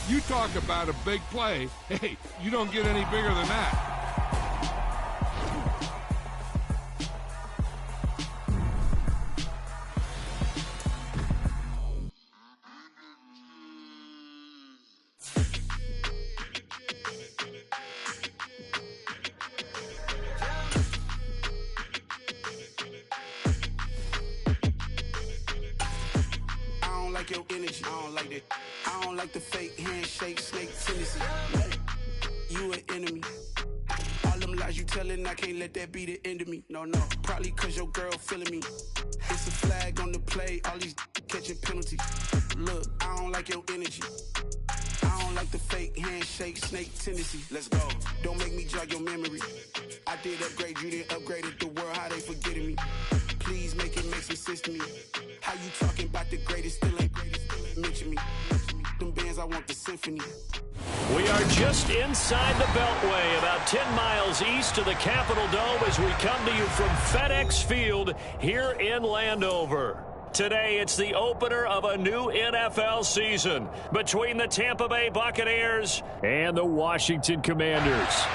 You talk about a big play. Hey, you don't get any bigger than that. Your energy, I don't like that. I don't like the fake handshake, snake tendency. You an enemy. All them lies you telling, I can't let that be the end of me. No, probably cause your girl feeling me. It's a flag on the play, all these catching penalties. Look, I don't like your energy. I don't like the fake handshake, snake tendency. Let's go. Don't make me jog your memory. I did upgrade, you didn't upgrade it. The world, how they forgetting me. Please make it make some sense to me. How you talking about the greatest, still ain't greatest, mention me. Them bands, I want the symphony. We are just inside the Beltway, about 10 miles east of the Capitol Dome as we come to you from FedEx Field here in Landover. Today, it's the opener of a new NFL season between the Tampa Bay Buccaneers and the Washington Commanders.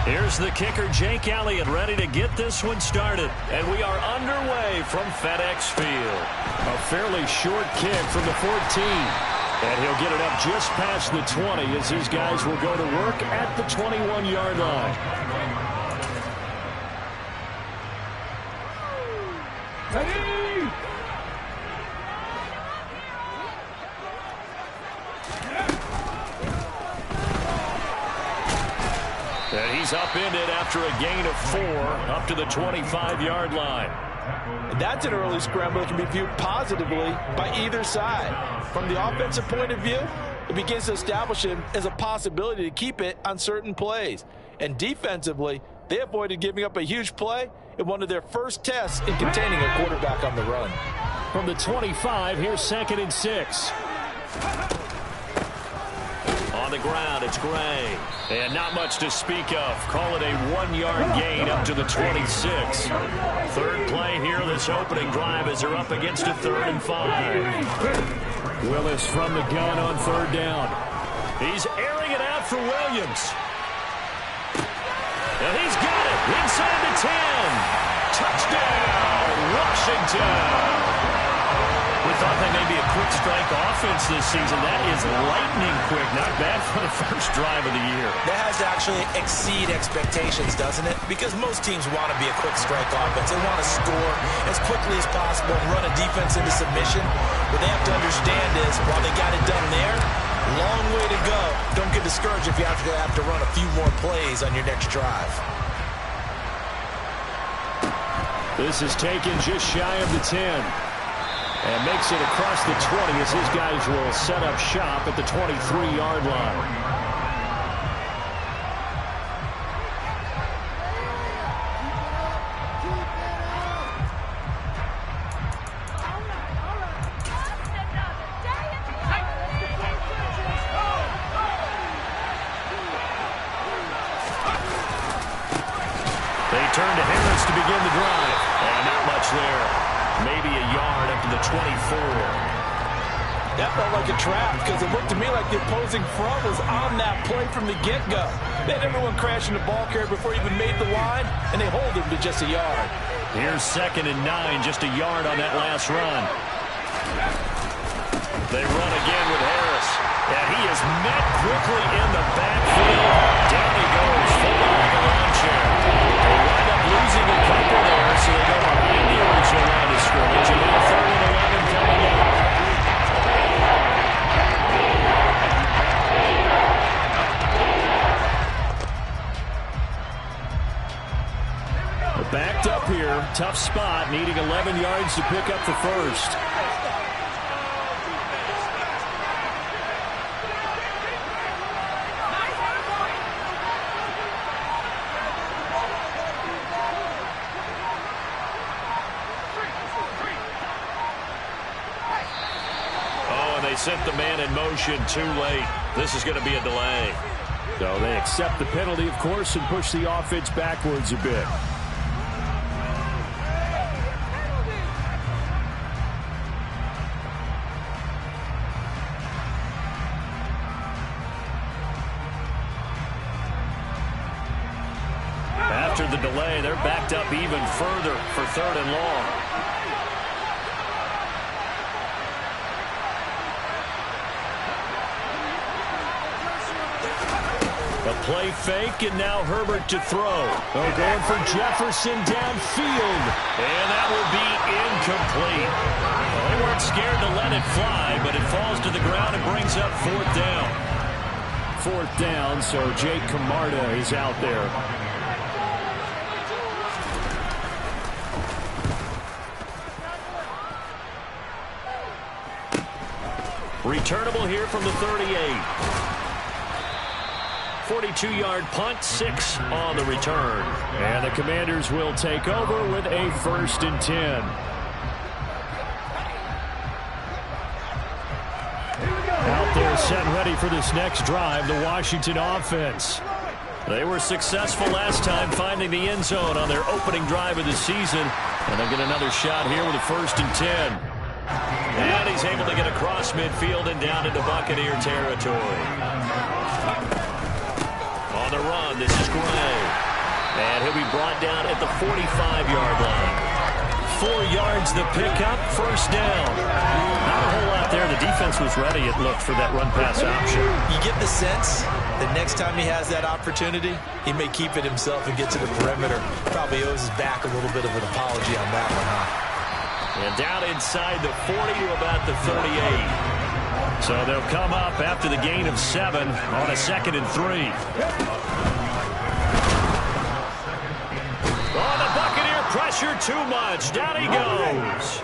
Here's the kicker, Jake Elliott, ready to get this one started. And we are underway from FedEx Field. A fairly short kick from the 14. And he'll get it up just past the 20 as these guys will go to work at the 21-yard line. Ready? And he's upended after a gain of 4 up to the 25-yard line. That's an early scramble that can be viewed positively by either side. From the offensive point of view, it begins to establish him as a possibility to keep it on certain plays. And defensively, they avoided giving up a huge play in one of their first tests in containing a quarterback on the run. From the 25, here's 2nd and 6. On the ground, it's Gray. And not much to speak of. Call it a 1-yard gain up to the 26. Third play here, this opening drive as they're up against a 3rd and 5. Willis from the gun on 3rd down. He's airing it out for Williams. And he's got it inside the 10. Touchdown, Washington. We thought they may be a quick strike offense this season. That is lightning quick. Not bad for the first drive of the year. That has to actually exceed expectations, doesn't it? Because most teams want to be a quick strike offense. They want to score as quickly as possible and run a defense into submission. What they have to understand is, while they got it done there, long way to go. Don't get discouraged if you have to run a few more plays on your next drive. This is taken just shy of the 10. And makes it across the 20 as his guys will set up shop at the 23-yard line. They turn to Harris to begin the drive. And not much there. Maybe a yard up to the 24. That felt like a trap because it looked to me like the opposing front was on that play from the get-go. They had everyone crashing the ball carrier before he even made the line, and they hold him to just a yard. Here's 2nd and 9, just a yard on that last run. They run again with Harris, and he is met quickly in the backfield. Down he goes, full like a lawn chair. They wind up losing a couple there, so they go behind the original line of scrimmage, and now 3rd and 11 coming up. Backed up here, tough spot, needing 11 yards to pick up the first. Oh, and they sent the man in motion too late. This is going to be a delay. So they accept the penalty, of course, and push the offense backwards a bit. After the delay, they're backed up even further for 3rd and long. A play fake, and now Herbert to throw. Oh, going for Jefferson downfield. And that will be incomplete. Well, they weren't scared to let it fly, but it falls to the ground and brings up 4th down. 4th down, so Jake Camarda is out there. Returnable here from the 38. 42-yard punt, 6 on the return. And the Commanders will take over with a 1st and 10. Out there set ready for this next drive, the Washington offense. They were successful last time finding the end zone on their opening drive of the season. And they'll get another shot here with a 1st and 10. And he's able to get across midfield and down into Buccaneer territory. On the run, this is Gray. And he'll be brought down at the 45-yard line. 4 yards the pickup, 1st down. Not a whole lot there. The defense was ready, it looked, for that run-pass option. You get the sense that next time he has that opportunity, he may keep it himself and get to the perimeter. Probably owes his back a little bit of an apology on that one, huh? And down inside the 40 to about the 38. So they'll come up after the gain of 7 on a 2nd and 3. Oh, the Buccaneer pressure too much. Down he goes.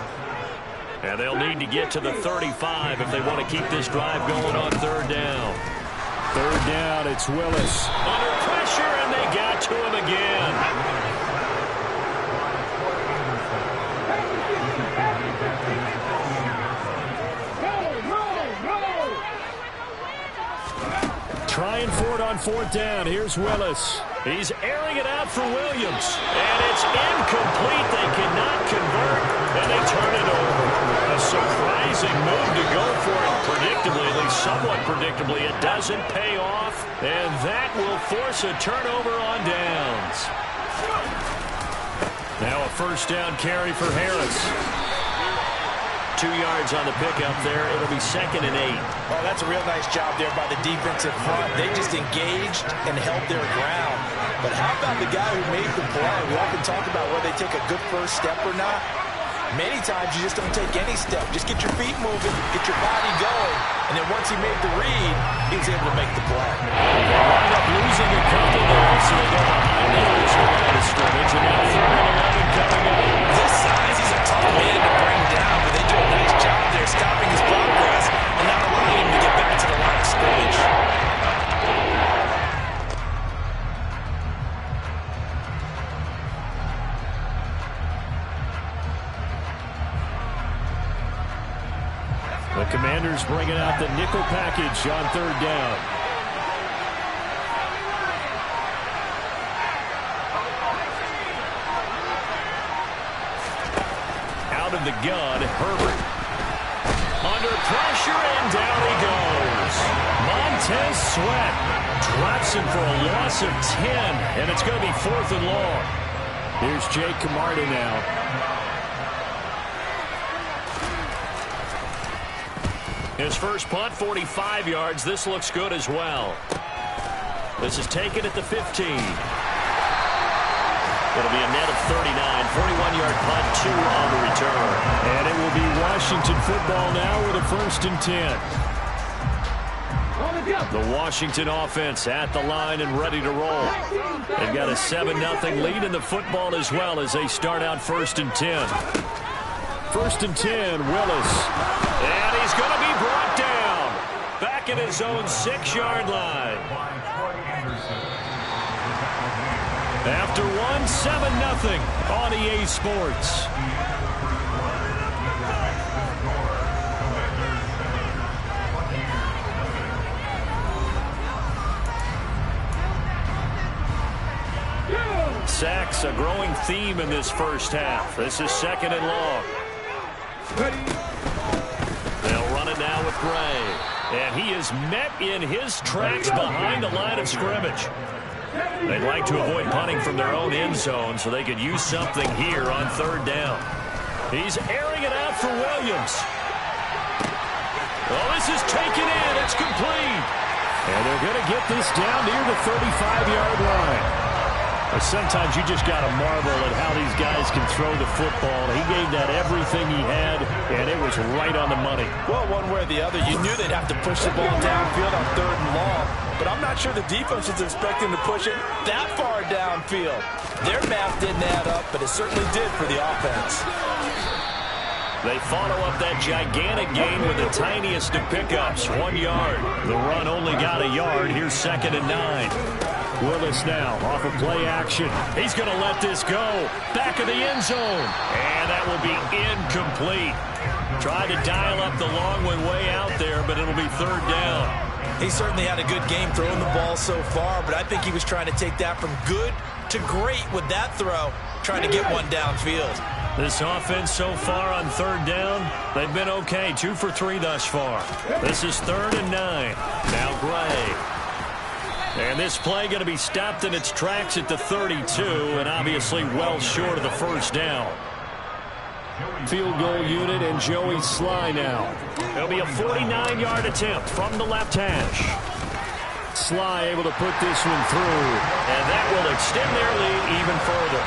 And they'll need to get to the 35 if they want to keep this drive going on 3rd down. 3rd down, it's Willis. Under pressure, and they got to him again. Trying for it on 4th down. Here's Willis. He's airing it out for Williams. And it's incomplete. They cannot convert, and they turn it over. A surprising move to go for it predictably, at least somewhat predictably. It doesn't pay off, and that will force a turnover on downs. Now a 1st down carry for Harris. 2 yards on the pickup there. It'll be 2nd and 8. Oh, that's a real nice job there by the defensive front. They just engaged and held their ground. But how about the guy who made the play? We often talk about whether they take a good first step or not. Many times you just don't take any step. Just get your feet moving, get your body going, and then once he made the read, he was able to make the play. They wind up losing a couple there, so they go behind the original line of scrimmage, and now 3rd and 11 coming up. His size, he's a tough man to bring down, but they do a nice job there stopping his progress and not allowing him to get back to the line of scrimmage. The Commanders bringing out the nickel package on 3rd down. Out of the gun, Herbert. Under pressure, and down he goes. Montez Sweat drops him for a loss of 10, and it's going to be 4th and long. Here's Jake Camarda now. His first punt, 45 yards. This looks good as well. This is taken at the 15. It'll be a net of 39. 41-yard punt, 2 on the return. And it will be Washington football now with a 1st and 10. The Washington offense at the line and ready to roll. They've got a 7-0 lead in the football as well as they start out 1st and 10. 1st and 10, Willis. And he's going to be brought down. Back at his own 6-yard line. After 7-0 on EA Sports. Sacks, a growing theme in this first half. This is 2nd and long. They'll run it now with Gray. And he is met in his tracks behind the line of scrimmage. They'd like to avoid punting from their own end zone so they could use something here on 3rd down. He's airing it out for Williams. Oh, this is taken in. It's complete. And they're going to get this down near the 35-yard line. But sometimes you just got to marvel at how these guys can throw the football. He gave that everything he had, and it was right on the money. Well, one way or the other, you knew they'd have to push the ball downfield on 3rd and long. But I'm not sure the defense is expecting to push it that far downfield. Their math didn't add up, but it certainly did for the offense. They follow up that gigantic gain with the tiniest of pickups, 1 yard. The run only got a yard. Here's 2nd and 9. Willis now off of play action. He's going to let this go. Back of the end zone. And that will be incomplete. Tried to dial up the long one way out there, but it'll be 3rd down. He certainly had a good game throwing the ball so far, but I think he was trying to take that from good to great with that throw, trying to get one downfield. This offense so far on 3rd down, they've been okay. 2 for 3 thus far. This is 3rd and 9. Now Gray. And this play going to be stopped in its tracks at the 32, and obviously well short of the 1st down. Field goal unit and Joey Sly now. It'll be a 49-yard attempt from the left hash. Sly able to put this one through, and that will extend their lead even further.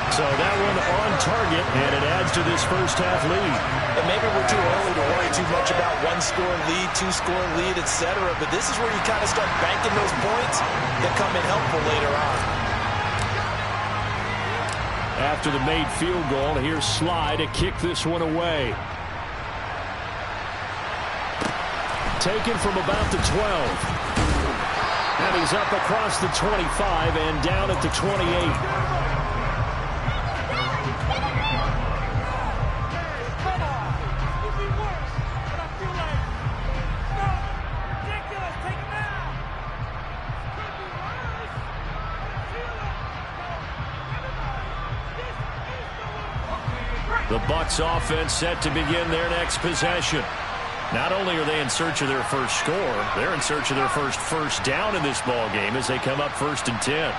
So that one on target, and it adds to this first half lead. And maybe we're too early to worry too much about 1-score lead, 2-score lead, etc. But this is where you kind of start banking those points that come in helpful later on. After the made field goal, here's Sly to kick this one away. Taken from about the 12. And he's up across the 25 and down at the 28. The Bucs offense set to begin their next possession. Not only are they in search of their first score, they're in search of their first down in this ball game as they come up 1st and 10.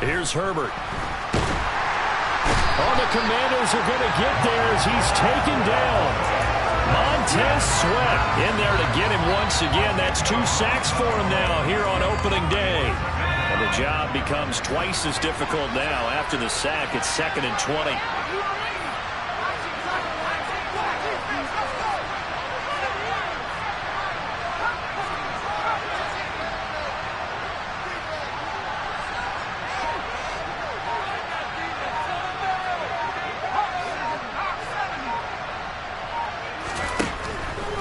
Here's Herbert. Oh, the Commanders are going to get there as he's taken down. Montez Sweat in there to get him once again. That's 2 sacks for him now here on opening day. And the job becomes twice as difficult now. After the sack, it's 2nd and 20.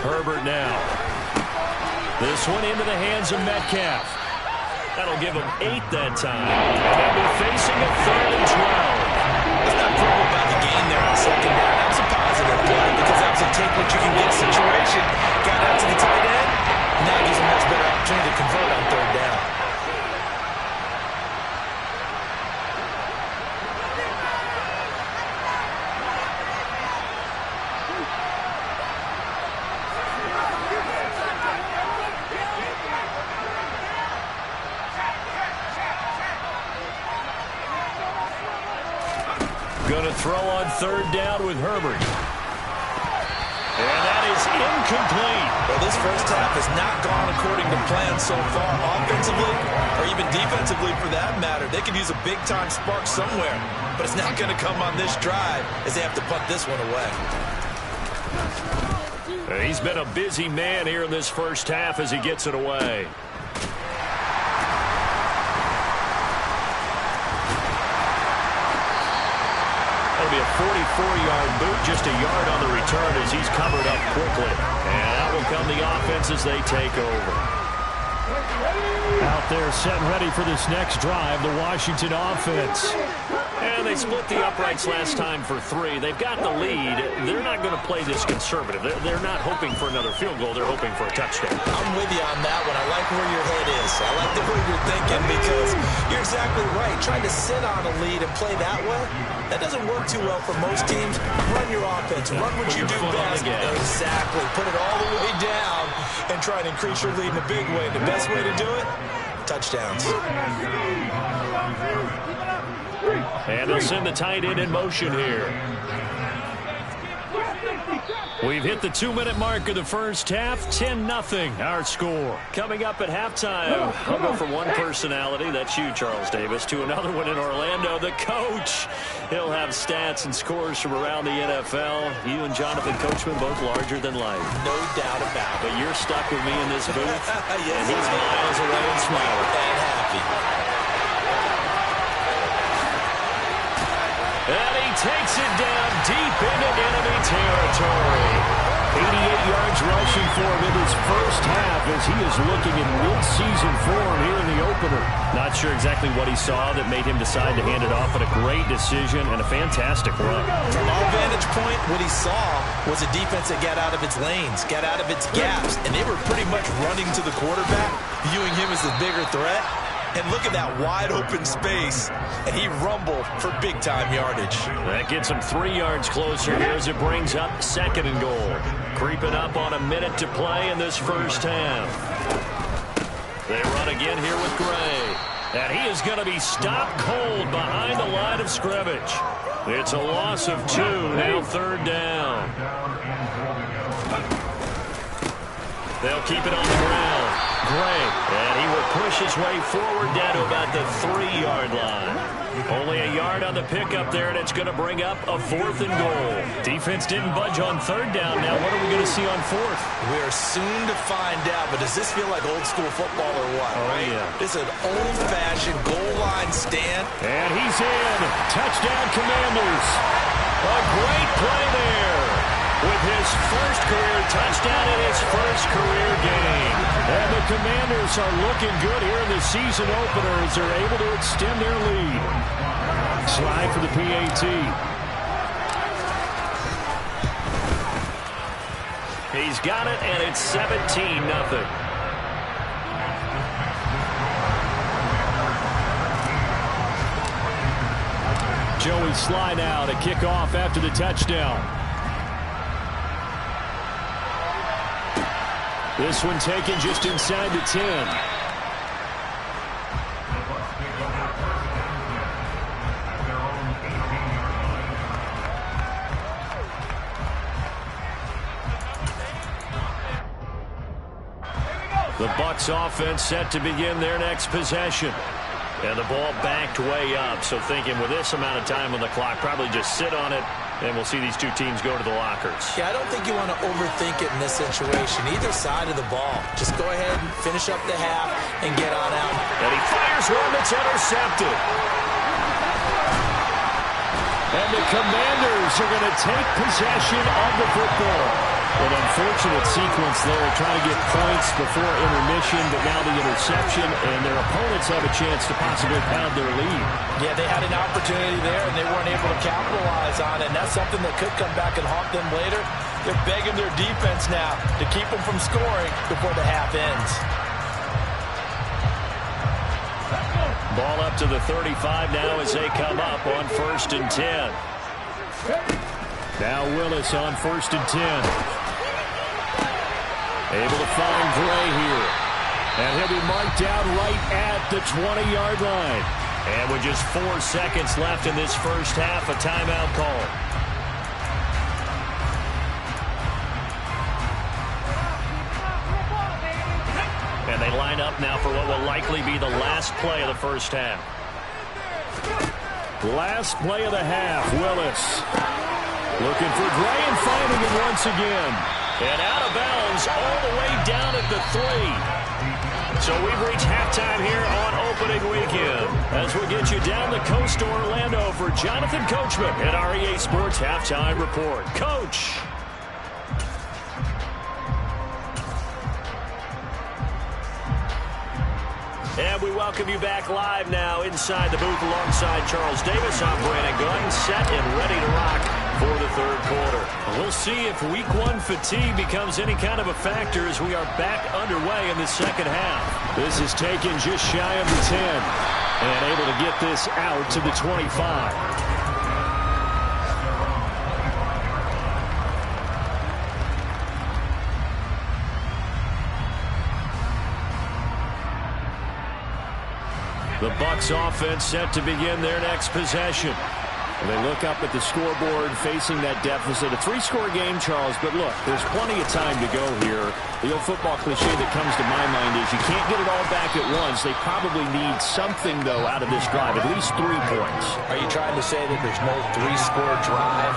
Herbert now. This one into the hands of Metcalf. That'll give him 8 that time. And they'll be facing a 3rd and 12. It's not critical about the game there on 2nd down. That was a positive play because that was a take what you can get situation. Got out to the tight end. Now gives him a much better opportunity to convert on 3rd down. Going to throw on 3rd down with Herbert. And that is incomplete. Well, this first half has not gone according to plan so far, offensively or even defensively for that matter. They could use a big-time spark somewhere, but it's not going to come on this drive as they have to punt this one away. He's been a busy man here in this first half as he gets it away. That'll be a 44-yard boot, just a yard on the return as he's covered up quickly. And out will come the offense as they take over. Out there set and ready for this next drive, the Washington offense. And they split the uprights last time for 3. They've got the lead. They're not going to play this conservative. They're not hoping for another field goal. They're hoping for a touchdown. I'm with you on that one. I like where your head is. I like the way you're thinking because you're exactly right. Trying to sit on a lead and play that way, that doesn't work too well for most teams. Run your offense. Run what you do best. Exactly. Put it all the way down and try and increase your lead in a big way. The best way to do it, touchdowns. And they'll send the tight end in motion here. We've hit the 2-minute mark of the first half. 10-0 our score. Coming up at halftime, I'll go from one personality, that's you, Charles Davis, to another one in Orlando, the coach. He'll have stats and scores from around the NFL. You and Jonathan Coachman both larger than life. No doubt about it. But you're stuck with me in this booth, Yes, and he's miles away and smiling. And happy. And he takes it down deep into enemy territory. 88 yards rushing for him in his first half as he is looking in mid-season form here in the opener. Not sure exactly what he saw that made him decide to hand it off, but a great decision and a fantastic run. From our vantage point, what he saw was a defense that got out of its lanes, got out of its gaps, and they were pretty much running to the quarterback, viewing him as the bigger threat. And look at that wide open space, and he rumbled for big-time yardage. That gets him 3 yards closer here as it brings up 2nd and goal. Creeping up on a minute to play in this first half. They run again here with Gray. And he is going to be stopped cold behind the line of scrimmage. It's a loss of 2, now 3rd down. They'll keep it on the ground. Gray, and he will push his way forward down to about the 3-yard line. Only a yard on the pickup there, and it's going to bring up a 4th and goal. Defense didn't budge on 3rd down. Now what are we going to see on 4th? We're soon to find out, but does this feel like old school football or what? Oh, yeah. It's an old-fashioned goal line stand. And he's in. Touchdown, Commanders. A great play there. With his first career touchdown and his first career game. And the Commanders are looking good here in the season opener as they're able to extend their lead. Slide for the PAT. He's got it, and it's 17-0. Joey Sly now to kick off after the touchdown. This one taken just inside the 10. The Bucs offense set to begin their next possession. And the ball backed way up. So thinking with this amount of time on the clock, probably just sit on it. And we'll see these two teams go to the lockers. Yeah, I don't think you want to overthink it in this situation. Either side of the ball. Just go ahead and finish up the half and get on out. And he fires one that's intercepted. And the Commanders are going to take possession of the football. An unfortunate sequence there, trying to get points before intermission, but now the interception, and their opponents have a chance to possibly pound their lead. Yeah, they had an opportunity there, and they weren't able to capitalize on it, and that's something that could come back and haunt them later. They're begging their defense now to keep them from scoring before the half ends. Ball up to the 35 now as they come up on 1st and 10. Now Willis on 1st and 10. Able to find Gray here. And he'll be marked down right at the 20-yard line. And with just 4 seconds left in this first half, a timeout call. And they line up now for what will likely be the last play of the first half. Last play of the half, Willis. Looking for Gray and finding him once again. And out of bounds all the way down at the 3. So we've reached halftime here on opening weekend. As we get you down the coast to Orlando for Jonathan Coachman at our EA Sports Halftime Report. Coach. And we welcome you back live now inside the booth alongside Charles Davis. I'm Brandon Glenn, set and ready to rock for the third quarter. We'll see if week one fatigue becomes any kind of a factor as we are back underway in the second half. This is taken just shy of the 10 and able to get this out to the 25. The Bucs offense set to begin their next possession. They look up at the scoreboard facing that deficit. A three-score game, Charles, but look, there's plenty of time to go here. The old football cliche that comes to my mind is you can't get it all back at once. They probably need something, though, out of this drive, at least 3 points. Are you trying to say that there's no three-score drive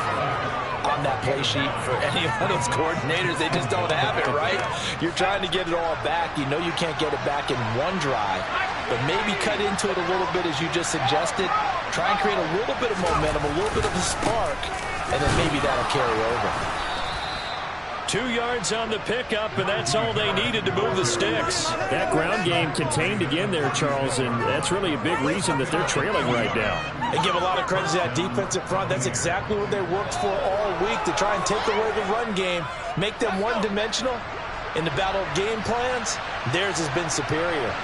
on that play sheet for any of those coordinators? They just don't have it, right? You're trying to get it all back. You know you can't get it back in one drive, but maybe cut into it a little bit as you just suggested. Try and create a little bit of momentum, a little bit of a spark, and then maybe that'll carry over. 2 yards on the pickup, and that's all they needed to move the sticks. That ground game contained again there, Charles, and that's really a big reason that they're trailing right now. They give a lot of credit to that defensive front. That's exactly what they worked for all week, to try and take away the run game, make them one-dimensional. In the battle of game plans, theirs has been superior.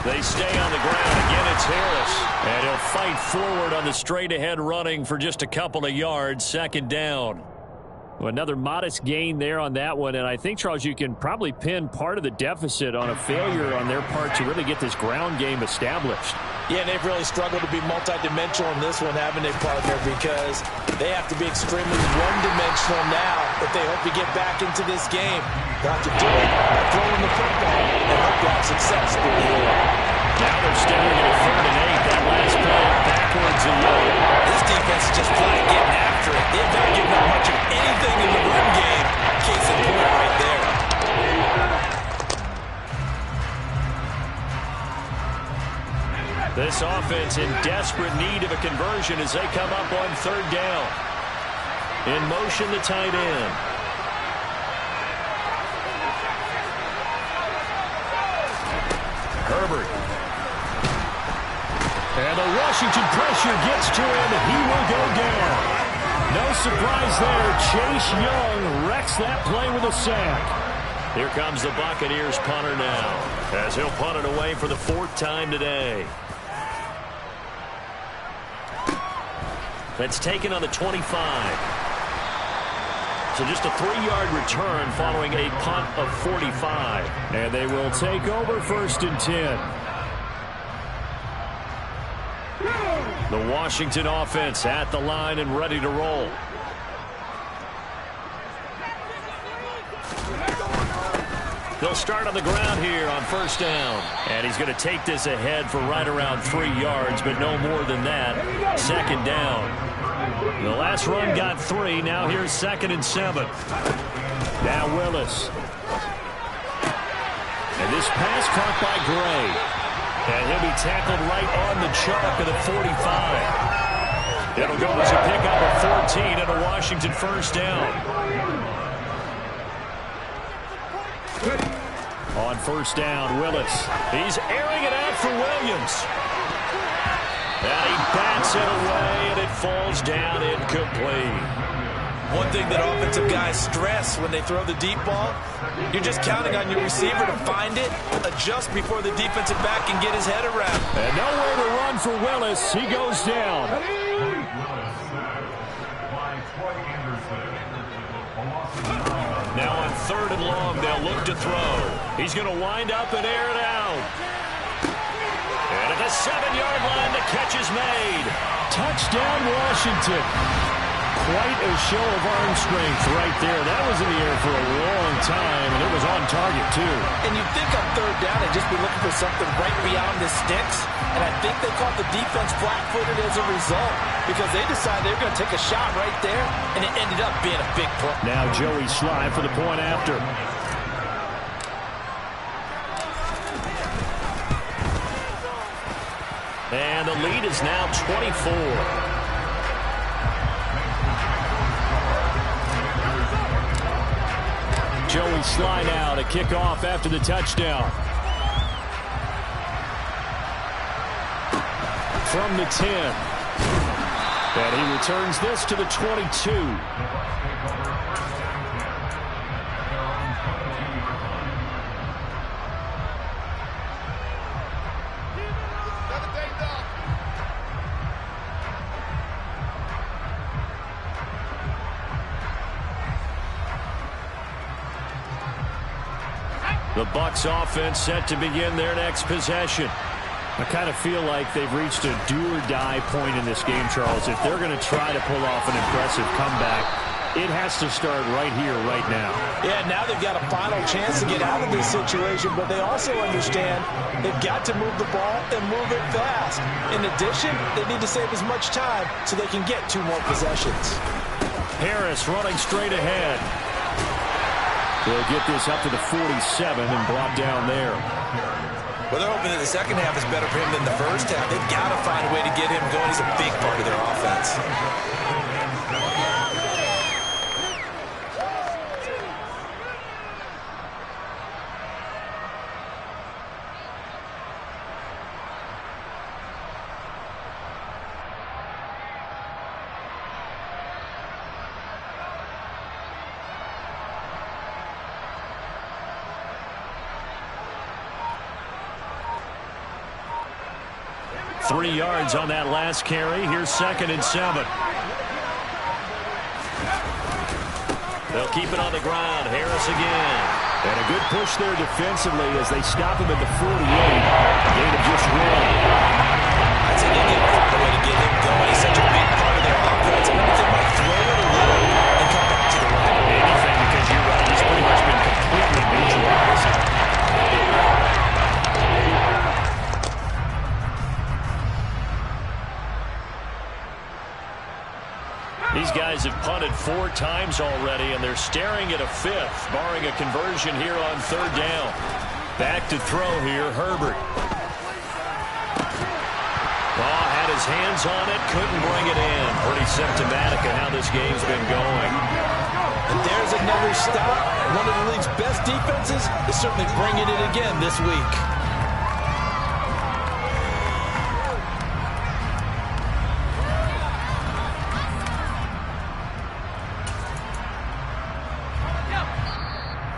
They stay on the ground. Again, it's Harris. And he'll fight forward on the straight-ahead running for just a couple of yards. Second down. Well, another modest gain there on that one. And I think, Charles, you can probably pin part of the deficit on a failure on their part to really get this ground game established. Yeah, and they've really struggled to be multidimensional in this one, haven't they, partner? Because they have to be extremely one-dimensional now if they hope to get back into this game. They'll have to do it by throwing the football and hope to have success through the air. Now they're staring at a 3rd and 8. That last play backwards and low. This defense is just flat getting after it. They've not given up much of anything in the run game. Case in point right there. This offense in desperate need of a conversion as they come up on 3rd down. In motion, the tight end. Herbert. And the Washington pressure gets to him. He will go down. No surprise there. Chase Young wrecks that play with a sack. Here comes the Buccaneers punter now, as he'll punt it away for the 4th time today. That's taken on the 25. So just a 3-yard return following a punt of 45. And they will take over 1st and 10. The Washington offense at the line and ready to roll. They'll start on the ground here on 1st down. And he's going to take this ahead for right around 3 yards, but no more than that. 2nd down. The last run got 3. Now here's 2nd and 7. Now Willis. And this pass caught by Gray. And he'll be tackled right on the chalk of the 45. It'll go as a pickup of 14 and a Washington 1st down. On 1st down, Willis. He's airing it out for Williams. And he bats it away, and it falls down incomplete. One thing that offensive guys stress when they throw the deep ball, you're just counting on your receiver to find it, adjust before the defensive back can get his head around. And nowhere to run for Willis. He goes down. Now on 3rd and long, they'll look to throw. He's going to wind up and air it out. And at the 7-yard line, the catch is made. Touchdown, Washington. Quite a show of arm strength right there. That was in the air for a long time, and it was on target, too. And you'd think on 3rd down they'd just be looking for something right beyond the sticks. And I think they caught the defense flat-footed as a result because they decided they were going to take a shot right there, and it ended up being a big play. Now Joey Sly for the point after. And the lead is now 24. Joey Sly now to kick off after the touchdown. from the 10. And he returns this to the 22. The Bucs offense set to begin their next possession. I kind of feel like they've reached a do-or-die point in this game, Charles. If they're going to try to pull off an impressive comeback, it has to start right here, right now. Yeah, now they've got a final chance to get out of this situation, but they also understand they've got to move the ball and move it fast. In addition, they need to save as much time so they can get 2 more possessions. Harris running straight ahead. They'll get this up to the 47 and brought down there. Well, they're hoping that the second half is better for him than the first half. They've got to find a way to get him going. He's a big part of their offense. 3 yards on that last carry. Here's 2nd and 7. They'll keep it on the ground. Harris again. And a good push there defensively as they stop him at the 48. Gain of just 1. I'd say they get a way to get him going. He's such a big part of their offense. I wonder if they might throw it a little and come back to the run. Anything, because you're right. He's pretty much been completely neutralized. These guys have punted 4 times already, and they're staring at a 5th, barring a conversion here on 3rd down. Back to throw here, Herbert. Had his hands on it, couldn't bring it in. Pretty symptomatic of how this game's been going. And there's another stop. One of the league's best defenses is certainly bringing it again this week.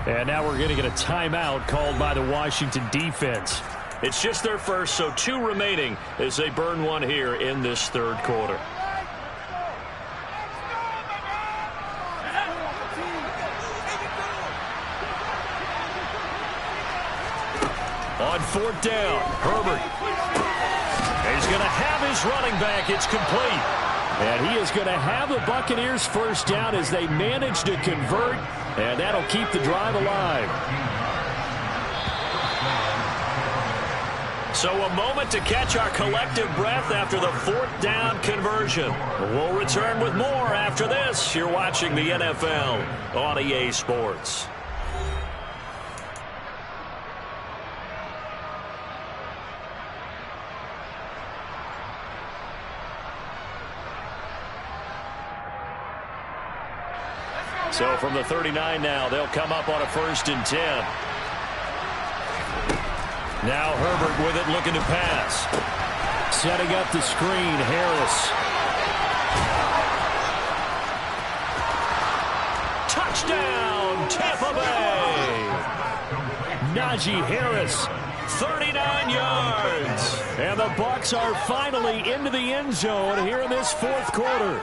And now we're going to get a timeout called by the Washington defense. It's just their first, so 2 remaining as they burn one here in this 3rd quarter. On 4th down, Herbert. He's going to have his running back. It's complete. And he is going to have the Buccaneers first down as they manage to convert, and that'll keep the drive alive. So a moment to catch our collective breath after the 4th down conversion. We'll return with more after this. You're watching the NFL on EA Sports. So from the 39 now, they'll come up on a 1st and 10. Now Herbert with it, looking to pass. Setting up the screen, Harris. Touchdown, Tampa Bay! Najee Harris, 39 yards. And the Bucs are finally into the end zone here in this 4th quarter.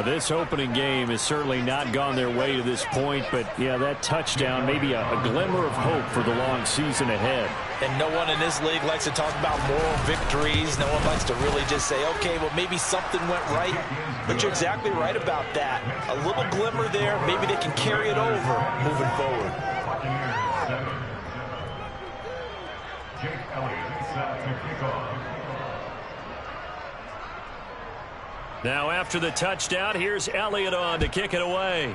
This opening game has certainly not gone their way to this point, but, yeah, that touchdown, maybe a glimmer of hope for the long season ahead. And no one in this league likes to talk about moral victories. No one likes to really just say, okay, well, maybe something went right. But you're exactly right about that. A little glimmer there. Maybe they can carry it over moving forward. Now after the touchdown, here's Elliott on to kick it away.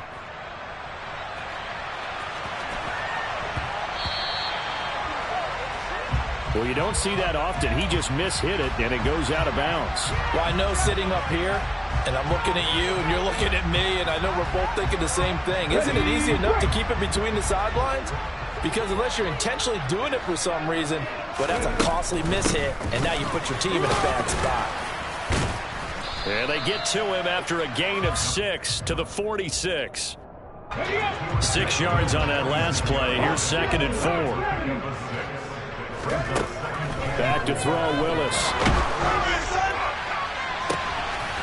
Well, you don't see that often. He just mishit it, and it goes out of bounds. Well, I know sitting up here, and I'm looking at you, and you're looking at me, and I know we're both thinking the same thing. Isn't it easy enough to keep it between the sidelines? Because unless you're intentionally doing it for some reason, well, that's a costly mishit, and now you put your team in a bad spot. And they get to him after a gain of 6 to the 46. 6 yards on that last play. Here's 2nd and 4. Back to throw, Willis.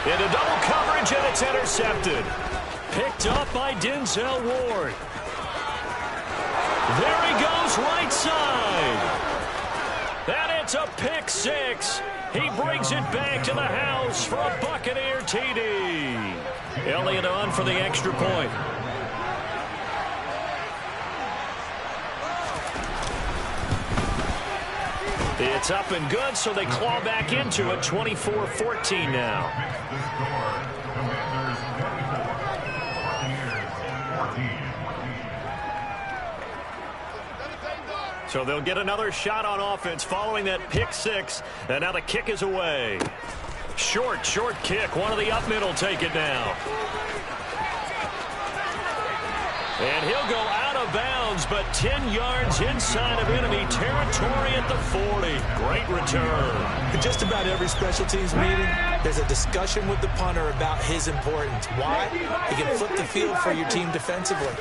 Into double coverage, and it's intercepted. Picked up by Denzel Ward. There he goes, right side. And it's a pick 6. He brings it back to the house for a Buccaneer TD. Elliott on for the extra point. It's up and good, so they claw back into it. 24-14 now. So they'll get another shot on offense following that pick 6. And now the kick is away. Short kick. One of the up mid will take it now. And he'll go out of bounds, but 10 yards inside of enemy territory at the 40. Great return. In just about every special teams meeting, there's a discussion with the punter about his importance. Why? He can flip the field for your team defensively,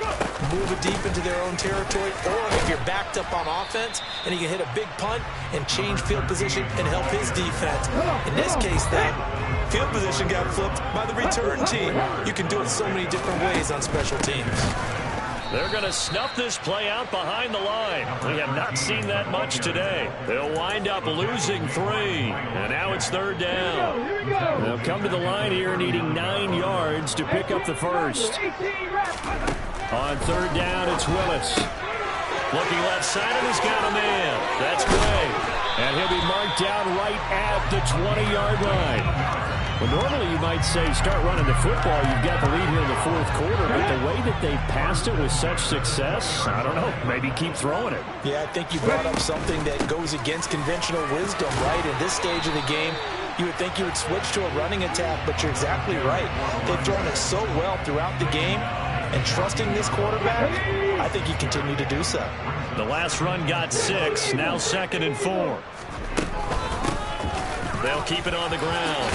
move it deep into their own territory, or if you're backed up on offense, and he can hit a big punt and change field position and help his defense. In this case, though, field position got flipped by the return team. You can do it so many different ways on special teams. They're going to snuff this play out behind the line. We have not seen that much today. They'll wind up losing 3. And now it's 3rd down. They'll come to the line here needing 9 yards to pick up the first. On 3rd down, it's Willis. Looking left side, and he's got a man. That's Gray. And he'll be marked down right at the 20-yard line. Well, normally you might say start running the football. You've got the lead here in the 4th quarter. But the way that they passed it with such success, I don't know, maybe keep throwing it. Yeah, I think you brought up something that goes against conventional wisdom, right? In this stage of the game, you would think you would switch to a running attack, but you're exactly right. They've thrown it so well throughout the game, and trusting this quarterback, I think you continue to do so. The last run got 6, now 2nd and 4. They'll keep it on the ground.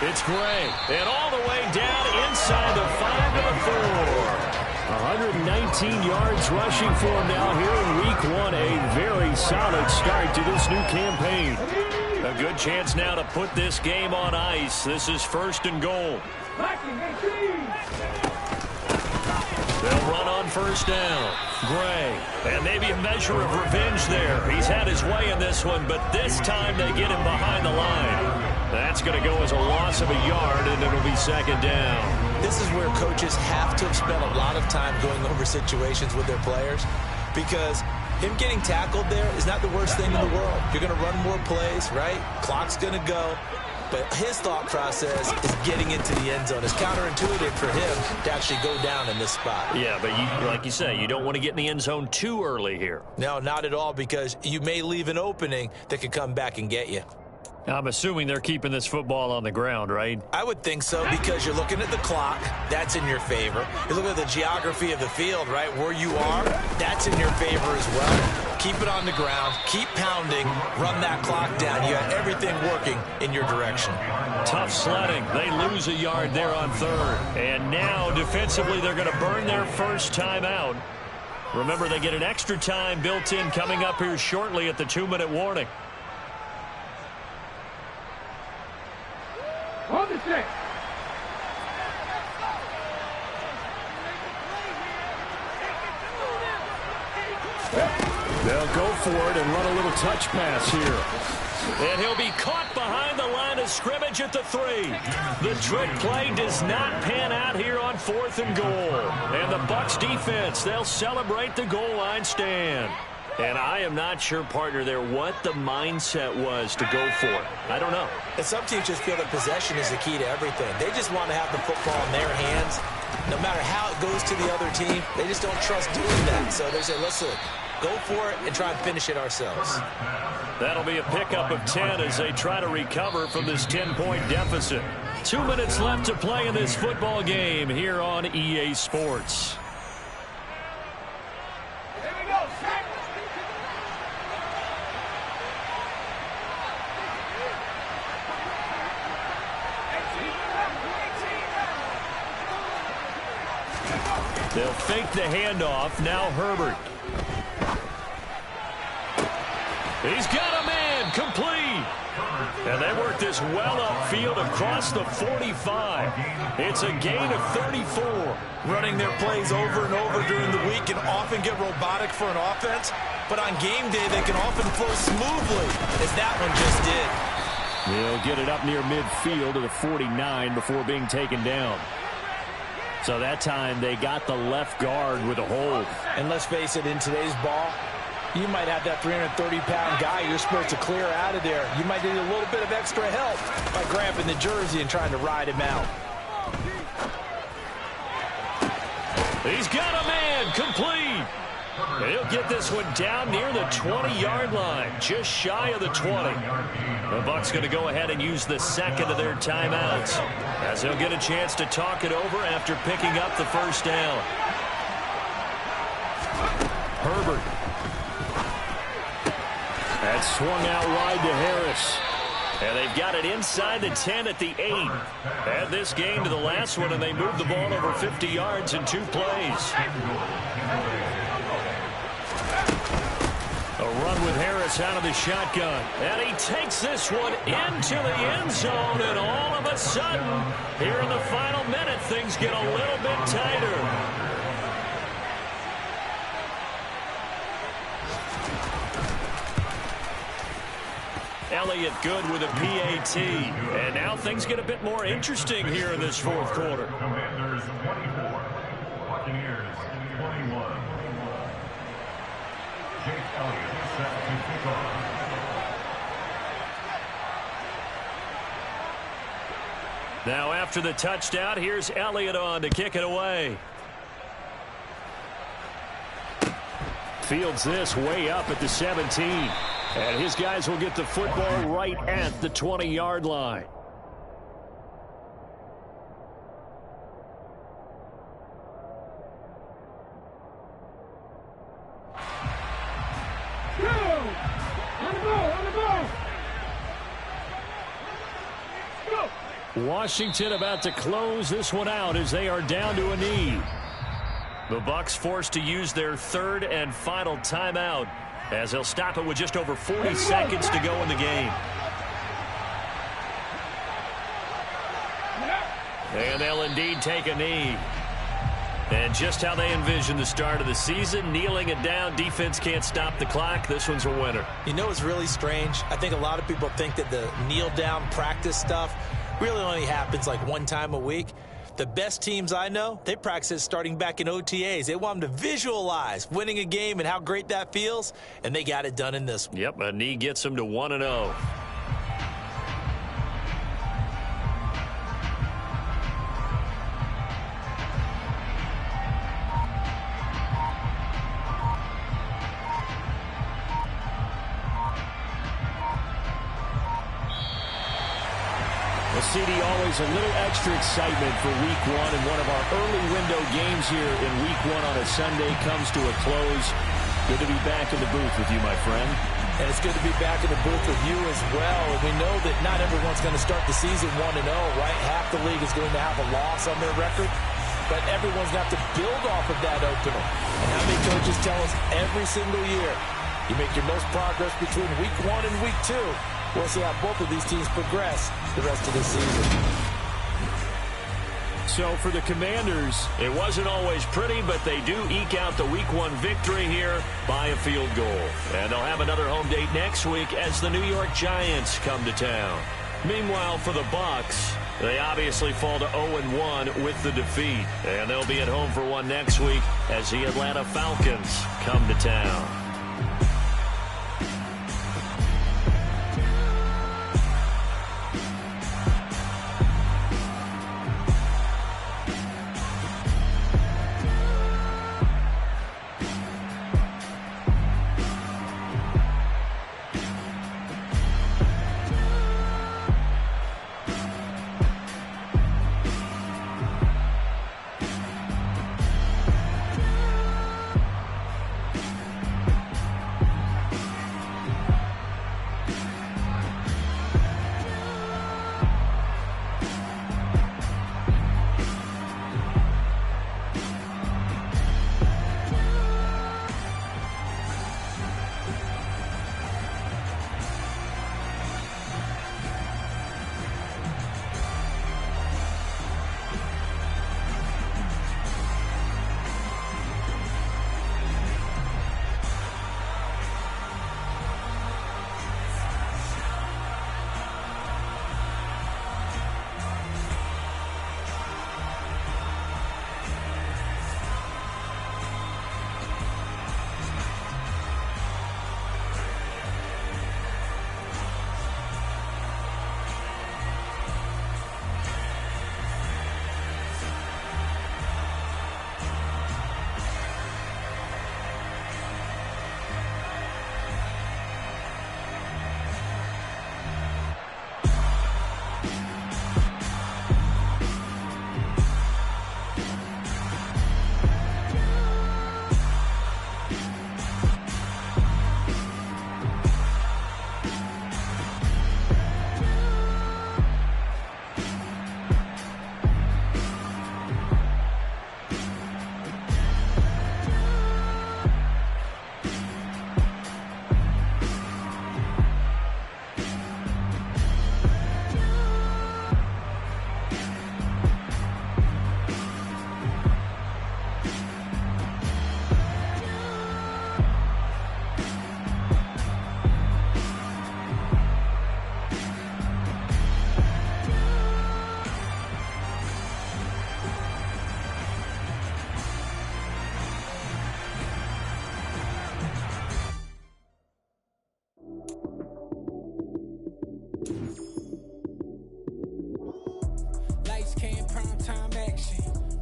It's Gray, and all the way down inside the 5 to the 4. 119 yards rushing for him now here in week 1. A very solid start to this new campaign. A good chance now to put this game on ice. This is 1st and goal. They'll run on 1st down. Gray, and maybe a measure of revenge there. He's had his way in this one, but this time they get him behind the line. That's going to go as a loss of a yard, and it'll be 2nd down. This is where coaches have to have spent a lot of time going over situations with their players, because him getting tackled there is not the worst thing in the world. You're going to run more plays, right? Clock's going to go. But his thought process is getting into the end zone. It's counterintuitive for him to actually go down in this spot. Yeah, but like you say, you don't want to get in the end zone too early here. No, not at all, because you may leave an opening that could come back and get you. I'm assuming they're keeping this football on the ground, right? I would think so, because you're looking at the clock. That's in your favor. You look at the geography of the field, right? Where you are, that's in your favor as well. Keep it on the ground. Keep pounding. Run that clock down. You have everything working in your direction. Tough sledding. They lose a yard there on 3rd. And now, defensively, they're going to burn their first time out. Remember, they get an extra time built in coming up here shortly at the 2-minute warning. On the stick. They'll go for it and run a little touch pass here. And he'll be caught behind the line of scrimmage at the 3. The trick play does not pan out here on 4th and goal. And the Bucs defense, they'll celebrate the goal line stand. And I am not sure, partner, there what the mindset was to go for it. I don't know. And some teams just feel that possession is the key to everything. They just want to have the football in their hands. No matter how it goes to the other team, they just don't trust doing that. So they say, listen, go for it and try and finish it ourselves. That'll be a pickup of 10 as they try to recover from this 10-point deficit. 2 minutes left to play in this football game here on EA Sports. Here we go, set. They'll fake the handoff. Now Herbert. He's got a man. Complete. And they work this well upfield across the 45. It's a gain of 34. Running their plays over and over during the week can often get robotic for an offense, but on game day they can often flow smoothly, as that one just did. They'll get it up near midfield to the 49 before being taken down. So that time they got the left guard with a hold. And let's face it, in today's ball, you might have that 330-pound guy you're supposed to clear out of there. You might need a little bit of extra help by grabbing the jersey and trying to ride him out. He's got a man. Complete. He'll get this one down near the 20-yard line, just shy of the 20. The Bucs going to go ahead and use the second of their timeouts, as they'll get a chance to talk it over after picking up the first down. Herbert. That's swung out wide to Harris. And they've got it inside the 10 at the 8. Add this game to the last one, and they moved the ball over 50 yards in 2 plays. A run with Harris out of the shotgun. And he takes this one into the end zone, and all of a sudden, here in the final minute, things get a little bit tighter. Elliott good with a PAT. And now things get a bit more interesting here in this fourth quarter. Commanders 24, Buccaneers 21. Jake Elliott set to kick off. Now after the touchdown, here's Elliott on to kick it away. Fields this way up at the 17. And his guys will get the football right at the 20-yard line. Washington about to close this one out as they are down to a knee. The Bucs forced to use their third and final timeout, as they'll stop it with just over 40 seconds to go in the game. And they'll indeed take a knee. And just how they envisioned the start of the season, kneeling it down, defense can't stop the clock. This one's a winner. You know what's really strange? I think a lot of people think that the kneel-down practice stuff really only happens like one time a week. The best teams I know, they practice it starting back in OTAs. They want them to visualize winning a game and how great that feels, and they got it done in this one. Yep, a knee gets them to 1-0. CD, always a little extra excitement for Week 1, and one of our early window games here in Week 1 on a Sunday comes to a close. Good to be back in the booth with you, my friend. And it's good to be back in the booth with you as well. And we know that not everyone's going to start the season 1-0, right? Half the league is going to have a loss on their record, but everyone's got to build off of that opener. And how many coaches tell us every single year, you make your most progress between Week 1 and Week 2. We'll see how both of these teams progress the rest of the season. So for the Commanders, it wasn't always pretty, but they do eke out the Week 1 victory here by a field goal. And they'll have another home date next week as the New York Giants come to town. Meanwhile, for the Bucs, they obviously fall to 0-1 with the defeat. And they'll be at home for one next week as the Atlanta Falcons come to town.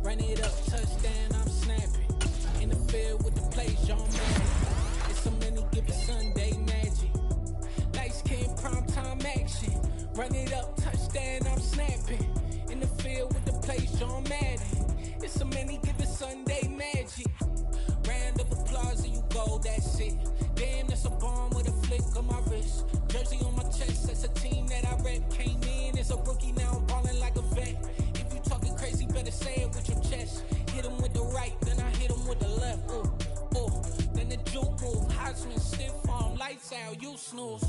Run it up, touchdown, I'm snapping. In the field with the plays, John Madden. It's a many given Sunday magic. Lights came primetime action. Run it up, touchdown, I'm snapping. In the field with the plays, John Madden. It's a many given Sunday magic. Round of applause and you go, that's it. Damn, that's a bomb with a flick on my wrist. Jersey on my chest, that's a team that I rep. Came in as a rookie, now I'm ballin' like a vet. If you talking crazy, better say it with your chest. Hit him with the right, then I hit him with the left. Ooh, ooh, then the juke move. Heisman, stiff arm, lights out, you snooze.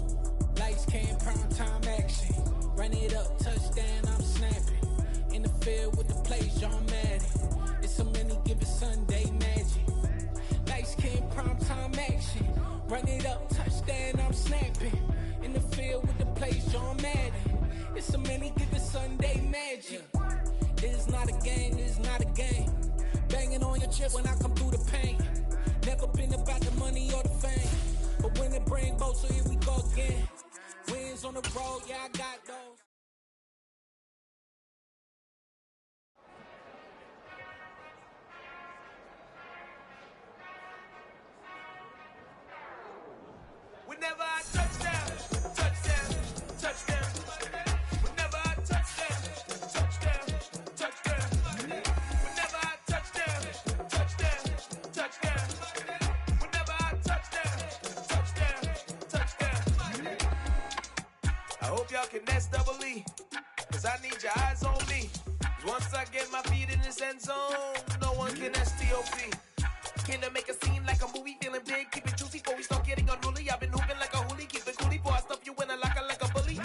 Lights came, prime time action. Run it up, touchdown, I'm snapping. In the field with the plays, John Madden. It's a many given Sunday magic. Lights came, prime time action. Run it up, touchdown, I'm snapping. In the field with the plays, John Madden. It's a many given Sunday magic. This is not a game, this is not a game. Banging on your chest when I come through the pain. Never been about the money or the fame. But when it bring both, so here we go again. Wins on the road, yeah, I got those. Whenever I touchdown, touchdown, touchdown. Whenever I touchdown, touchdown, touchdown. Whenever I touchdown, touchdown, touchdown. Whenever I touchdown, touchdown, touchdown. I hope y'all can SEE, cause I need your eyes on me. Cause once I get my feet in this end zone, no one can STOP. Came to make a scene like a movie, feeling big, keep it juicy before we start getting unruly. I've been hooping like a hoolie, keep it coolie before I stuff you in a locker like a bully.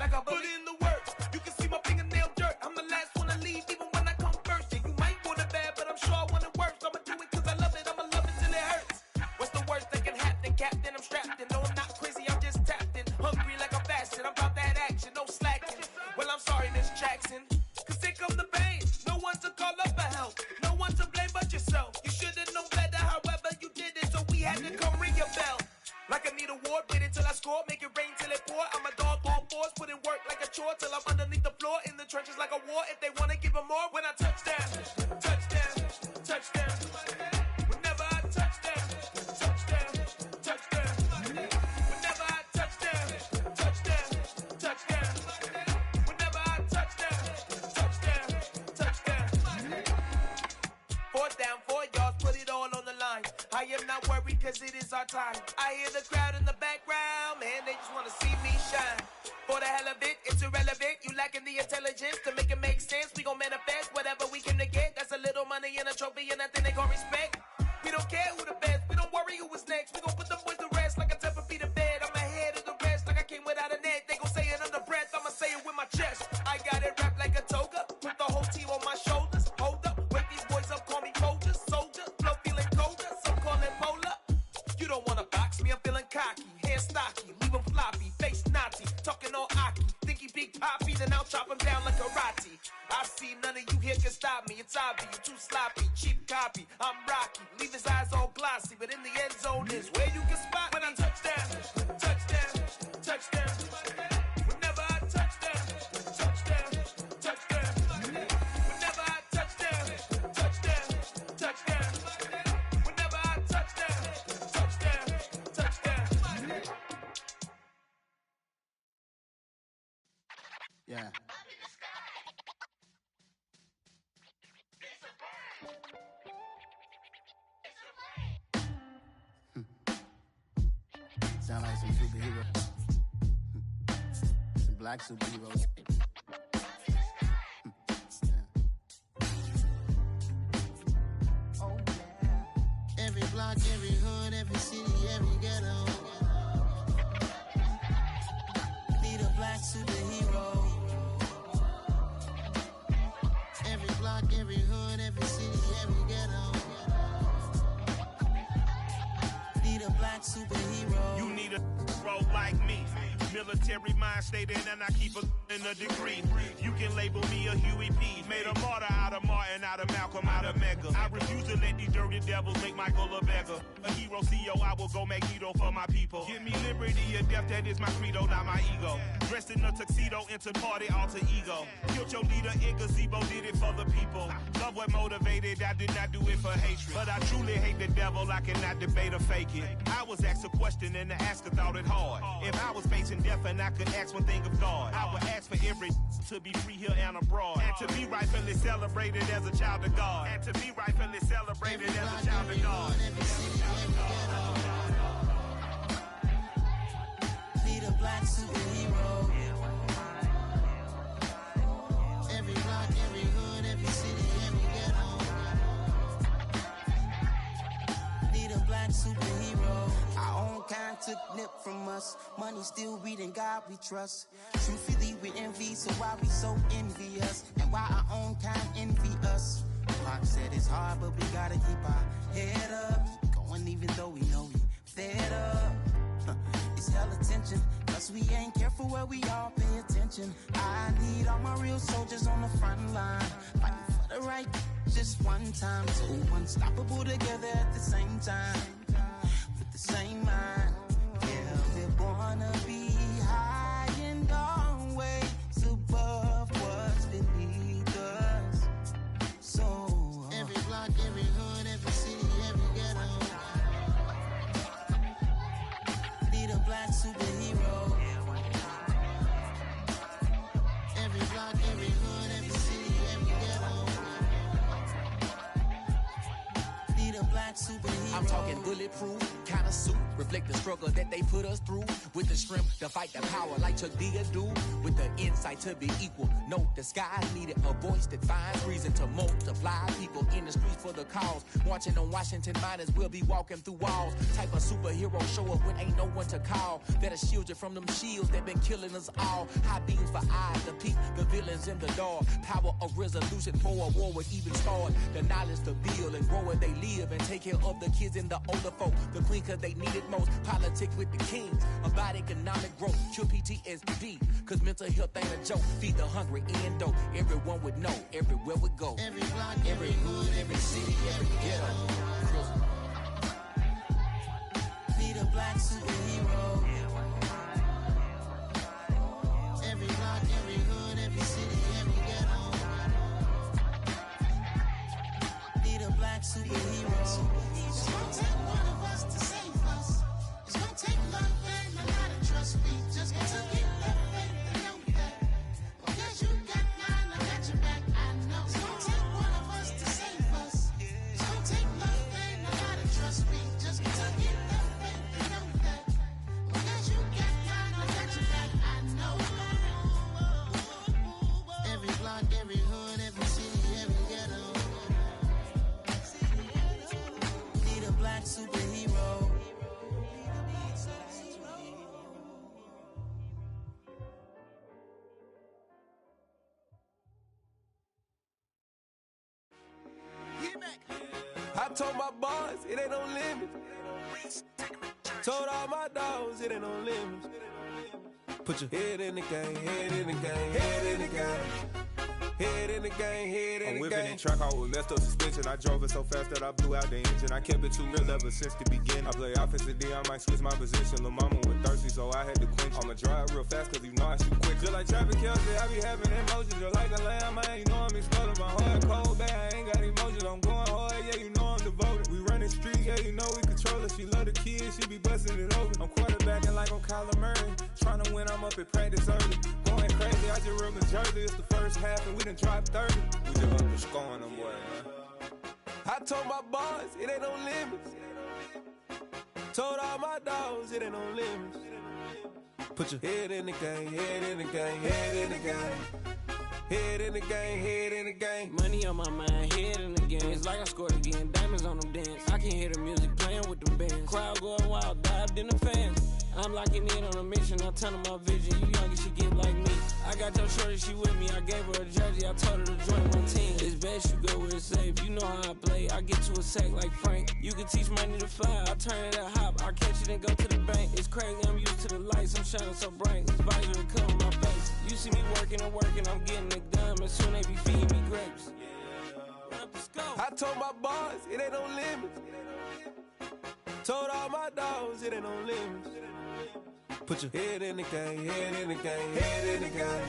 Like a bully. Put in the work, you can see my fingernail dirt. I'm the last one to leave, even when I come first. Yeah, you might want it bad, but I'm sure I want it worse. I'ma do it cause I love it, I'ma love it till it hurts. What's the worst that can happen, Captain? I'm strapped in, no I'm not crazy, I'm just tapped in. Hungry like I'm fasting, I'm about that action, no slacking. Well, I'm sorry, Miss Jackson, cause here come the pain. No one to call up for help, no one to blame but yourself. You should've known better, however you did it, so we had to come ring your bell. Like I need a ward, wait until I score, make it rain till it pour. I'm a dog on force, put in work like a chore till I'm underneath the floor, in the trenches like a war. If they wanna give them more, when I touchdown, touchdown, touchdown. Whenever I touchdown, touchdown, touchdown. Whenever I touchdown, touchdown, touchdown. Whenever I touchdown, touchdown, touchdown. 4th down, 4 yards, put it all on the line. I am not worried cause it is our time. I hear the crowd in the background, man, they just wanna see me shine. For the hell of it, it's irrelevant. You lacking the intelligence to make it make sense. We gon' manifest whatever we came to get. That's a little money and a trophy and nothing they gon' respect. We don't care who the best, we don't worry who is next. We gon' put the boys to rest like a 10-feet of bed. I'm ahead of the rest like I came without a net. They gon' say it under breath, I'ma say it with my chest. I got it wrapped like a toga, put the whole team on my shoulders. Hold up, wake these boys up, call me Folger, soldier. Flow feeling colder, some call it polar. You don't wanna box me, I'm feeling cocky. Hair stocky, leave him floppy, face naughty. Talking all aki, think he big poppy, then I'll chop him down like karate. I see none of you here can stop me. It's obvious, you too sloppy, cheap copy. I'm Rocky, leave his eyes all glossy, but in the end zone is where you can spot when I touchdown, touchdown, touchdown. Whenever I touchdown, touchdown, touchdown. Whenever I touchdown, touchdown, touchdown. Whenever I touchdown, touchdown, touchdown. Yeah. Sound like some superheroes. Some black superheroes. Oh, yeah. Every block, every hood, every city, every ghetto. Need a black superhero. Every block, every hood, every city, every ghetto. Need a black superhero. You need a role like me. Military mind stated, and I keep in a degree. You can label me a Huey P. Made a martyr out of Martin, out of Malcolm, out of Mega. I refuse to let these dirty devils make Michael a beggar. A hero CEO, I will go Magneto for my people. Give me liberty or death, that is my credo, not my ego. Dressed Dressed in a tuxedo, entered party alter ego. Killed your leader in gazebo, did it for the people. Love what motivated, I did not do it for hatred. But I truly hate the devil, I cannot debate or fake it. I was asked a question and the asker thought it hard. If I was facing death and I could ask one thing of God, I would ask for every to be free here and abroad. And to be rightfully celebrated as a child of God. And to be rightfully celebrated as a child of God. Need a black superhero. Every block, every hood, every city, every ghetto. Need a black superhero. Our own kind took nip from us. Money still reading God we trust. Truthfully we envy, so why we so envious? And why our own kind envy us? Pac said it's hard, but we gotta keep our head up. Going even though we know we fed up. It's hell attention, cause we ain't careful where we all pay attention. I need all my real soldiers on the front line, fighting for the right just one time. So unstoppable together at the same time, with the same mind. Yeah, we're born to be high and always above what's beneath us. So every block, every hood, every city, every ghetto. Need a black superhero. Every block, every hood, every city, every ghetto. Need a black superhero. I'm talking bulletproof, kind of suit, reflect the struggle that they put us through. With the strength to fight the power like Chuck D do. With the insight to be equal. Note the sky needed a voice that finds reason to multiply. People in the streets for the cause. Marching on Washington, might as well be walking through walls. Type of superhero show up when ain't no one to call. That'll shield you from them shields that been killing us all. High beams for eyes to peek the villains in the dark. Power of resolution for a war would even start. The knowledge to build and grow where they live and take care of the kids and the older folk. The queen cause they need it most. Politics with the kings. About economic growth. Cure PTSD. Cause mental health ain't a joke. Feed the hungry and dope. Everyone would know. Everywhere we go. Every block, every hood, every city, every ghetto. Need a black superhero. Every block, every hood, every city, every ghetto. Need a black superhero. It's gonna take one of us to save us. It's gonna take love and a lot of trust. We just got to get that faith and know that. Because you got mine, I got your back, I know. It's gonna take one of us to save us. It's gonna take love and a lot of trust. We just got to get that faith and know that. Because you got mine, I got your back, I know. Every block, every hood, every city, every ghetto. Need a black superhero. I told my boys it ain't no limits. Told all my dogs it ain't no limits. Put your head in the game, head in the game, head in the game. Head in the game, head in the game. I'm whipping in track out with messed up suspension. I drove it so fast that I blew out the engine. I kept it too real ever since the beginning. I play offensive D, I might switch my position. Lil' mama was thirsty, so I had to quench. I'ma drive real fast, cause you know I shoot quick. Just like traffic Kelsey, I be having emotions. Just like a lamb, man, you know I'm exploding. My heart cold, bad, I ain't got emotions. I'm going hard, yeah, you know I'm devoted. We running streets, yeah, you know we control it. She love the kids, she be busting it over. I'm quarterbacking like I'm Kyler Murray. Trying to win, I'm up at practice early. Going crazy, I just rub the jersey. It's the first half and we done dropped 30. We just up and scoring them, boy, man. I told my boys it ain't no limits. Told all my dogs it ain't no limits. Put your head in the game, head in the game, head in the game. Head in the game, head in the game. Money on my mind, head in the game. It's like I scored again, diamonds on them dance. I can hear the music playing with them bands. Crowd going wild, dived in the fans. I'm locking in on a mission, I tell her my vision. You young, she get like me. I got your shorty, she with me. I gave her a jersey, I told her to join my team. It's best you go where it's safe. You know how I play. I get to a sack like Frank. You can teach money to fly. I turn it at hop. I catch it and go to the bank. It's crazy, I'm used to the lights. I'm shining so bright. This visor to cover my face. You see me working and working, I'm getting it done. But soon they be feeding me grapes. Run up the scope. I told my boys it ain't no limits. Told all my dogs it ain't no limits. Put your head in the game, head in the game, head in the game.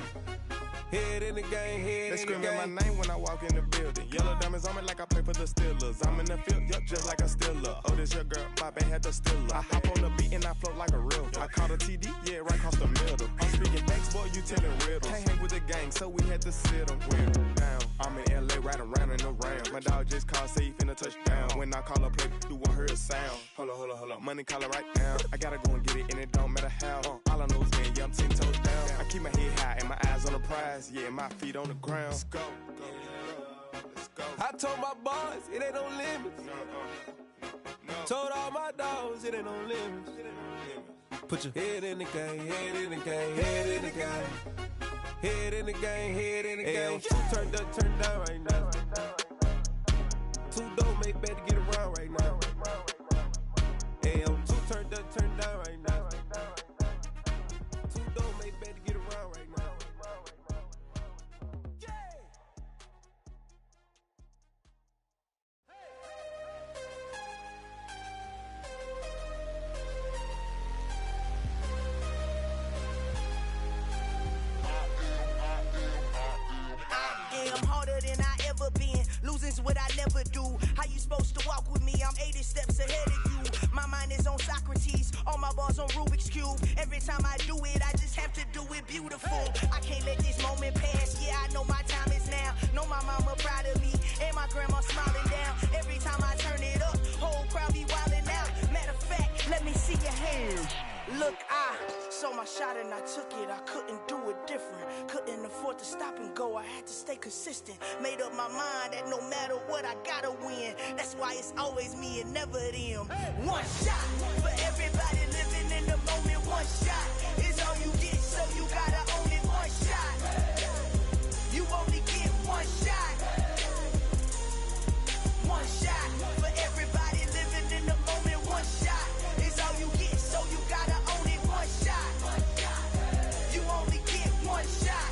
Head in the game, head They in the game. screaming my name when I walk in the building. Yellow diamonds on me like I play for the Steelers. I'm in the field, yup, just like a Steeler. Oh, this your girl, my band had the Steeler. I hop on the beat and I float like a river. I caught a TD, yeah, right across the middle. I'm speaking thanks, boy, you telling riddles. Can't hang with the gang, so we had to sit them down. I'm in LA, riding around in the round. My dog just called, say he finna touchdown. When I call a play, you won't hear a sound. Hold up, money call it right now. I gotta go and get it, and it don't matter how. All I know is man, yeah, I'm 10 toes down. I keep my head high and my eyes on the prize. Yeah, my feet on the ground. Let's go. I told my boys it ain't no limits. Told all my dogs it ain't no limits. Put your head in the game, head in the game, head in the game. Head in the game, head in the game. Two turned up, turned down right now. Two dope make better get around right now. Hey, I'm two turned up, turned down right now. Two dope make better get around right now. I'm harder than I ever been. Losing's what I never do. How you supposed to walk with me? I'm 80 steps ahead of you. My mind is on Socrates. All my bars on Rubik's Cube. Every time I do it, I just have to do it beautiful. I can't let this moment pass. Yeah, I know my time is now. Know my mama proud of me. And my grandma smiling down. Every time I turn it up, whole crowd be wildin' out. Matter of fact, let me see your hands. Look, I saw my shot and I took it. I couldn't do it different. Couldn't afford to stop and go. I had to stay consistent. Made up my mind that no matter what, I gotta win. That's why it's always me and never them. One shot for everybody living in the moment. One shot is all you get, so you gotta own it. One shot. You only get one shot. One shot for everybody living in the moment. One shot is all you get, so you gotta own it. One shot. You only get one shot.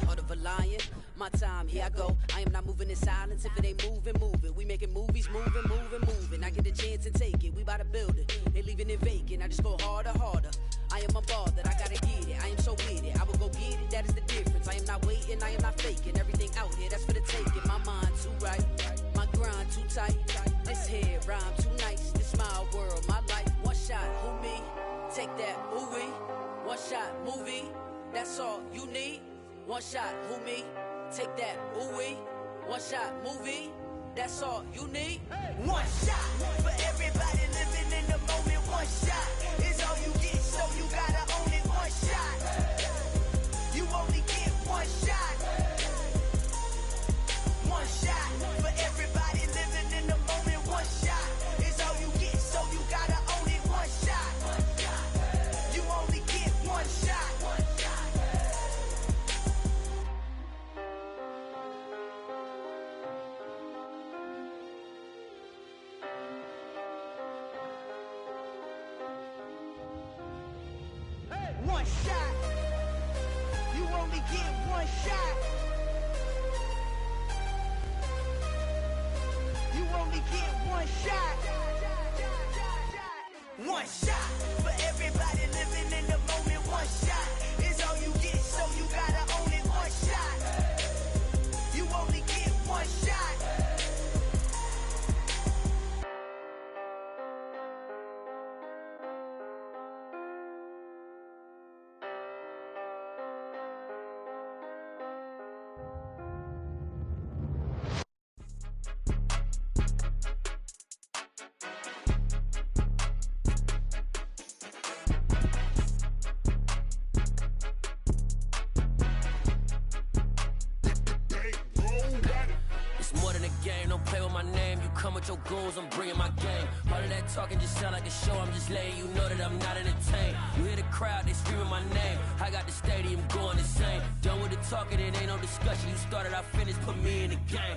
Heart of a lion, my time, here I go. I am not moving in silence. If it ain't moving, moving. We making movies, moving, moving, moving. I get a chance and take it. We bout to build it. They leaving it vacant. I just go harder, harder. I am unbothered. I gotta get it. I am so with it. I will go get it. That is the difference. I am not waiting. I am not faking. Everything out here, that's for the taking. My mind too right. My grind too tight. This head rhyme too nice. This my world, my life. One shot, who me? Take that, ooh wee. One shot, movie. That's all you need. One shot, who me? Take that, ooh wee. One shot, movie. That's all you need. One shot for everybody living in the moment. One shot is all you get, so you gotta own it. One shot. You only get one shot. One shot for everybody living in the moment. One shot is all you get, so you gotta own it. One shot. You only get one shot. One shot. You only get one shot. You only get one shot. One shot for everybody living in the moment. One shot is all you get, so you gotta own it. One shot. You only get one shot. Your goals, I'm bringing my game. All of that talking just sound like a show. I'm just letting you know that I'm not entertained. You hear the crowd, they screaming my name. I got the stadium going insane. Done with the talking, it ain't no discussion. You started, I finished, put me in the game.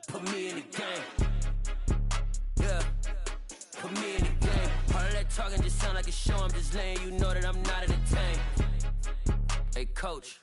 Put me in the game. Yeah, put me in the game. All of that talking just sound like a show. I'm just letting you know that I'm not entertained. Hey coach,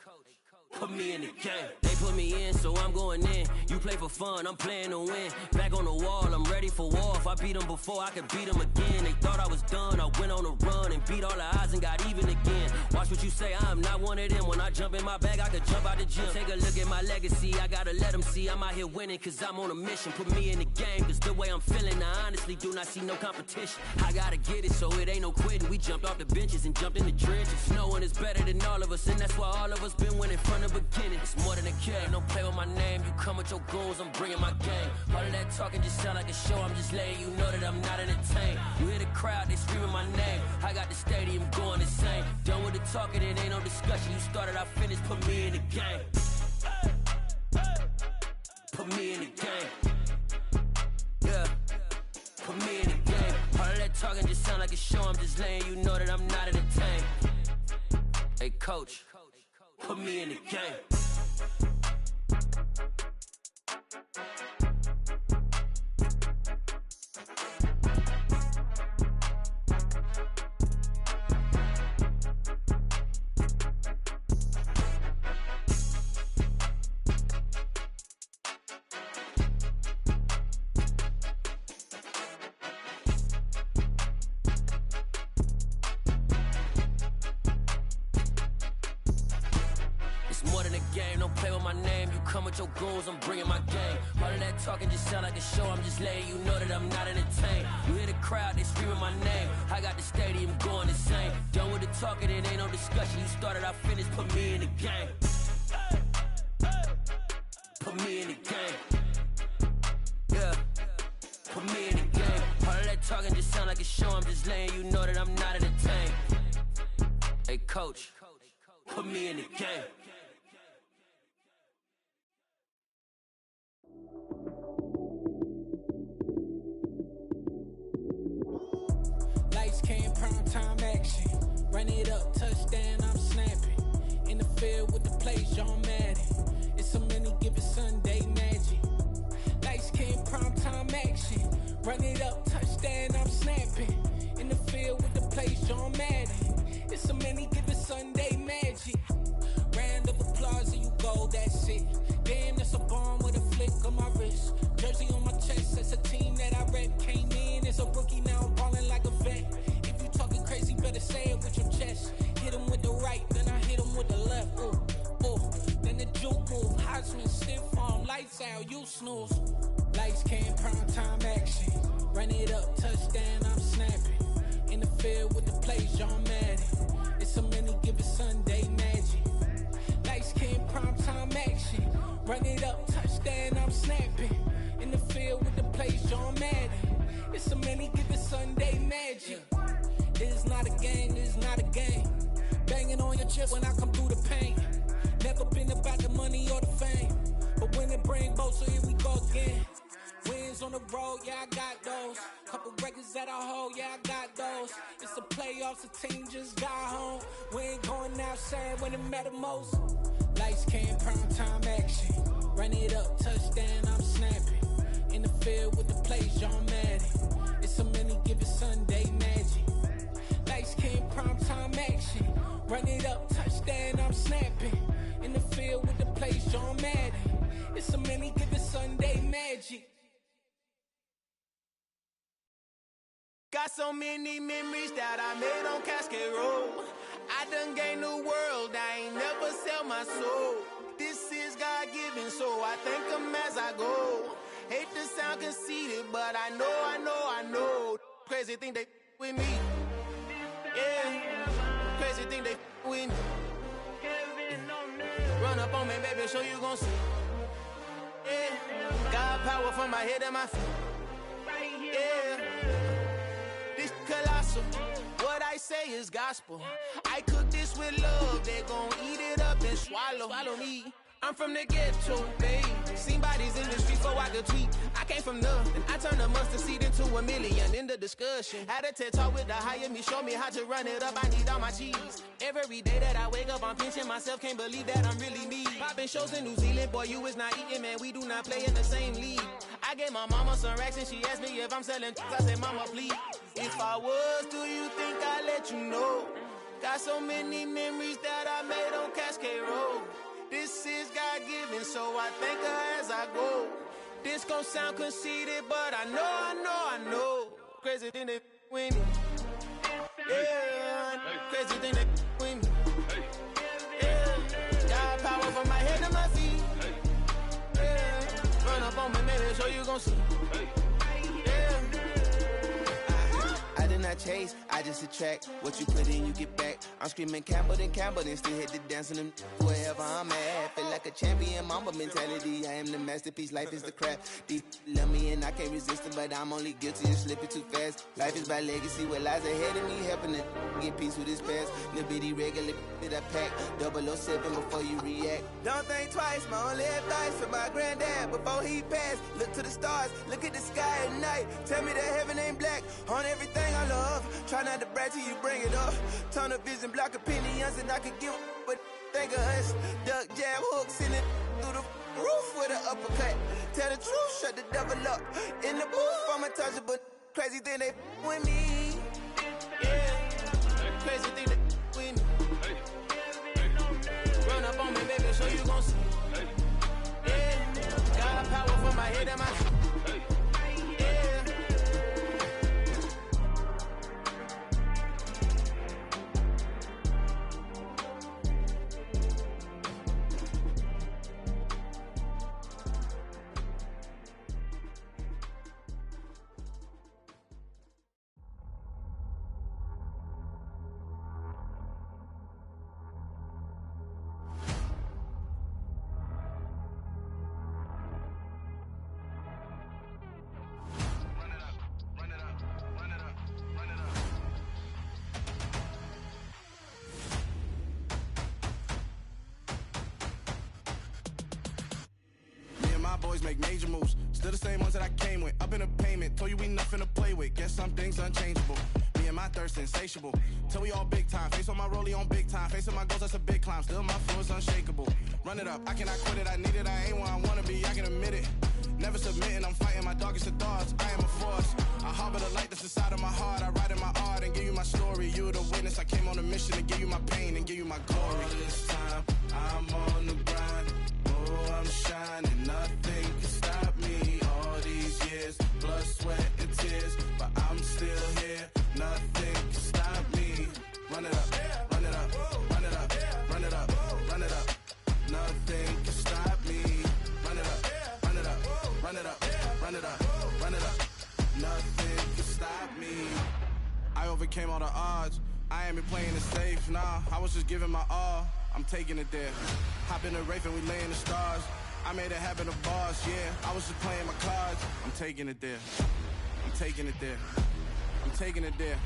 put me in the game. They put me in, so I'm going in. You play for fun, I'm playing to win. Back on the wall, I'm ready for war. If I beat them before, I could beat them again. They thought I was done, I went on a run and beat all the odds and got even again. Watch what you say, I'm not one of them. When I jump in my bag, I could jump out the gym. Take a look at my legacy, I gotta let them see I'm out here winning, cause I'm on a mission. Put me in the game, cause the way I'm feeling, I honestly do not see no competition. I gotta get it, so it ain't no quitting. We jumped off the benches and jumped in the trenches. No one is better than all of us, and that's why all of us been winning from the beginning. It's more than a game, don't play with my name. You come with your goons, I'm bringing my game. All of that talking just sound like a show, I'm just letting you know that I'm not entertained. You hear the crowd, they screaming my name. I got the stadium going insane. Done with the talking, it ain't no discussion. You started, I finished, put me in the game. Put me in the game. Yeah, put me in the game. All of that talking just sound like a show, I'm just letting you know that I'm not entertained. Hey coach, put me in the game. Your goons, I'm bringing my game. All of that talking just sound like a show, I'm just letting you know that I'm not entertained. You hear the crowd, they screaming my name. I got the stadium going insane. Done with the talking, it ain't no discussion. You started, I finished, put me in the game. Put me in the game. Yeah, put me in the game. All of that talking just sound like a show, I'm just letting you know that I'm not entertained. Hey coach, put me in the game. Time action, run it up, touchdown, I'm snapping. In the field with the plays, John Madden. It's so many given Sunday magic. Lights came prime time action, run it up, touchdown, I'm snapping. In the field with the plays, John Madden. It's so many given Sunday magic. Round of applause and you go, that's it. Damn, that's a bomb with a flick on my wrist. Jersey on my chest, that's a team that I rep. Came in as a rookie, now I'm balling like a vet. Crazy, better say it with your chest. Hit him with the right, then I hit him with the left. Ooh, ooh. Then the juke move, Heisman, stiff arm, lights out, you snooze. Lights came, prime time action. Run it up, touchdown, I'm snapping. In the field with the plays, John Madden. It's so many given Sunday magic. Lights came, prime time action. Run it up, touchdown, I'm snapping. In the field with the plays, John Madden. It's so many given Sunday magic. It's not a game, it's not a game. Banging on your chest when I come through the pain. Never been about the money or the fame. But when it bring both, so here we go again. Wins on the road, yeah, I got those. Couple records that I hold, yeah, I got those. It's the playoffs, the team just got home. We ain't going outside when it matter most. Lights came, prime time action. Run it up, touchdown, I'm snapping. In the field with the plays, John Madden. It's so many given Sunday magic. Lights came, prime time action. Run it up, touchdown, I'm snapping. In the field with the plays, John Madden. It's so many given Sunday magic. Got so many memories that I made on Cascade Road. I done gained the world, I ain't never sell my soul. This is God-given, so I thank him as I go. Hate to sound conceited, but I know. Crazy thing they with me. Yeah, crazy thing they with me. Run up on me, baby, show you gon' see. Yeah, got power from my head and my feet. Yeah, this colossal. What I say is gospel. I cook this with love, they gon' eat it up and swallow me. I'm from the ghetto, babe. Seen bodies in the streets before I could tweet. I came from nothing. I turned a mustard seed into a million in the discussion. Had a TED talk with the higher me, show me how to run it up. I need all my cheese. Every day that I wake up, I'm pinching myself. Can't believe that I'm really me. Popping shows in New Zealand, boy, you is not eating, man. We do not play in the same league. I gave my mama some racks and she asked me if I'm selling. I said, mama, please. If I was, do you think I'd let you know? Got so many memories that I made on Cascade Road. This is God-given, so I thank her as I go. This gon' sound conceited, but I know. Crazy thing they with me. Yeah, crazy thing they with me. Yeah, got power from my head to my feet. Yeah, run up on me, maybe so you gon' see. Yeah. I did not chase, I just attract. What you put in, you get back. I'm screaming Campbell, then still hit the dance and them wherever I'm at. Feel like a champion, mamba mentality. I am the masterpiece, life is the crap. Deep love me and I can't resist it, but I'm only guilty of slipping too fast. Life is by legacy, what lies ahead of me, helping to get peace with this past. Little bitty regular that I pack, 007 before you react. Don't think twice, my only advice for my granddad before he passed. Look to the stars, look at the sky at night. Tell me that heaven ain't black on everything I love. Try not to brag till you bring it up. Tunnel vision, block opinions, and I could give but think of us. Duck jab hooks in it through the roof with an uppercut. Tell the truth, shut the devil up. In the booth, I'm untouchable. Crazy thing they with me. Yeah, crazy thing they with me. Run up on me, baby, so you gon' see. Yeah, got power from my head and my feet. Boys make major moves, still the same ones that I came with. Up in a payment, told you we nothing to play with. Guess some things unchangeable. Me and my thirst insatiable. Till we all big time. Face on my rollie on big time. Face on my goals, that's a big climb. Still my flow is unshakable. Run it up, I cannot quit it. I need it, I ain't where I wanna be. I can admit it. Never submitting, I'm fighting my darkest of thoughts. I am a force. I harbor the light that's inside of my heart. I write in my art and give you my story. You the witness. I came on a mission to give you my pain and give you my glory. All this time, I'm on the grind. Oh, I'm shining. Nothing can stop me. All these years, blood, sweat, and tears. But I'm still here. Nothing can stop me. Run it up, run it up, run it up, run it up, run it up. Nothing can stop me. Run it up, run it up, run it up, run it up, run it up. Nothing can stop me. I overcame all the odds. I ain't been playing it safe, nah. I was just giving my all. I'm taking it there. Hop in the Wraith and we lay in the stars. I made it happen to bars, yeah. I was just playing my cards. I'm taking it there. I'm taking it there. I'm taking it there.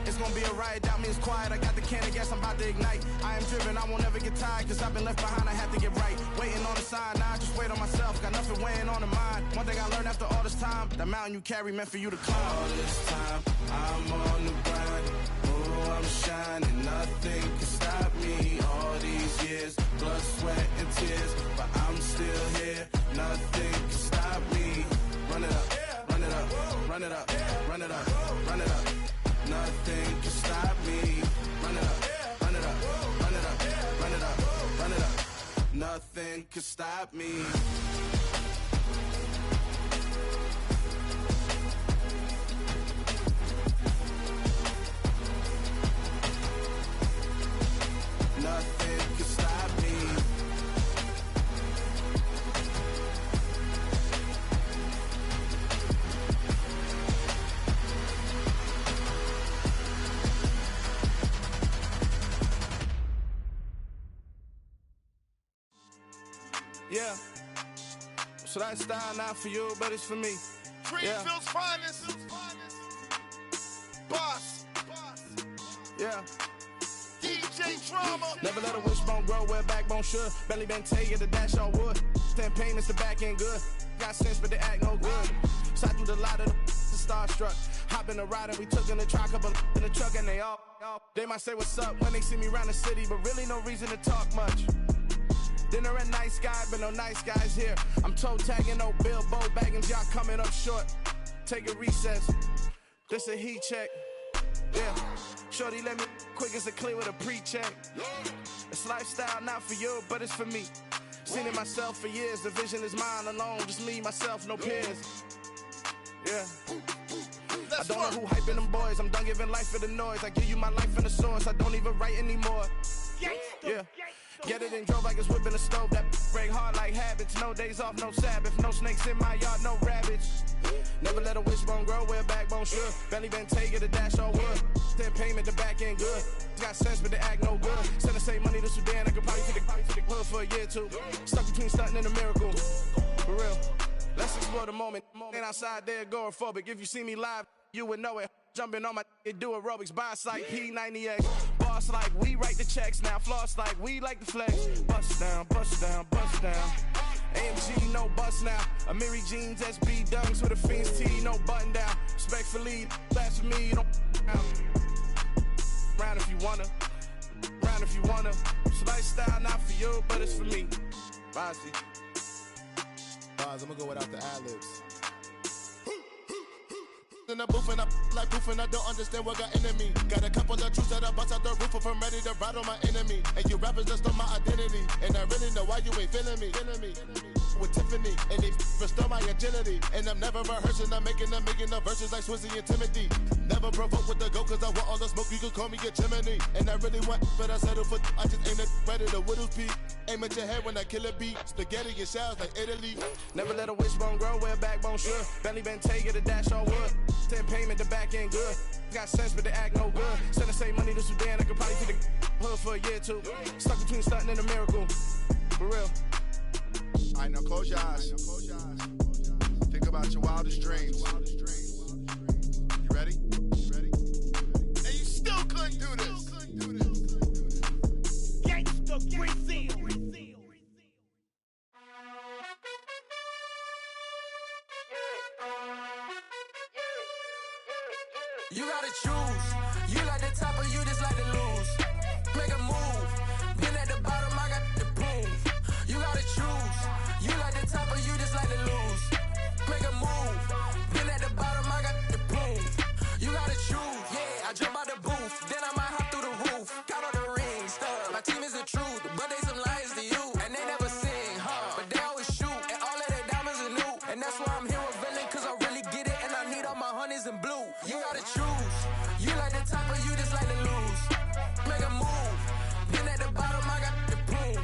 It's gonna be a riot, doubt me it's quiet. I got the can of gas, I'm about to ignite. I am driven, I won't ever get tired, cause I've been left behind, I have to get right. Waiting on the sign, now I just wait on myself. Got nothing weighing on the mind. One thing I learned after all this time, the mountain you carry meant for you to climb. All this time, I'm on the grind. Oh, I'm shining, nothing can stop me. All these years, blood, sweat, and tears. But I'm still here, nothing can stop me. Run it up, run it up, run it up, run it up, run it up. Nothing can stop me. Run it up, run it up, run it up, run it up, run it up. Nothing can stop me. Nothing can stop me. Yeah. So that style not for you, but it's for me. Greenfield's finest. Boss. Yeah. DJ Drama. Never let a wishbone grow where backbone should. Belly been taken, the dash all wood. 10 payments, the back end good. Got sense, but they act no good. Side through the lot of the starstruck. Hop in the ride and we took in the truck, couple in the truck and they all. They might say what's up when they see me around the city, but really no reason to talk much. Dinner at nice guy, but no nice guys here. I'm toe tagging, no Bilbo Baggins, y'all coming up short. Take a recess. This a heat check. Yeah, shorty let me quick as a clear with a pre-check. It's lifestyle not for you, but it's for me. Seen it myself for years, the vision is mine alone. Just me, myself, no peers. Yeah. I don't know who hyping them boys. I'm done giving life for the noise. I give you my life in the source. I don't even write anymore. Yeah. Get it and drove like it's whipping a stove. That break hard like habits. No days off, no Sabbath. No snakes in my yard, no rabbits. Never let a wishbone grow where a backbone should. Belly been taking the dash all wood. Then payment, the back end good. Got sense, but they act no good. Send the same money to Sudan. I could probably take the hood for a year or two. Stuck between stunting and a miracle. For real. Let's explore the moment. Ain't outside there agoraphobic. If you see me live, you would know it. Jumping on my do aerobics. Boss like P90X. Boss like we write the checks now. Floss like we like the flex. Bust down, bust down, bust down. AMG, no bust now. Amiri jeans, SB dunks with a Fiends T, no button down. Respectfully, that's for me, you don't round if you wanna. Round if you wanna. It's lifestyle not for you, but it's for me. Bossy. Bars, I'm gonna go without the ad-libs. In the booth and I like proof and I don't understand what got into me. Got a couple of truths that I bust out the roof if I'm ready to ride on my enemy. And you rappers just stole my identity. And I really know why you ain't feeling me. With Tiffany, and they restore my agility. And I'm never rehearsing, I'm making a million of verses like Swizzy and Timothy. Never provoke with the go, cause I want all the smoke, you can call me a chimney. And I really want, but I settle for, I just aim it ready to Whittles Peak. Aim at your head when I kill a beat. Spaghetti and shells like Italy. Never let a wishbone grow where a backbone should. Belly been taking the dash all wood. Then payment, the back end good. Got sense, but they act no good. Send the same money to Sudan, I could probably take the hood for a year or two. Stuck between stunting and a miracle. For real. All right, now close your eyes. Think about your wildest dreams. You ready? And you still couldn't do this. Gangsta Brazil. You gotta choose. You like the top or you just like to lose. Make a move. Been at the bottom, I got the proof. You gotta choose. You like the top or you just like to lose. Make a move. Been at the bottom, I got the proof. You gotta choose. Yeah, I jump out the booth. Then I might hop through the roof. Got all the rings, stuff. My team is the truth, but they some liars to you. And they never sing, but they always shoot. And all of their diamonds are new. And that's why I'm here with villain, cause I really get it. And I need all my honeys in blue. You gotta choose. You like the top or you just like to lose. Make a move. Been at the bottom, I got the proof.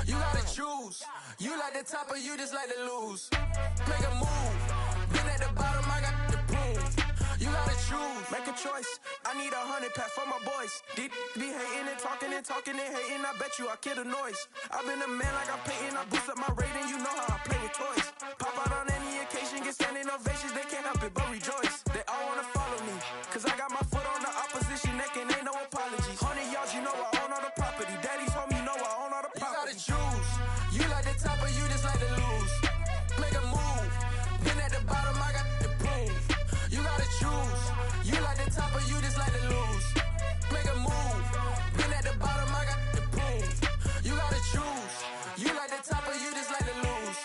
You gotta choose. You like the top or you just like to lose. Make a move. Been at the bottom, I got the proof. You gotta choose. Make a choice. I need 100 pack for my boys. Deep be hating and talking and hating. I bet you I kill the noise. I've been a man like I'm Peyton. I boost up my rating. You know how I play with toys. Pop out on any occasion, get standing ovations. They can't help it but rejoice. They all wanna follow me, cause I got my foot on the opposition neck and ain't no apologies. 100 yards, you know I own all the property. Daddy's home, you know I own all the property. You gotta choose. You like the top or you just like to lose. Make a move. Been at the bottom, I got the proof. You gotta choose. You like the top or you just like to lose. Make a move. Been at the bottom, I got the proof. You gotta choose. You like the top or you just like to lose.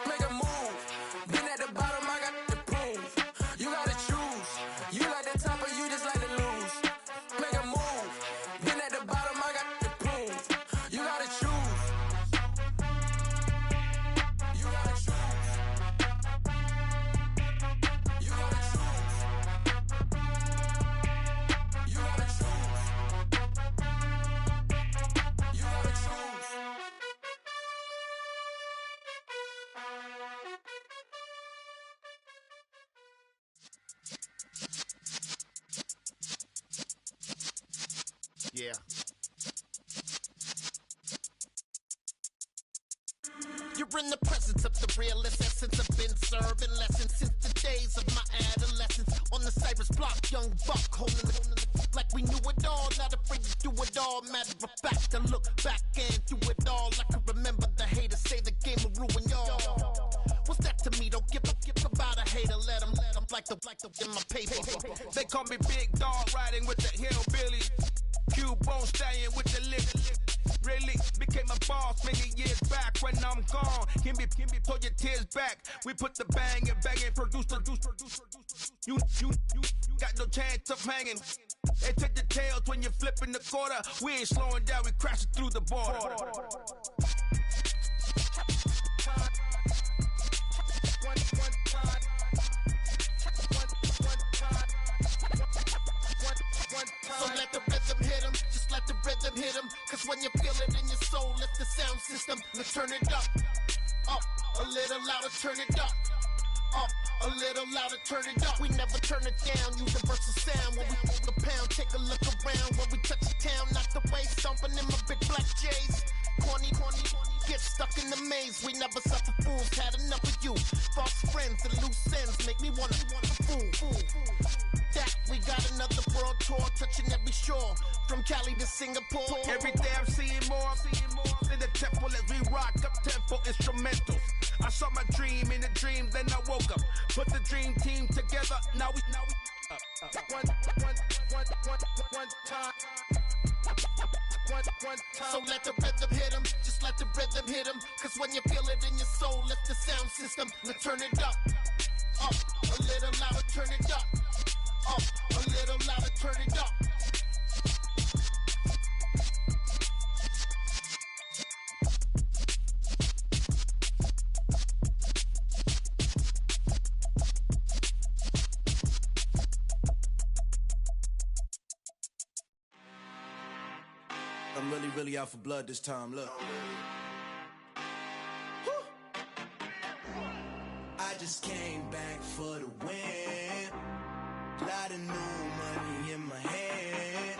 Make a move. Been at the bottom, I got the proof. You gotta choose. You like the top or you just like to lose. Make a move. Been at the bottom, I got the proof. You gotta choose. You gotta choose. You gotta choose. You gotta choose. You gotta choose. Yeah. You're in the presence of the realest essence. I've been serving lessons since the days of my adolescence. On the Cypress block, young buck holding it like we knew it all. Not afraid to do it all. Matter of fact, I look back and do it all. I can remember the haters say the game will ruin y'all. What's that to me? Don't give about a hater. Let them like the in my paper. They call me Big Dog, riding with the hillbillies. Cube bone stallion with the lip. really became a boss many years back. When I'm gone, can be pull your tears back. We put the bang and produce. You got no chance of hanging. They take the tails when you're flipping the quarter. We ain't slowing down, we crashing through the border. So let the rhythm hit him, just let the rhythm hit him. Cause when you feel it in your soul, lift the sound system. Let's turn it up, a little louder, turn it up. A little louder, turn it up. We never turn it down, universal sound. When we hold the pound, take a look around. When we touch the town, knock the way, stomping in my big black J's. Corny, get stuck in the maze. We never suffer fools, had enough of you. False friends and loose ends make me wanna fool. That we got another world tour, touching every shore, from Cali to Singapore. Every day I'm seeing more in the temple as we rock up tempo instrumentals. I saw my dream in a dream, then I woke up. Put the dream team together, now we one time. So let the rhythm hit him, just let the rhythm hit him. Cause when you feel it in your soul, lift the sound system. Let's turn it up, a little louder, turn it up. A little louder, turn it up. I'm really out for blood this time, look. I just came back for the win. Lot of new money in my hand.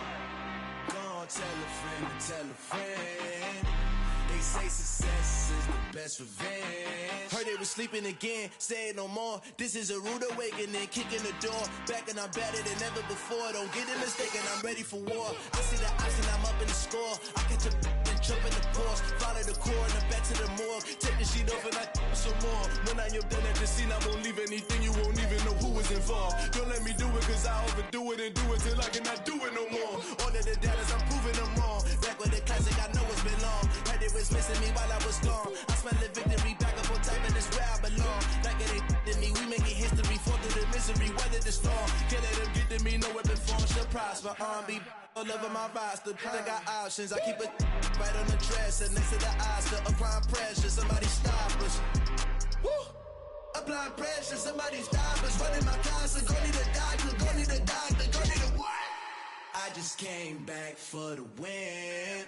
Gonna tell a friend. They say success is the best revenge. Heard they was sleeping again, say it no more. This is a rude awakening, kicking the door. Back and I'm better than ever before. Don't get it mistaken, I'm ready for war. I see the option, I'm up in the score. I catch a and jump in the course. Follow the core and the back to the morgue. Take the sheet off and I some more. When I am done at the scene, I won't leave anything. You won't even know who was involved. Don't let me do it cause I overdo it and do it till I cannot do it no more. All of the doubters, I'm proving them wrong. Back with the classic, I know it's been long. Heard it was missing me while I was gone. I smell the victory back up on top and it's where I belong. Like it ain't to me, we making history. Fall through the misery, weather the storm. Can't let them get to me, no weapon form should prosper. R&B all over my roster. I got options, I keep it right on the dresser. Next to the Oscar, applying pressure. Somebody stop us. Woo! Applying pressure, somebody stop us. Running my closet, go need a doctor, go need a doctor, go need a what? I just came back for the win.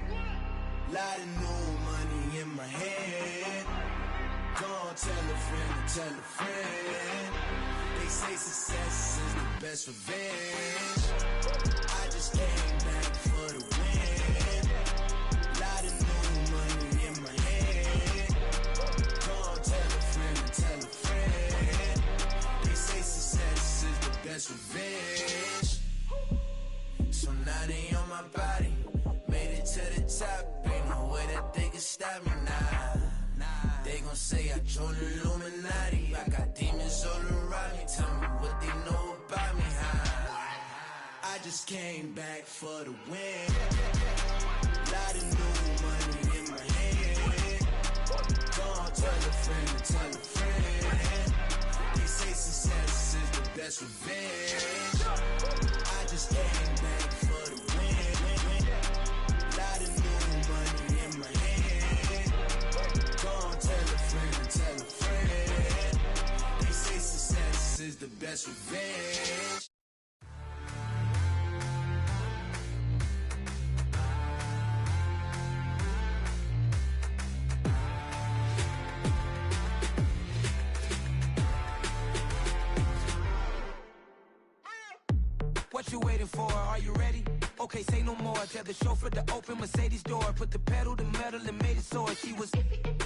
Lot of new money in my hand. Gonna tell a friend. They say success is the best revenge. I just came back for the win. Lot of new money in my hand. Gonna tell a friend. They say success is the best revenge. So now they on my body. Made it to the top. Ain't no way that they can stop me now. They gon' say I joined the Illuminati. I got demons all around me. Tell me what they know about me, huh? I just came back for the win. Lot of new money in my hand. Gonna tell a friend. They say success is the best revenge. I just came back for the win. Lot of new money in my hand. Gonna tell a friend. They say success is the best revenge. What you waiting for? Are you ready? Okay, say no more. Tell the chauffeur to open Mercedes door. Put the pedal to metal and made it soar. She was,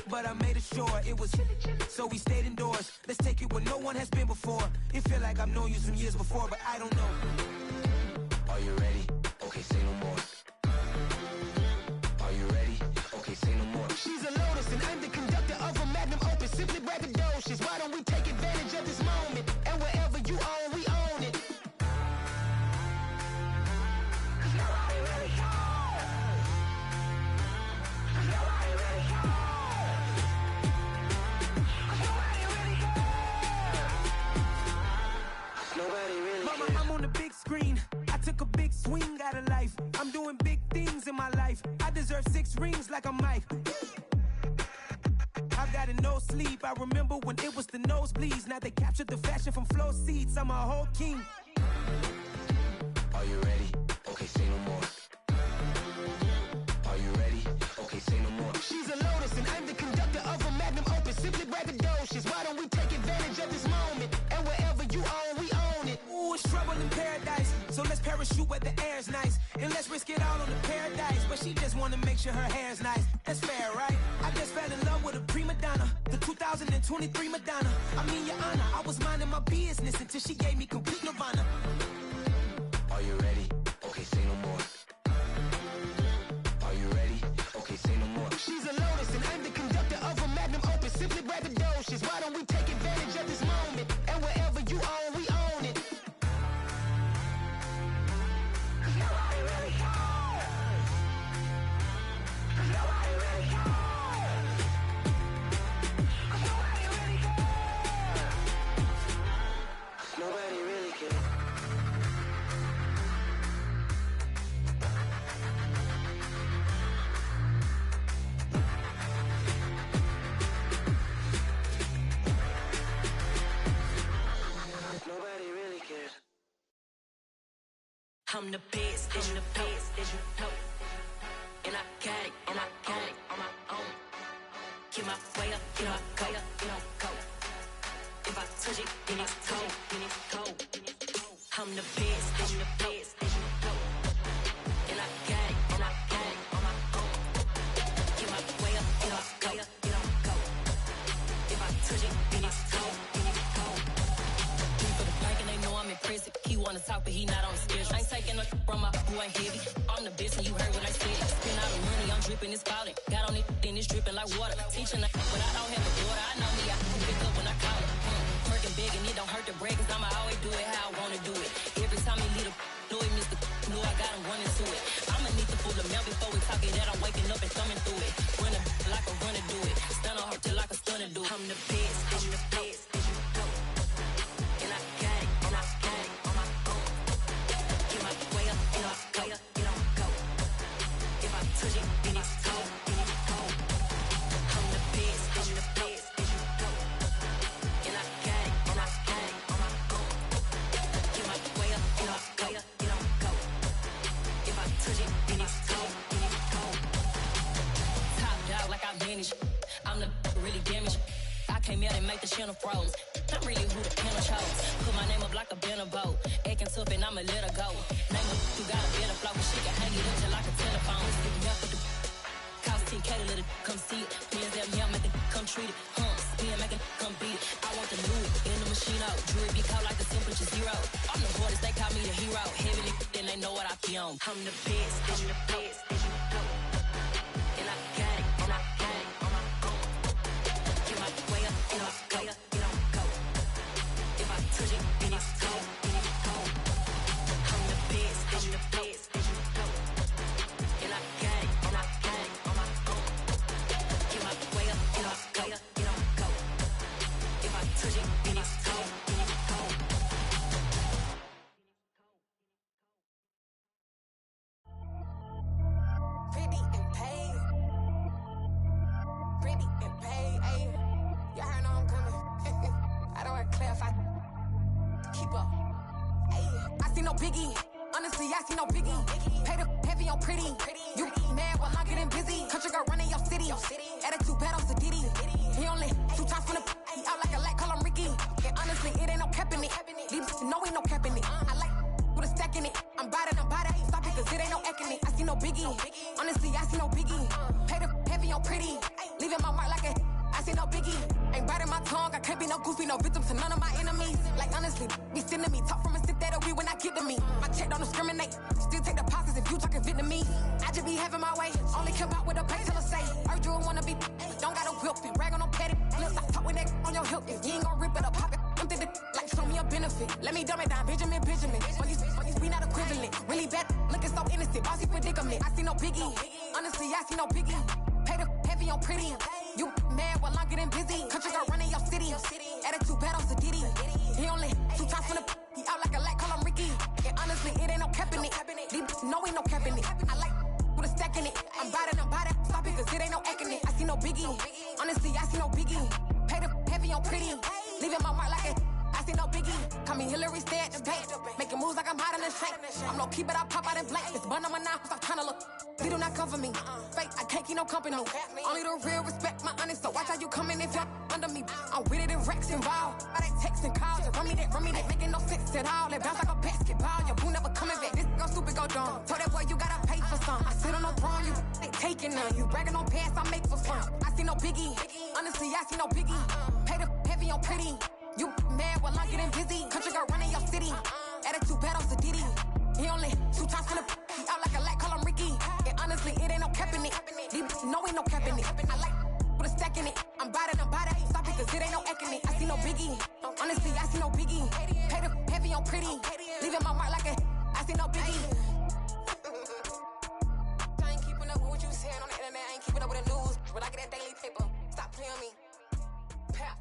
but I made it sure it was. So we stayed indoors. Let's take it where no one has been before. It feel like I've known you some years before, but I don't know. Are you ready? Okay, say no more. Are you ready? Okay, say no more. She's a Lotus and I'm the conductor of a Magnum Opus. Simply braggadocious. Why don't we take advantage of this moment? And wherever you own, we own it. swing out of life. I'm doing big things in my life. I deserve 6 rings like I'm Mike. I've got no sleep. I remember when it was the nosebleeds. Now they captured the fashion from flow seats. I'm a whole king. Are you ready? Okay, say no more. Are you ready? Okay, say no more. She's a lotus and I'm the conductor of a magnum opus. Simply braggadocious. Why don't we take advantage of this moment? And wherever you own, we own it. Ooh, it's trouble in paradise. So let's parachute where the air's nice. And let's risk it all on the paradise. But she just wanna make sure her hair's nice. That's fair, right? I just fell in love with a prima donna. The 2023 Madonna. I mean, your honor, I was minding my business until she gave me complete nirvana. Are you ready? Okay, say no more. Are you ready? Okay, say no more. She's a lotus and I'm the conductor of a magnum opus. Simply braggadocious. Why don't we take advantage of this moment? And wherever you own, we own it. Nobody really cares. Nobody really cares. Nobody really cares. Nobody really cares. Nobody really cares. I'm the best, and the best, as you know. And I got it, and I got it on my own. Get my way up, get my go, get my go. If I touch it, then it's cold, then it's cold. I'm the best, and the best, as you know. And I got it, and I got it on my own. Get my way up, get my go, get my go. If I touch it, then it's cold, then it's cold. For the bank and they know I'm impressive. He wanna talk, but he not on the schedule. I ain't taking a from my who ain't heavy. I'm the best and you heard what I said. Spend all the money, I'm dripping, it's falling. Got on it, then it's dripping like water. Teaching but I don't have a daughter. I know me, I can pick up when I call it. Working big and it don't hurt the break, cause I'ma always do it how I wanna do it. Every time he lead a know it, Mr. Know I got him running to it. I'ma need to pull the mail before we talk it that I'm waking up and thumbing through it. Running like a runner do it. Stun on her till like a stunner do it. I'm the best, I'm the best, as you know. And I got it, and I got it on my own. Get my way up, get my go, get on go. If I touch it, then it's cold, then it's cold. I'm the best, I'm the best, as you know. And I got it, and I got it on my own. Get my way up, get my go, get on go. If I touch it, then it's cold, then it's cold. Top dog like I manage. I'm the really damaged. I came out and make the channel froze. I'm really who the panel chose. Put my name up like a banner boat. Acting tough and I'ma let her go. Name her who got a better flow, but she can hang it up just like a telephone. Cost 10K to let it come see it. Pins that me, I make it come treat it. Spin, make it come beat it. I want the loot in the machine out. Jewelry be called like the temperature 0. I'm the hardest, they call me the hero. Heavy, then they know what I be on. I'm the best, I'm the best, as you know. And I got it, and I got it on my own. Get my way up, get my go, get on go. If I touch it, then it's cold, then it's cold. I'm the best, I'm the best, as you know. And I got it, and I got it on my own. Get my way up, get my go, get on go. If I touch it, then it's cold, then it's cold. Pretty and paid. Pretty and paid, ayy. Y'all heard I'm coming. I don't want to clarify. Keep up. Ayy. I see no biggie. Honestly, I see no biggie. Pay the heavy on pretty. You mad while I'm getting busy. Country girl running your city. Attitude bad on Sadiddy. He only 2 times from the he out like a light, call him Ricky. And honestly, it ain't no cap in it. Leave no ain't no cap in it. I like with a stack in it. I'm body, stop it, cause it ain't no eck in it. I see no biggie. Honestly, I see no biggie. Pay the heavy on pretty. Leaving my mark like a I see no biggie. Ain't biting my tongue, I can't be no goofy, no victim to none of my enemies. Like honestly, be sending me talk from a sip that'll be when I get to me. My check don't discriminate, still take deposits if you talking Vietnamese. I just be having my way, only come out with a pay till I say. Heard you wanna be, don't got no whip, and rag on no petty. Lips, I talk with that on your hip, if you ain't gon' rip it up, pop it. I'm thinking like show me a benefit. Let me dumb it down, Benjamin. For these we not equivalent. Really bad, looking so innocent, bossy predicament. I see no biggie, honestly, I see no biggie. Pay the heavy on pretty. You mad while I'm getting busy. Country girl running your city. Attitude bad on Sadiddy. He only 2 times from the he out like a light, call him Ricky. And honestly, it ain't no cap in it. checking it. I'm body, stop it, cause it ain't no acting it. I see no biggie. Honestly, I see no biggie. Pay the heavy on pretty. Leaving my mark like it. I see no biggie. Call me Hillary, stay at the bank. Making moves like I'm hot in the shank. I'm no keep it, I pop out in blank. It's bun on my knife, stop trying to look. They do not cover me. Fake, I can't keep no company. Only the real respect my honest. So watch how you coming if you're under me. I'm with it and Rex involved. All that text and calls. Just run me that, making no sense at all. They bounce like a basketball. Your boo never coming back. This go stupid, go dumb. Told that boy you gotta pay for some. I sit on no throne, you ain't taking none. You bragging on past, I make for fun. I see no biggie. Honestly, I see no biggie. Pay the heavy on pretty. You mad while I'm getting busy. Country girl running your city. Attitude bad on Sadiddy. He only 2 times from the he out like a light, call him Ricky. And honestly, it ain't no cap in it. No, ain't no cap in it. I like put a stack in it. I'm body, stop it, cause it ain't no acting it. I see no biggie. Honestly, I see no biggie. Pay the heavy on pretty. Leaving my mark like a I see no biggie. I ain't keeping up with what you saying on the internet. I ain't keeping up with the news. But I get that daily paper. Stop playing me. Pap.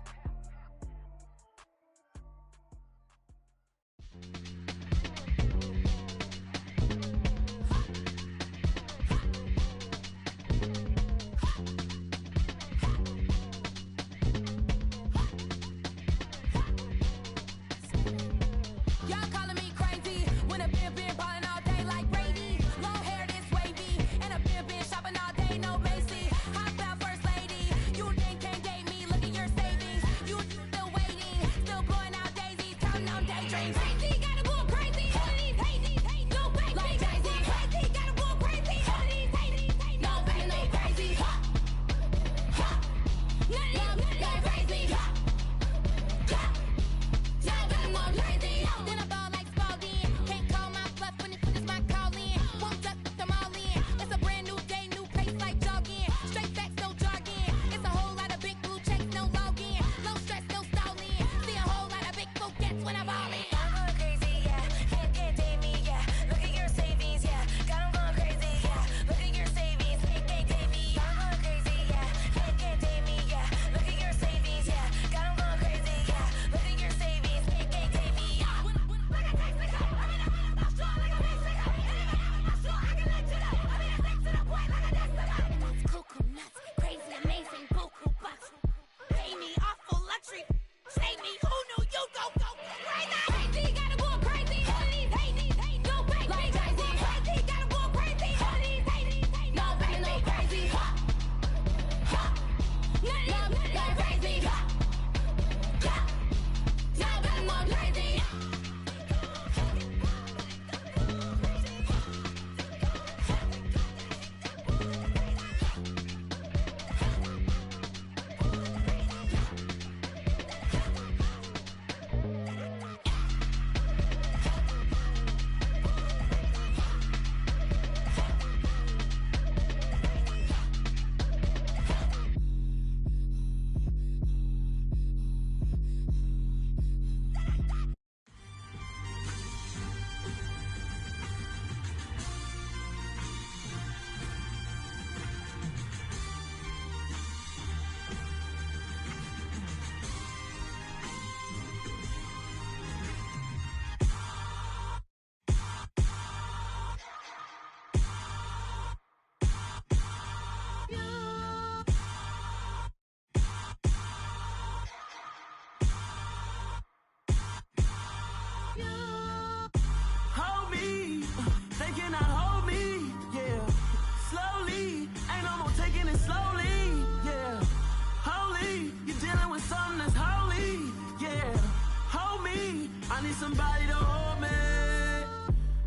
Somebody to hold me.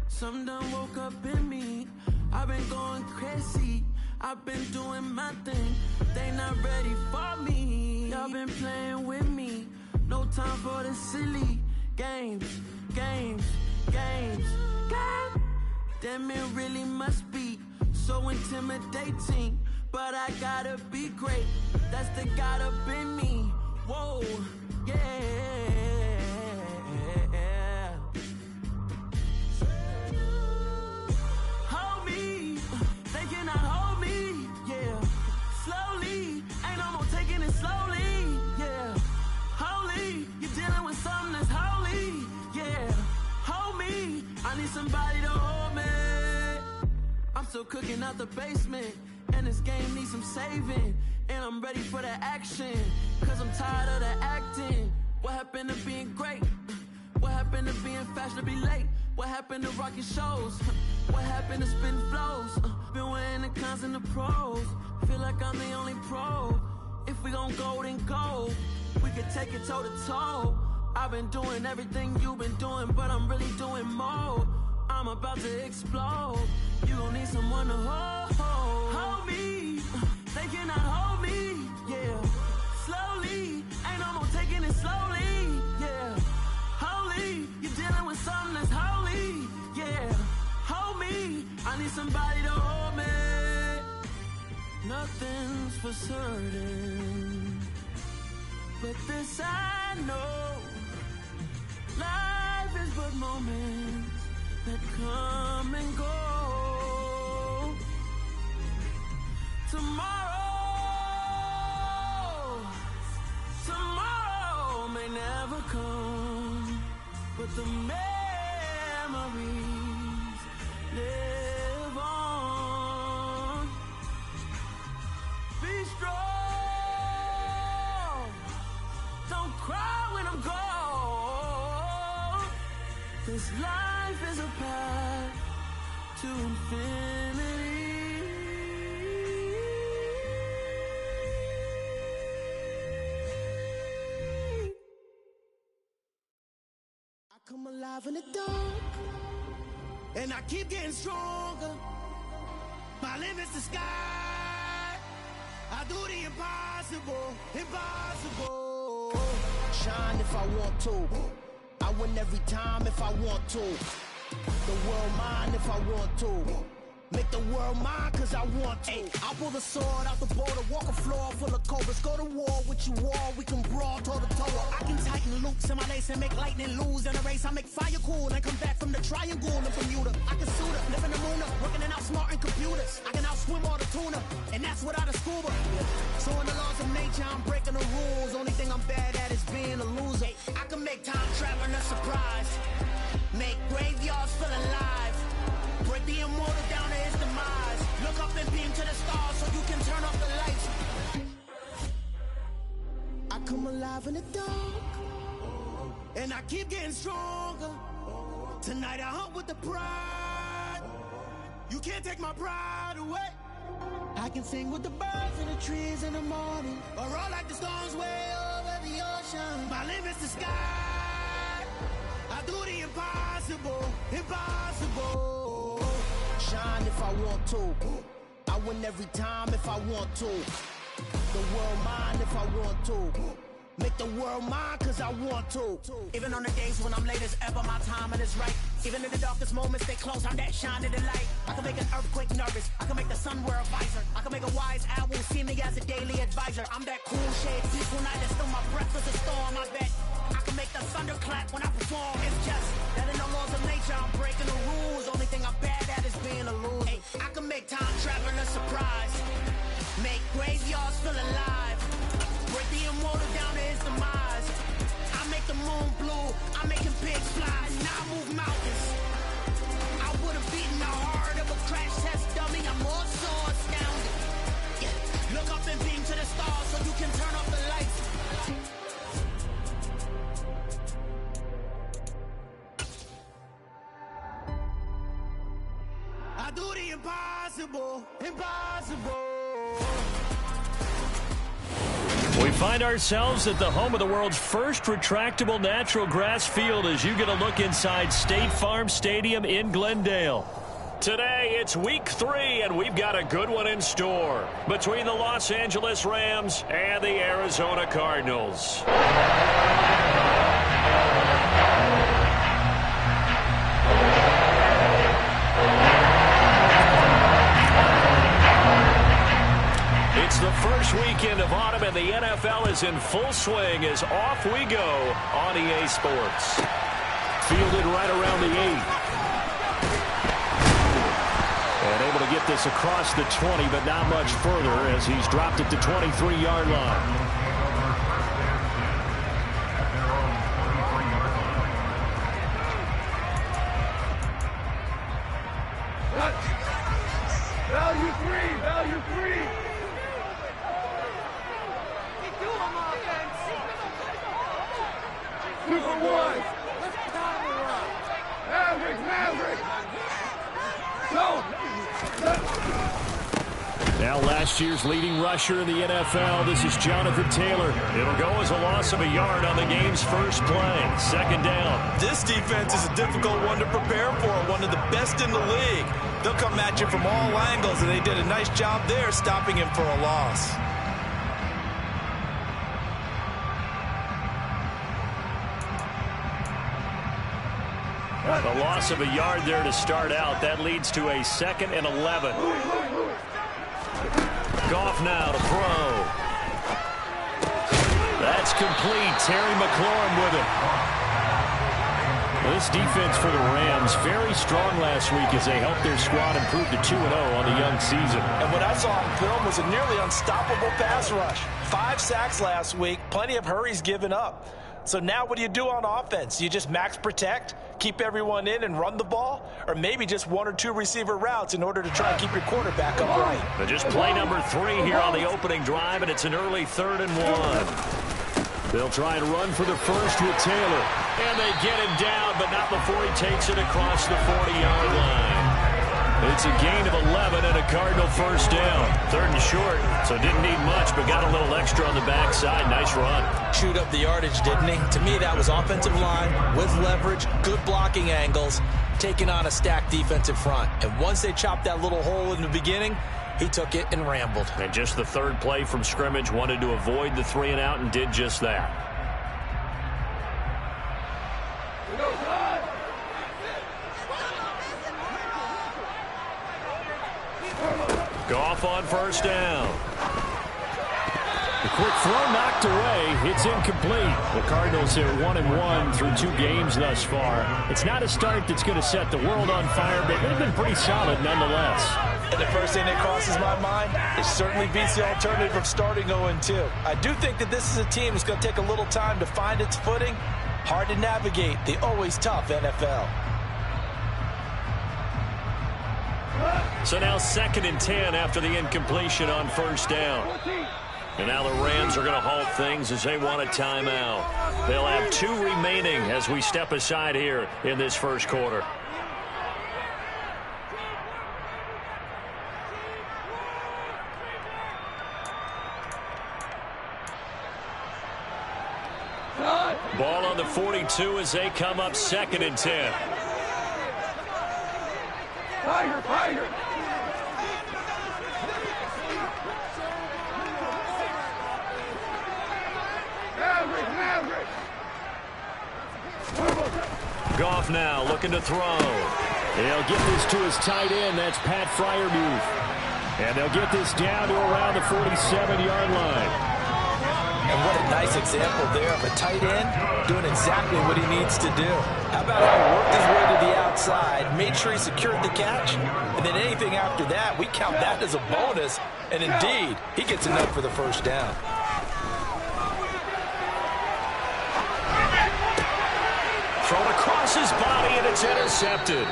Some done woke up in me. I've been going crazy. I've been doing my thing. They not ready for me. Y'all been playing with me. No time for the silly games. God damn, it really must be so intimidating. But I gotta be great. That's the God up in me. Whoa, yeah. Hold me, they cannot hold me, yeah. Slowly, ain't no more taking it slowly, yeah. Holy, you're dealing with something that's holy, yeah. Hold me, I need somebody to hold me. I'm still cooking out the basement, and this game needs some saving. And I'm ready for the action, cause I'm tired of the acting. What happened to being great? What happened to being fashionably late? What happened to rocking shows? What happened to spitting flows? Been weighing the cons and the pros. Feel like I'm the only pro. If we gon' go, then go. We could take it toe to toe. I've been doing everything you've been doing, but I'm really doing more. I'm about to explode. You gon' need someone to hold me. They cannot hold me, yeah. Slowly, ain't no more taking it slowly, yeah. Holy, you're dealing with something that's holy, yeah. Hold me, I need somebody to hold me. Nothing's for certain, but this I know. Life is but moments that come and go. Tomorrow may never come, but the memories live on. Be strong, don't cry when I'm gone. This life is a path to infinity. Come alive in the dark, and I keep getting stronger. My limit's the sky. I do the impossible, impossible. Shine if I want to. I win every time if I want to. The world mine if I want to. Make the world mine cause I want to. I'll pull the sword out the border, walk a floor full of cobras. Go to war with you all, we can brawl toe to toe. I can tighten loops in my lace and make lightning lose in a race. I make fire cool and come back from the triangle in Bermuda. I can suit up, live in the moon up, working and outsmarting computers. I can outswim all the tuna, and that's without a scuba. So in the laws of nature, I'm breaking the rules. Only thing I'm bad at is being a loser. I can make time traveling a surprise. Make graveyards feel alive. Break the immortal down to his demise. Look up and beam to the stars so you can turn off the lights. I come alive in the dark, and I keep getting stronger. Tonight I hunt with the pride. You can't take my pride away. I can sing with the birds and the trees in the morning, or roll like the storms way over the ocean. My limit's the sky. I do the impossible, impossible. Shine if I want to. I win every time if I want to. The world mine if I want to. Make the world mine cause I want to. Even on the days when I'm late as ever, my timing is right. Even in the darkest moments, stay close, I'm that shining the light. I can make an earthquake nervous, I can make the sun wear a visor. I can make a wise owl see me as a daily advisor. I'm that cool shade, peaceful night that's still my breath is a storm, I bet. I can make the thunder clap when I perform. It's just that in the laws of nature, I'm breaking the rules. Only thing I'm bad at is being a loser. Hey, I can make time traveling a surprise. Make graveyards feel alive. Break the immortal down to his demise. I make the moon blue. I'm making pigs fly. Now I move mountains. I would have beaten the heart of a crash test dummy. I'm more so astounded. Yeah. Look up and beam to the stars so you can turn off the lights. I do the impossible, impossible. We find ourselves at the home of the world's first retractable natural grass field as you get a look inside State Farm Stadium in Glendale. Today, it's week 3, and we've got a good one in store between the Los Angeles Rams and the Arizona Cardinals. It's the first weekend of autumn, and the NFL is in full swing as off we go on EA Sports. Fielded right around the 8. And able to get this across the 20, but not much further as he's dropped it to 23-yard line. Now last year's leading rusher in the NFL, this is Jonathan Taylor. It'll go as a loss of a yard on the game's first play. Second down. This defense is a difficult one to prepare for, one of the best in the league. They'll come at you from all angles, and they did a nice job there stopping him for a loss. A loss of a yard there to start out. That leads to a 2nd and 11. Goff now to throw. That's complete. Terry McLaurin with it. This defense for the Rams, very strong last week as they helped their squad improve to 2-0 on the young season. And what I saw on film was a nearly unstoppable pass rush. 5 sacks last week, plenty of hurries given up. So now what do you do on offense? You just max protect, keep everyone in and run the ball? Or maybe just 1 or 2 receiver routes in order to try and keep your quarterback upright? But just play number 3 here on the opening drive, and it's an early 3rd and 1. They'll try and run for the first with Taylor. And they get him down, but not before he takes it across the 40-yard line. It's a gain of 11 and a Cardinal first down. 3rd and short, so didn't need much, but got a little extra on the backside. Nice run. Chewed up the yardage, didn't he? To me, that was offensive line with leverage, good blocking angles, taking on a stacked defensive front. And once they chopped that little hole in the beginning, he took it and rambled. And just the 3rd play from scrimmage, wanted to avoid the 3 and out and did just that. Goff on first down. The quick throw knocked away. It's incomplete. The Cardinals are 1-1 through 2 games thus far. It's not a start that's going to set the world on fire, but they've been pretty solid nonetheless. And the first thing that crosses my mind, it certainly beats the alternative of starting 0-2. I do think that this is a team that's going to take a little time to find its footing. Hard to navigate the always tough NFL. So now 2nd and 10 after the incompletion on first down. And now the Rams are going to halt things as they want a timeout. They'll have 2 remaining as we step aside here in this first quarter. Ball on the 42 as they come up 2nd and 10. Fire, fire. Goff now looking to throw. They'll get this to his tight end. That's Pat Freiermuth. And they'll get this down to around the 47-yard line. And what a nice example there of a tight end doing exactly what he needs to do. How about how he worked his way to the outside, made sure he secured the catch, and then anything after that, we count that as a bonus. And indeed, he gets enough for the first down. Thrown across his body, and it's intercepted.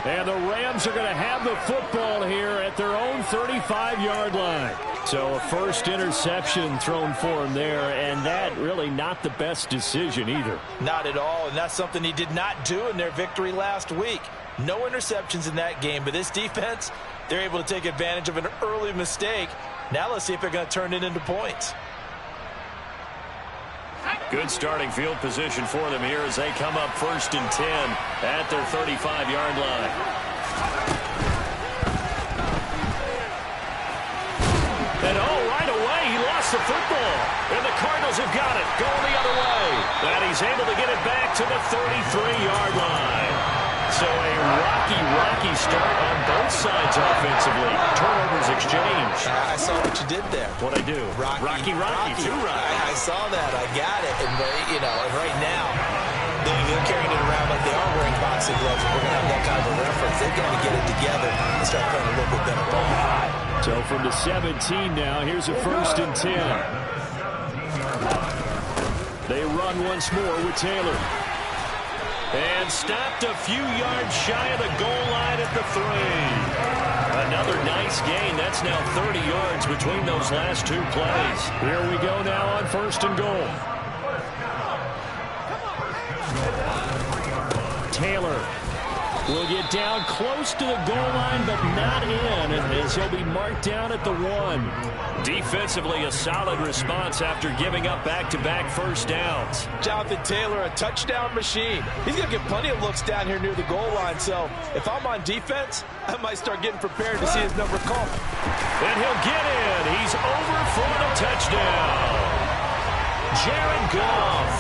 And the Rams are going to have the football here at their own 35-yard line. So a first interception thrown for him there, and that really not the best decision either. Not at all, and that's something he did not do in their victory last week. No interceptions in that game, but this defense, they're able to take advantage of an early mistake. Now let's see if they're going to turn it into points. Good starting field position for them here as they come up 1st and 10 at their 35-yard line. And right away, he lost the football. And the Cardinals have got it, going the other way. And he's able to get it back to the 33-yard line. So a rocky start on both sides offensively. Turnovers exchange. I saw what you did there. What'd I do? Rocky. Too rocky. I saw that. I got it. And, right now, they're carrying it around like they are wearing boxing gloves. We're going to have that kind of a reference. They've got to get it together and start playing a little bit better ball. So from the 17 now, here's a 1st and 10. They run once more with Taylor. And stopped a few yards shy of the goal line at the 3. Another nice gain. That's now 30 yards between those last 2 plays. Here we go now on 1st and goal. Taylor will get down close to the goal line, but not in, as he'll be marked down at the 1. Defensively, a solid response after giving up back-to-back first downs. Jonathan Taylor, a touchdown machine. He's going to get plenty of looks down here near the goal line, so if I'm on defense, I might start getting prepared to see his number called. And he'll get in. He's over for the touchdown. Jared Goff,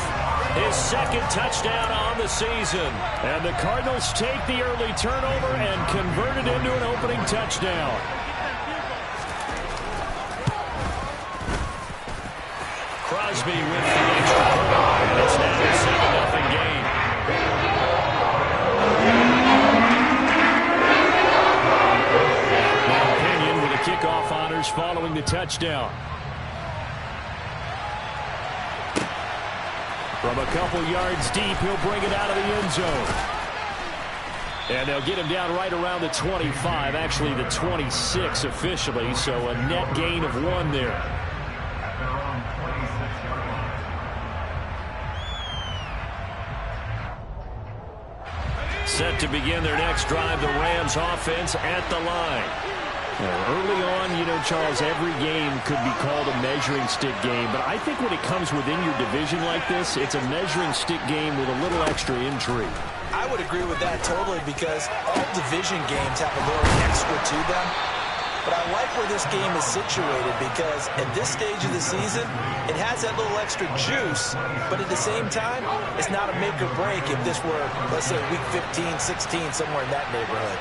his second touchdown on the season. And the Cardinals take the early turnover and convert it into an opening touchdown. Crosby with the extra point, and it's now a 7-0 game. Now Pinion with the kickoff honors following the touchdown. From a couple yards deep, he'll bring it out of the end zone. And they'll get him down right around the 25, actually the 26 officially, so a net gain of 1 there. Set to begin their next drive, the Rams offense at the line. Early on, Charles, every game could be called a measuring stick game, but I think when it comes within your division like this, it's a measuring stick game with a little extra intrigue. I would agree with that totally, because all division games have a little extra to them. But I like where this game is situated, because at this stage of the season, it has that little extra juice, but at the same time, it's not a make or break if this were, let's say, week 15, 16, somewhere in that neighborhood.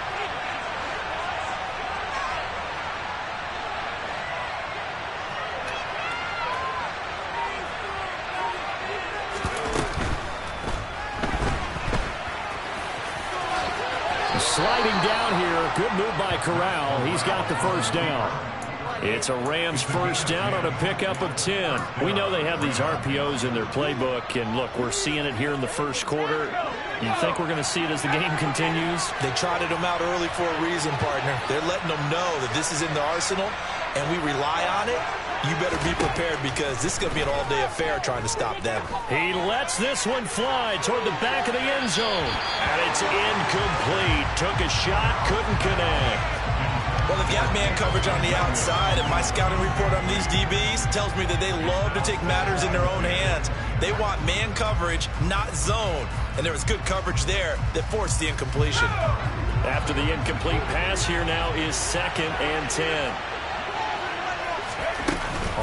Sliding down here, good move by Corral. He's got the first down. It's a Rams first down on a pickup of 10. We know they have these RPOs in their playbook, and look, we're seeing it here in the first quarter. You think we're going to see it as the game continues? They trotted them out early for a reason, partner. They're letting them know that this is in the arsenal, and we rely on it. You better be prepared, because this is going to be an all-day affair trying to stop them. He lets this one fly toward the back of the end zone. And it's incomplete. Took a shot, couldn't connect. Well, if you have man coverage on the outside, and my scouting report on these DBs tells me that they love to take matters in their own hands. They want man coverage, not zone. And there was good coverage there that forced the incompletion. After the incomplete pass, here now is 2nd and 10.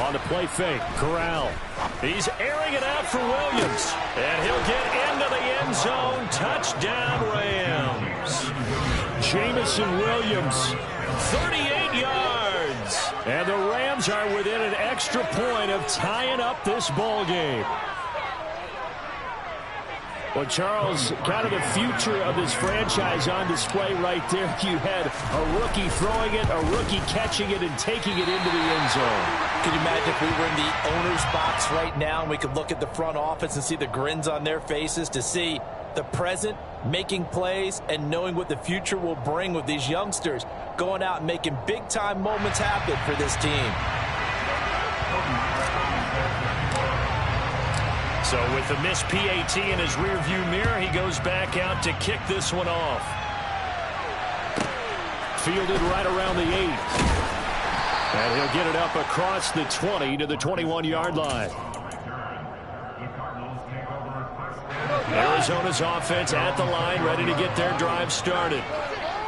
On the play fake, Corral. He's airing it out for Williams. And he'll get into the end zone. Touchdown, Rams. Jamison Williams, 38 yards. And the Rams are within an extra point of tying up this ball game. Well, Charles, kind of the future of this franchise on display right there. You had a rookie throwing it, a rookie catching it, and taking it into the end zone. Can you imagine if we were in the owner's box right now and we could look at the front office and see the grins on their faces, to see the present making plays and knowing what the future will bring with these youngsters going out and making big-time moments happen for this team. So with the missed PAT in his rearview mirror, he goes back out to kick this one off. Fielded right around the 8. And he'll get it up across the 20 to the 21-yard line. Arizona's offense at the line, ready to get their drive started.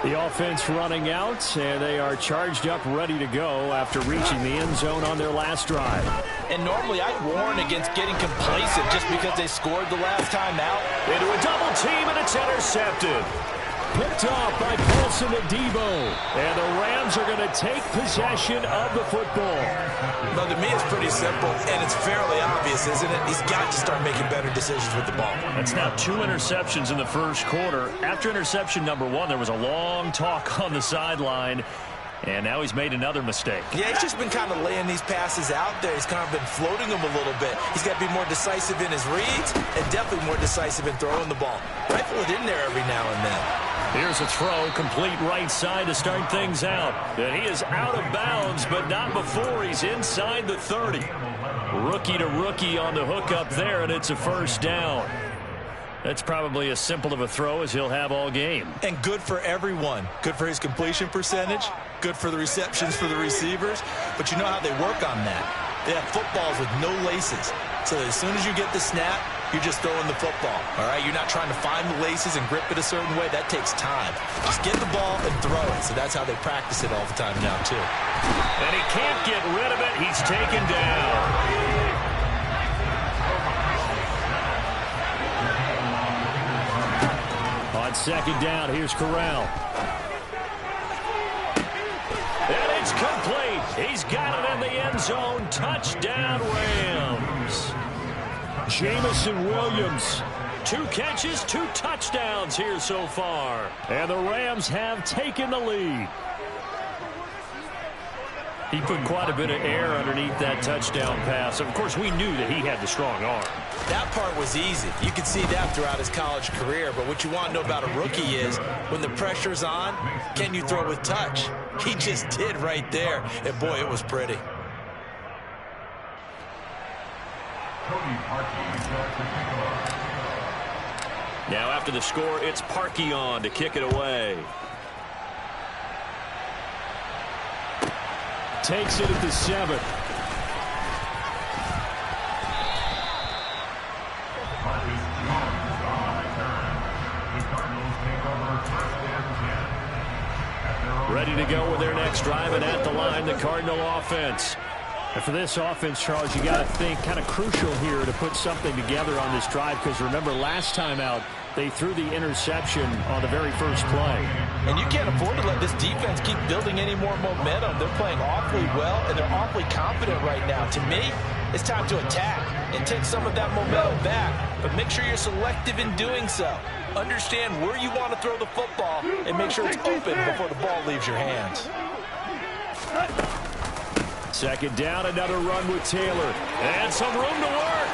The offense running out, and they are charged up, ready to go after reaching the end zone on their last drive. And normally I'd warn against getting complacent just because they scored the last time out. Into a double team, and it's intercepted. Picked off by Paulson Adebo. And the Rams are going to take possession of the football. No, to me it's pretty simple, and it's fairly obvious, isn't it? He's got to start making better decisions with the ball. That's now 2 interceptions in the first quarter. After interception number 1, there was a long talk on the sideline. And now he's made another mistake. Yeah, he's just been kind of laying these passes out there. He's kind of been floating them a little bit. He's got to be more decisive in his reads and definitely more decisive in throwing the ball. Rifle it in there every now and then. Here's a throw, complete right side to start things out. And he is out of bounds, but not before he's inside the 30. Rookie to rookie on the hook up there, and it's a first down. That's probably as simple of a throw as he'll have all game. And good for everyone. Good for his completion percentage. Good for the receptions for the receivers. But you know how they work on that. They have footballs with no laces. So as soon as you get the snap, you're just throwing the football. All right? You're not trying to find the laces and grip it a certain way. That takes time. Just get the ball and throw it. So that's how they practice it all the time now, too. And he can't get rid of it. He's taken down. On second down, here's Corral. And it's complete. He's got it in the end zone. Touchdown, Rams. Jamison Williams. 2 catches, 2 touchdowns here so far. And the Rams have taken the lead. He put quite a bit of air underneath that touchdown pass. Of course, we knew that he had the strong arm. That part was easy. You could see that throughout his college career. But what you want to know about a rookie is when the pressure's on, can you throw with touch? He just did right there. And, boy, it was pretty. Now after the score, it's Parkey on to kick it away. Takes it at the 7. Ready to go with their next drive, and at the line, the Cardinal offense. And for this offense, Charles, you got to think kind of crucial here to put something together on this drive, because remember last time out, they threw the interception on the very first play. And you can't afford to let this defense keep building any more momentum. They're playing awfully well, and they're awfully confident right now. To me, it's time to attack and take some of that momentum back, but make sure you're selective in doing so. Understand where you want to throw the football and make sure it's open before the ball leaves your hands. Second down, another run with Taylor. And some room to work.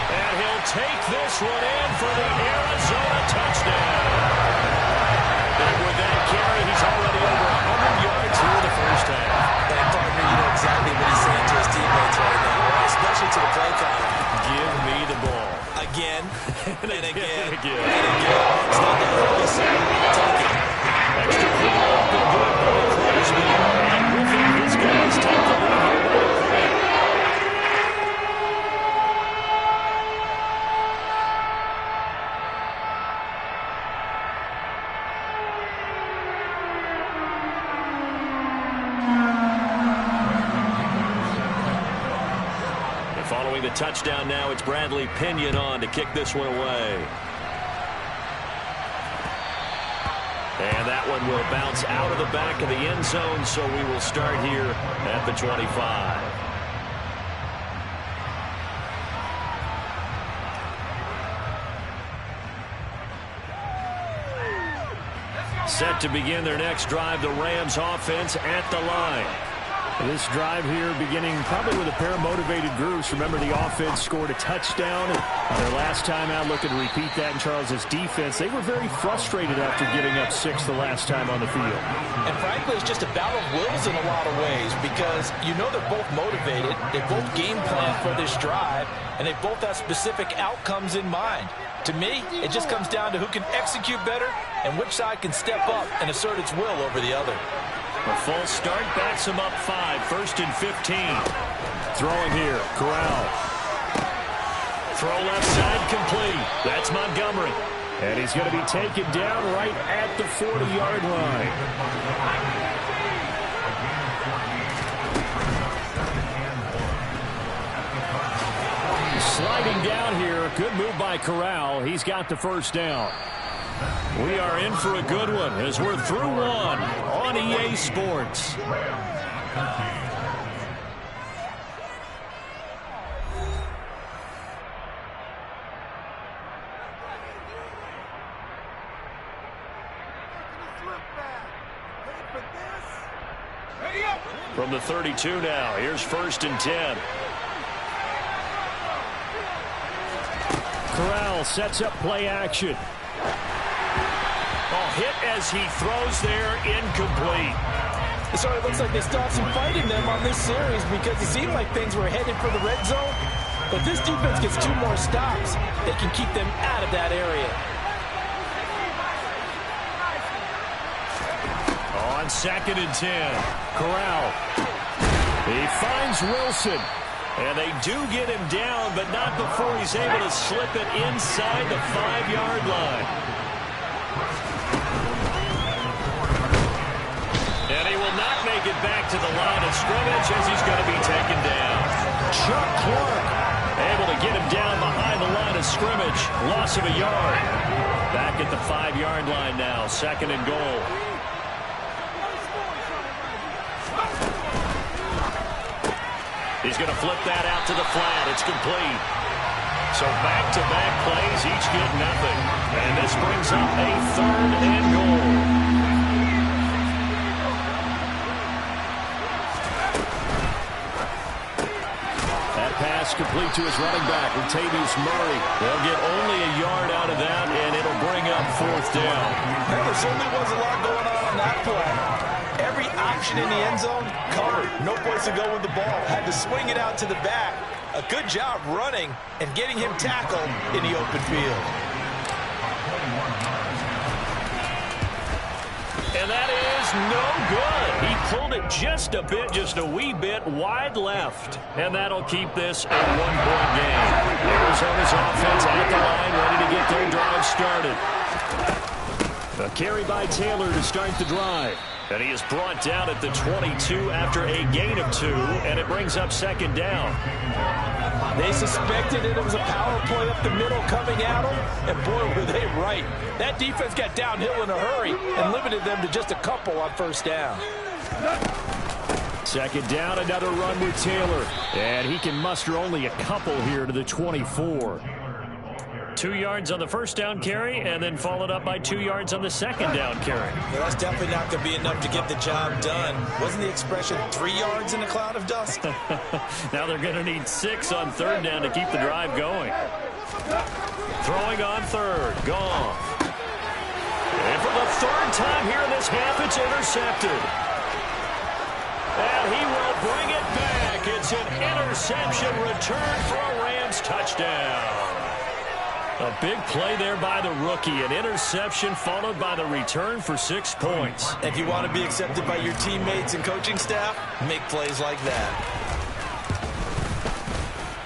And he'll take this one in for the Arizona touchdown. And with that carry, he's already over 100 yards here in the first half. And partner, you know exactly what he's saying to his teammates right now, right? Especially to the play caller. Give me the ball. Again, and again, and again. It's not that early, so take it. Extra point up and good by Crosby. And Griffin, his guys take the lead here by a point. And following the touchdown now, it's Bradley Pinion on to kick this one away. And that one will bounce out of the back of the end zone, so we will start here at the 25. Set to begin their next drive, the Rams offense at the line. This drive here beginning probably with a pair of motivated groups. Remember, the offense scored a touchdown their last time out. Looking to repeat that in Charles's defense. They were very frustrated after giving up 6 the last time on the field. And frankly, it's just a battle of wills in a lot of ways, because you know they're both motivated. They both game plan for this drive, and they both have specific outcomes in mind. To me, it just comes down to who can execute better and which side can step up and assert its will over the other. A false start backs him up 5, 1st and 15. Throwing here, Corral. Throw left side complete. That's Montgomery. And he's going to be taken down right at the 40-yard line. Sliding down here. Good move by Corral. He's got the first down. We are in for a good one as we're through one on EA Sports. From the 32 now, here's 1st and 10. Corral sets up play action. Hit as he throws there, incomplete. It sort of looks like they still have some fight in them on this series because it seemed like things were headed for the red zone. But this defense gets 2 more stops. They can keep them out of that area. On 2nd and 10, Corral. He finds Wilson. And they do get him down, but not before he's able to slip it inside the 5-yard line. And he will not make it back to the line of scrimmage as he's going to be taken down. Chuck Clark able to get him down behind the line of scrimmage. Loss of a yard. Back at the 5-yard line now. 2nd and goal. He's going to flip that out to the flat. It's complete. So back-to-back plays, each get nothing. And this brings up a 3rd and goal. That pass complete to his running back, Latavius Murray. They'll get only a yard out of that, and it'll bring up 4th down. There certainly was a lot going on that play. Every option in the end zone covered. No place to go with the ball. Had to swing it out to the back. A good job running and getting him tackled in the open field. And that is no good. He pulled it just a wee bit wide left. And that'll keep this a 1-point game. Arizona's offense at the line, ready to get their drive started. A carry by Taylor to start the drive. And he is brought down at the 22 after a gain of 2, and it brings up 2nd down. They suspected it was a power play up the middle coming at them, and boy, were they right. That defense got downhill in a hurry and limited them to just a couple on 1st down. 2nd down, another run with Taylor. And he can muster only a couple here to the 24. 2 yards on the 1st down carry, and then followed up by 2 yards on the 2nd down carry. Well, that's definitely not going to be enough to get the job done. Wasn't the expression 3 yards in a cloud of dust? Now they're going to need 6 on 3rd down to keep the drive going. Throwing on 3rd, Goff. And for the 3rd time here in this half, it's intercepted. And he will bring it back. It's an interception return for a Rams touchdown. A big play there by the rookie. An interception followed by the return for 6 points. If you want to be accepted by your teammates and coaching staff, make plays like that.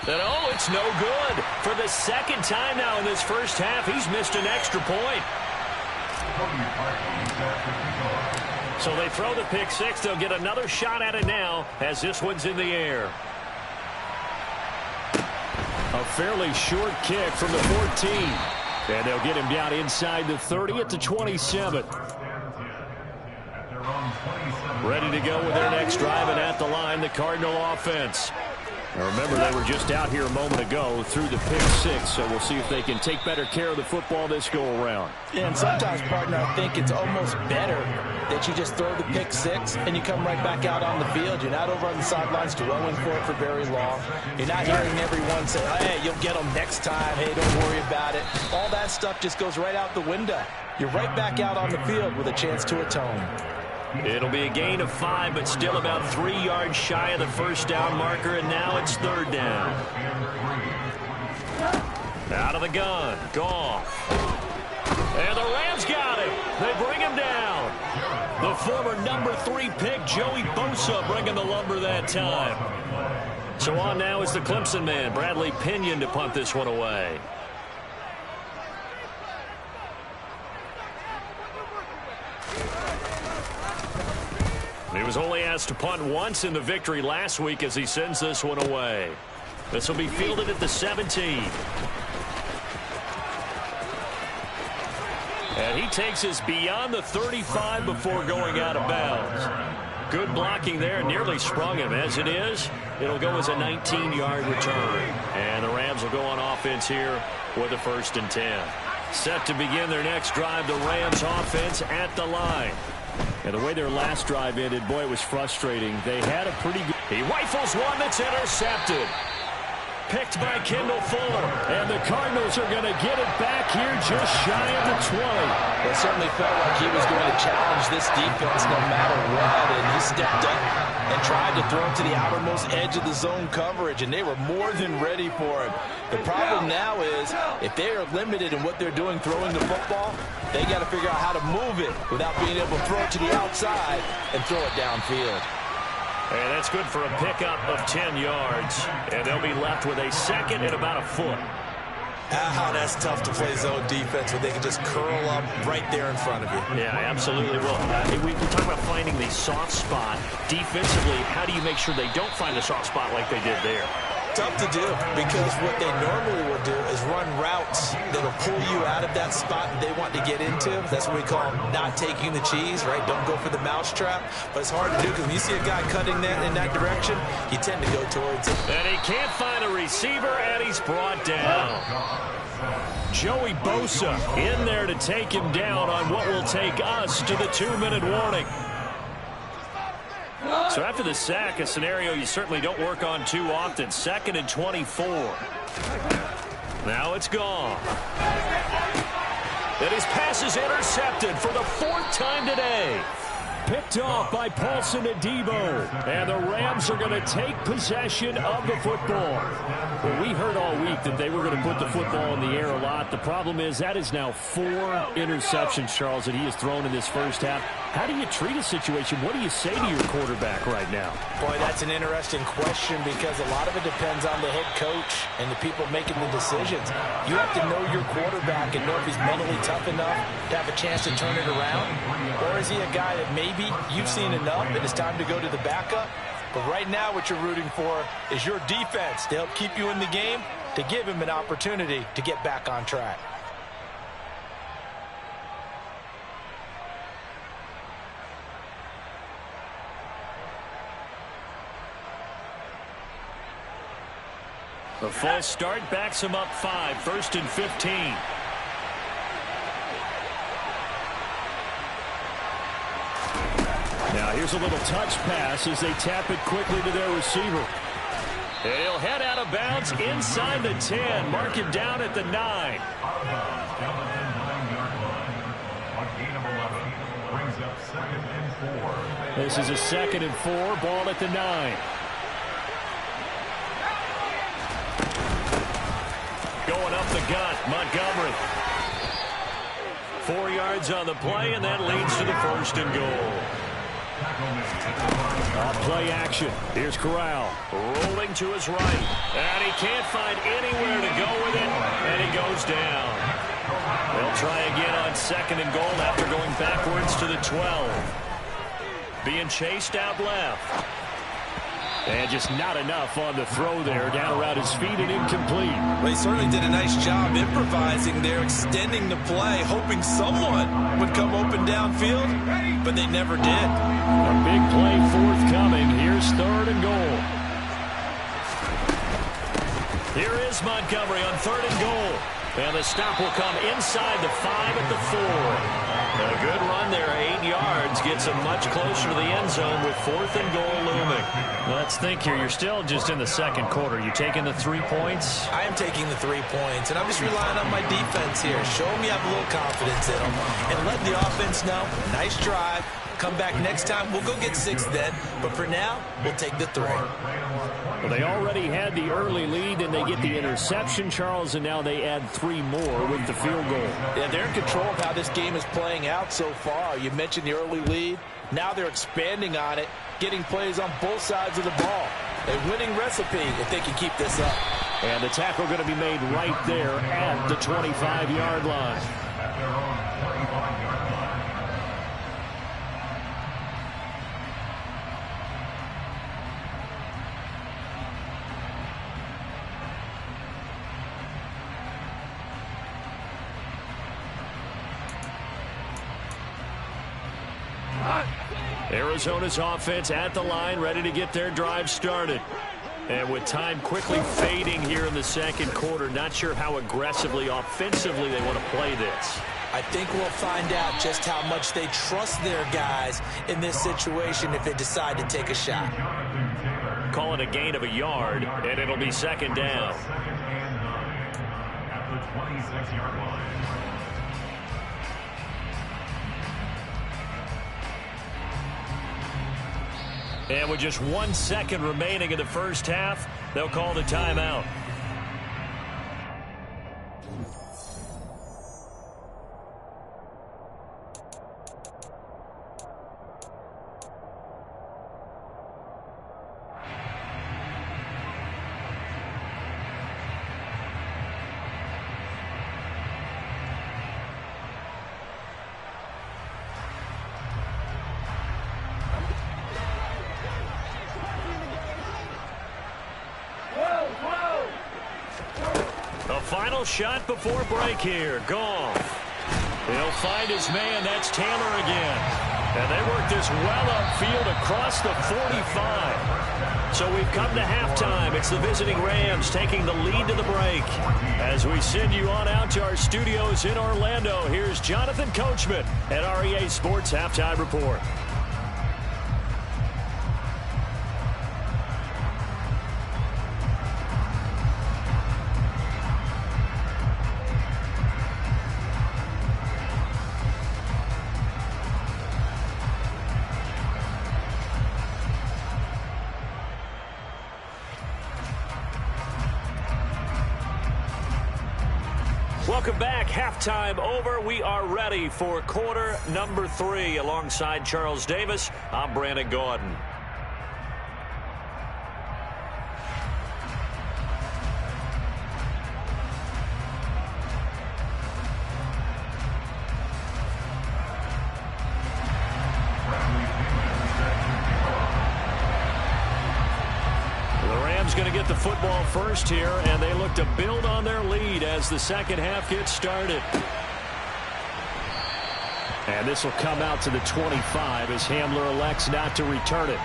And oh, it's no good. For the 2nd time now in this 1st half, he's missed an extra point. So they throw the pick 6. They'll get another shot at it now as this one's in the air. A fairly short kick from the 14. And they'll get him down inside the 30 at the 27. Ready to go with their next drive, and at the line, the Cardinal offense. Now remember, they were just out here a moment ago through the pick 6, so we'll see if they can take better care of the football this go-around. Yeah, and sometimes, partner, I think it's almost better that you just throw the pick 6 and you come right back out on the field. You're not over on the sidelines dwelling for it for very long. You're not hearing everyone say, hey, you'll get them next time. Hey, don't worry about it. All that stuff just goes right out the window. You're right back out on the field with a chance to atone. It'll be a gain of 5, but still about 3 yards shy of the 1st down marker, and now it's 3rd down. Out of the gun, Goff. And the Rams got him. They bring him down. The former number 3 pick, Joey Bosa, bringing the lumber that time. So on now is the Clemson man, Bradley Pinion, to punt this one away. He was only asked to punt once in the victory last week as he sends this one away. This will be fielded at the 17. And he takes us beyond the 35 before going out of bounds. Good blocking there, nearly sprung him. As it is, it'll go as a 19-yard return. And the Rams will go on offense here with a 1st and 10. Set to begin their next drive, the Rams offense at the line. And the way their last drive ended, boy, it was frustrating. They had a pretty good... He rifles one that's intercepted. Picked by Kendall Fuller. And the the Cardinals are going to get it back here just shy of the 20. It certainly felt like he was going to challenge this defense no matter what, and he stepped up and tried to throw it to the outermost edge of the zone coverage, and they were more than ready for him. The problem now is if they are limited in what they're doing throwing the football, they got to figure out how to move it without being able to throw it to the outside and throw it downfield. And that's good for a pickup of 10 yards. And they'll be left with a second and about a foot. That's tough to play zone defense when they can just curl up right there in front of you. Yeah, absolutely. Well, we talk about finding the soft spot. Defensively, how do you make sure they don't find the soft spot like they did there? Tough to do, because what they normally will do is run routes that'll pull you out of that spot that they want to get into. That's what we call not taking the cheese, right? Don't go for the mousetrap. But it's hard to do because when you see a guy cutting that in that direction, you tend to go towards it. And he can't find a receiver, and he's brought down. Joey Bosa in there to take him down on what will take us to the 2-minute warning. So after the sack, a scenario you certainly don't work on too often. 2nd and 24. Now it's gone. And his pass is intercepted for the 4th time today. Picked off by Paulson Adebo. And the Rams are going to take possession of the football. Well, we heard all week that they were going to put the football in the air a lot. The problem is that is now 4 interceptions, Charles, that he has thrown in this first half. How do you treat a situation? What do you say to your quarterback right now? Boy, that's an interesting question, because a lot of it depends on the head coach and the people making the decisions. You have to know your quarterback and know if he's mentally tough enough to have a chance to turn it around. Or is he a guy that maybe you've seen enough and it's time to go to the backup? But right now what you're rooting for is your defense to help keep you in the game, to give him an opportunity to get back on track. The false start backs him up 5, 1st and 15. Now here's a little touch pass as they tap it quickly to their receiver. And he'll head out of bounds inside the 10. Mark him down at the 9. This is a 2nd and 4. Ball at the 9. Going up the gut, Montgomery. 4 yards on the play, and that leads to the 1st and goal. Off play action. Here's Corral rolling to his right. And he can't find anywhere to go with it, and he goes down. They'll try again on 2nd and goal after going backwards to the 12. Being chased out left. And just not enough on the throw there. Down around his feet and incomplete. Well, he certainly did a nice job improvising there, extending the play, hoping someone would come open downfield, but they never did. A big play forthcoming. Here's 3rd and goal. Here is Montgomery on 3rd and goal. And the stop will come inside the 5 at the 4. A good run there, 8 yards. Gets him much closer to the end zone with 4th and goal looming. Let's think here. You're still just in the 2nd quarter. You taking the 3 points? I am taking the 3 points, and I'm just relying on my defense here. Show me I have a little confidence in them, and let the offense know, nice drive. Come back next time. We'll go get 6 then, but for now, we'll take the 3. Well, they already had the early lead, and they get the interception, Charles, and now they add 3 more with the field goal. Yeah, they're in control of how this game is playing out so far. You mentioned the early lead. Now they're expanding on it, getting plays on both sides of the ball. A winning recipe if they can keep this up. And the tackle going to be made right there at the 25-yard line. Arizona's offense at the line, ready to get their drive started. And with time quickly fading here in the 2nd quarter, not sure how aggressively, offensively they want to play this. I think we'll find out just how much they trust their guys in this situation if they decide to take a shot. Call it a gain of a yard, and it'll be 2nd down. the 26-yard line. And with just 1 second remaining in the first half, they'll call the timeout. Final shot before break here. Goff. He'll find his man. That's Taylor again. And they work this well upfield across the 45. So we've come to halftime. It's the visiting Rams taking the lead to the break. As we send you on out to our studios in Orlando, here's Jonathan Coachman at REA Sports Halftime Report. Welcome back. Halftime over. We are ready for quarter number 3. Alongside Charles Davis, I'm Brandon Gaudin. Going to get the football first here, and they look to build on their lead as the second half gets started. And this will come out to the 25 as Hamler elects not to return it.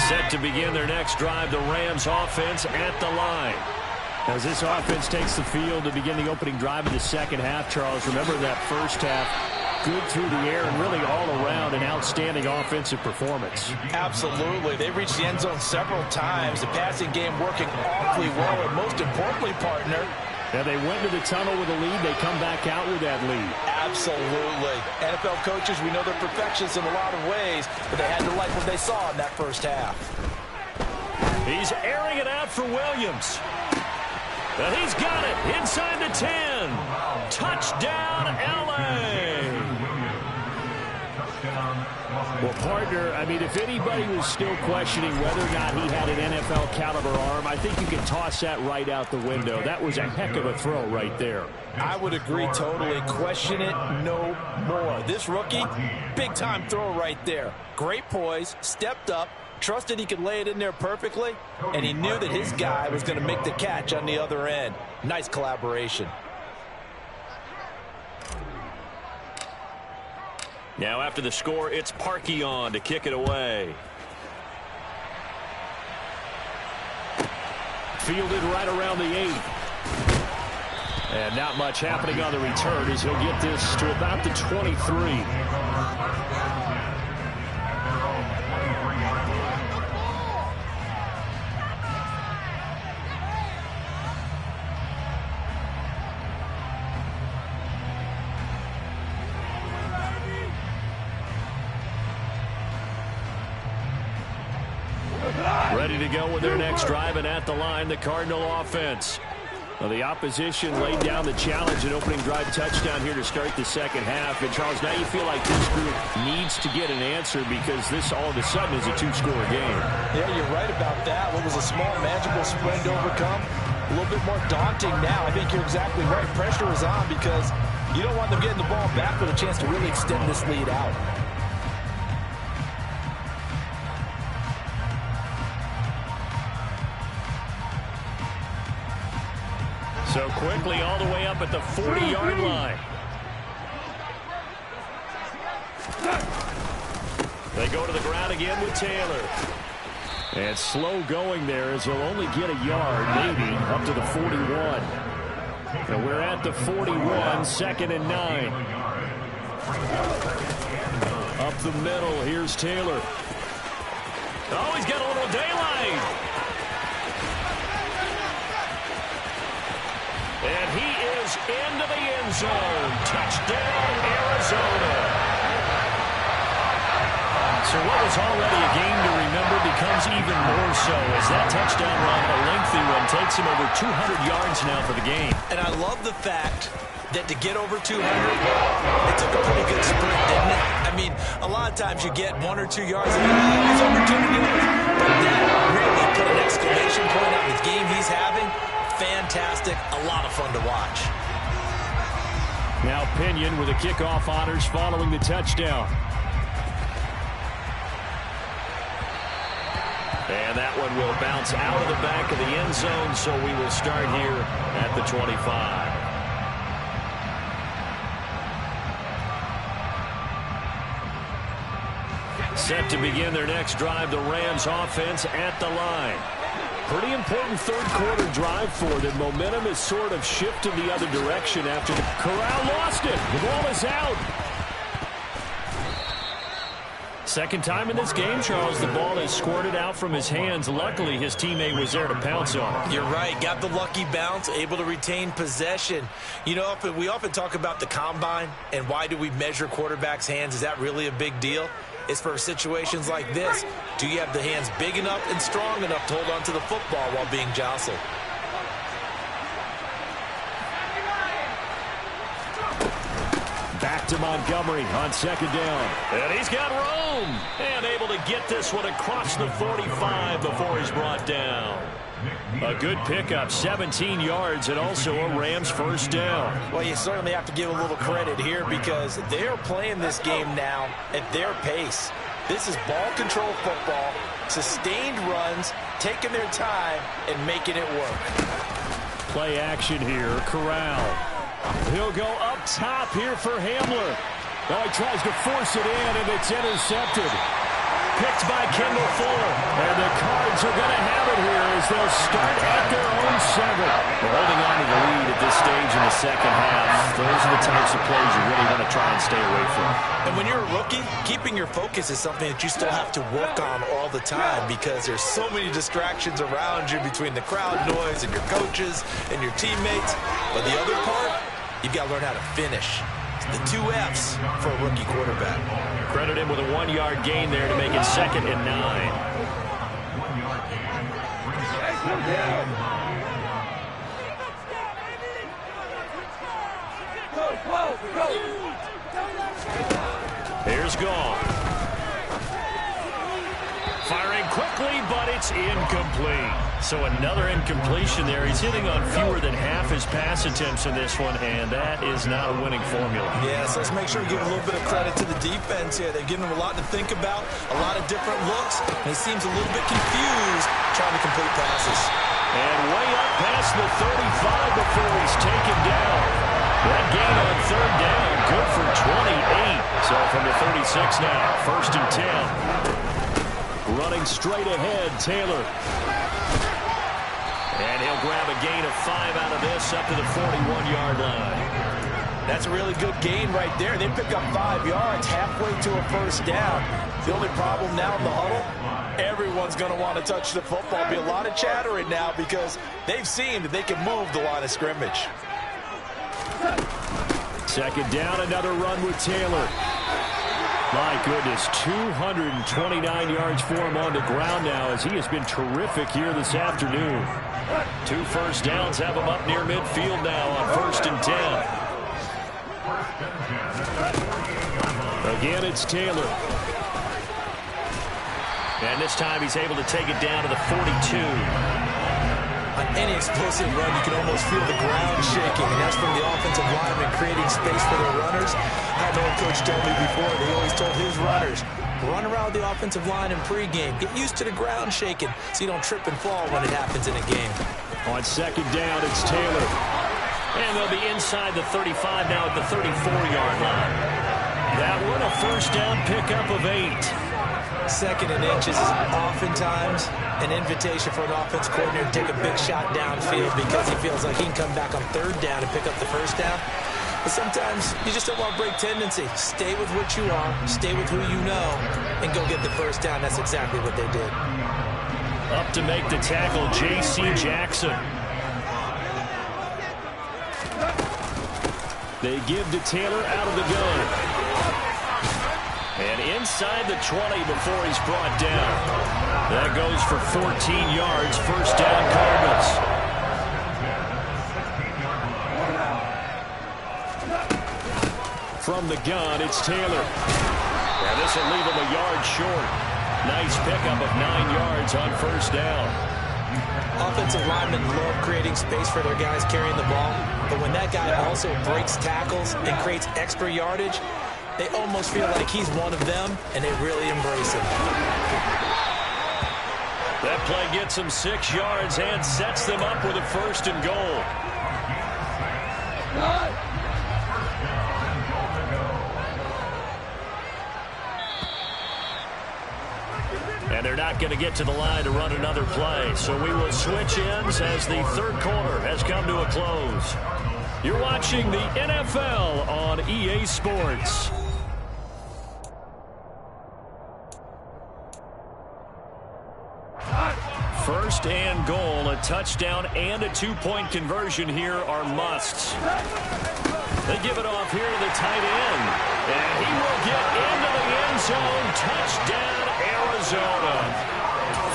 Set to begin their next drive, the Rams offense at the line. As this offense takes the field to begin the opening drive of the second half, Charles, remember that first half, good through the air and really all around an outstanding offensive performance. Absolutely. They reached the end zone several times. The passing game working awfully well, and most importantly, partner, and they went to the tunnel with a lead. They come back out with that lead. Absolutely. NFL coaches, we know they're perfectionists in a lot of ways, but they had to like what they saw in that first half. He's airing it out for Williams. And he's got it inside the 10. Touchdown, L.A. Well, partner, I mean, if anybody was still questioning whether or not he had an NFL caliber arm, I think you can toss that right out the window. That was a heck of a throw right there. I would agree totally. Question it no more. This rookie, big-time throw right there. Great poise, stepped up, trusted he could lay it in there perfectly, and he knew that his guy was going to make the catch on the other end. Nice collaboration. Now after the score, it's Parkey on to kick it away. Fielded right around the 8. And not much happening on the return as he'll get this to about the 23. Ready to go with their next drive, and at the line, the Cardinal offense. Well, the opposition laid down the challenge, an opening drive touchdown here to start the second half. And, Charles, now you feel like this group needs to get an answer because this all of a sudden is a two-score game. Yeah, you're right about that. What was a small, manageable spread to overcome, a little bit more daunting now. I think you're exactly right. Pressure is on because you don't want them getting the ball back with a chance to really extend this lead out. So quickly all the way up at the 40-yard line. They go to the ground again with Taylor. And slow going there as he'll only get a yard, maybe, up to the 41. And we're at the 41, second and 9. Up the middle, here's Taylor. Oh, he's got a little daylight. And he is into the end zone. Touchdown, Arizona. So what was already a game to remember becomes even more so as that touchdown run, a lengthy one, takes him over 200 yards now for the game. And I love the fact that to get over 200, it took a pretty good sprint, didn't it? I mean, a lot of times you get 1 or 2 yards and it's over 200 yards. But that really put an exclamation point on the game he's having. Fantastic. A lot of fun to watch. Now Pinion with the kickoff honors following the touchdown. And that one will bounce out of the back of the end zone, so we will start here at the 25. Set to begin their next drive, the Rams offense at the line. Pretty important third quarter drive for them. Momentum has sort of shifted the other direction after the Corral lost it. The ball is out. Second time in this game, Charles, the ball is squirted out from his hands. Luckily, his teammate was there to pounce on it. You're right. Got the lucky bounce, able to retain possession. You know, we often talk about the combine and why do we measure quarterbacks' hands. Is that really a big deal? It's for situations like this. Do you have the hands big enough and strong enough to hold on to the football while being jostled? Back to Montgomery on second down. And he's got room. And able to get this one across the 45 before he's brought down. A good pickup, 17 yards, and also a Rams first down. Well, you certainly have to give a little credit here because they're playing this game now at their pace. This is ball control football, sustained runs, taking their time, and making it work. Play action here, Corral. He'll go up top here for Hamler. Oh, he tries to force it in, and it's intercepted. Picked by Kendall Fuller. And the Cards are going to have it here as they'll start at their own 7. They're holding on to the lead at this stage in the second half. Those are the types of plays you really want to try and stay away from. And when you're a rookie, keeping your focus is something that you still have to work on all the time because there's so many distractions around you between the crowd noise and your coaches and your teammates. But the other part, you've got to learn how to finish. The 2 F's for a rookie quarterback. Credit him with a 1-yard gain there to make it second and 9. Here's Goff. Firing quickly, but it's incomplete. So another incompletion there. He's hitting on fewer than half his pass attempts in this one, and that is not a winning formula. Yes, let's make sure we give a little bit of credit to the defense here. They're giving him a lot to think about, a lot of different looks, and he seems a little bit confused trying to complete passes. And way up past the 35 before he's taken down. That gain on third down, good for 28. So from the 36 now, first and 10. Running straight ahead, Taylor. And he'll grab a gain of 5 out of this up to the 41-yard line. That's a really good gain right there. They pick up 5 yards halfway to a first down. The only problem now in the huddle, everyone's going to want to touch the football. Be a lot of chattering now because they've seen that they can move the line of scrimmage. Second down, another run with Taylor. My goodness, 229 yards for him on the ground now as he has been terrific here this afternoon. 2 first downs have him up near midfield now on first and 10. Again, it's Taylor. And this time he's able to take it down to the 42. On any explosive run, you can almost feel the ground shaking, and that's from the offensive lineman creating space for their runners. I know a coach told me before, they always told his runners, Run around the offensive line in pregame. Get used to the ground shaking so you don't trip and fall when it happens in a game. On second down, it's Taylor. And they'll be inside the 35 now at the 34-yard line. That one a first down pickup of 8. Second and inches is oftentimes an invitation for an offense coordinator to take a big shot downfield because he feels like he can come back on third down and pick up the first down. But sometimes you just don't want to break tendency. Stay with what you are, stay with who you know, and go get the first down. That's exactly what they did. Up to make the tackle, J.C. Jackson. They give to Taylor out of the gun. And inside the 20 before he's brought down. That goes for 14 yards. First down, Cardinals. From the gun, it's Taylor. And this will leave him a yard short. Nice pickup of 9 yards on first down. Offensive linemen love creating space for their guys carrying the ball. But when that guy also breaks tackles and creates extra yardage, they almost feel like he's one of them, and they really embrace him. That play gets them 6 yards and sets them up with a first and goal. And they're not going to get to the line to run another play, so we will switch ends as the third quarter has come to a close. You're watching the NFL on EA Sports. First and goal, a touchdown and a two-point conversion here are musts. They give it off here to the tight end. And he will get into the end zone. Touchdown, Arizona.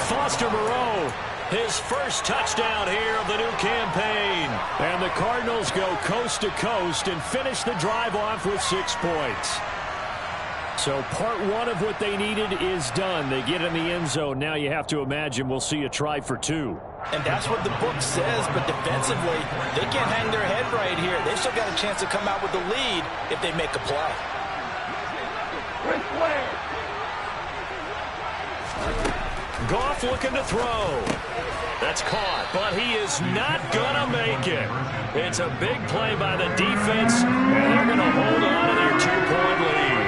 Foster Moreau, his first touchdown here of the new campaign. And the Cardinals go coast to coast and finish the drive off with 6 points. So part one of what they needed is done. They get in the end zone. Now you have to imagine we'll see a try for 2. And that's what the book says, but defensively, they can't hang their head right here. They've still got a chance to come out with the lead if they make a play. Goff looking to throw. That's caught, but he is not going to make it. It's a big play by the defense, and they're going to hold on to their 2-point lead.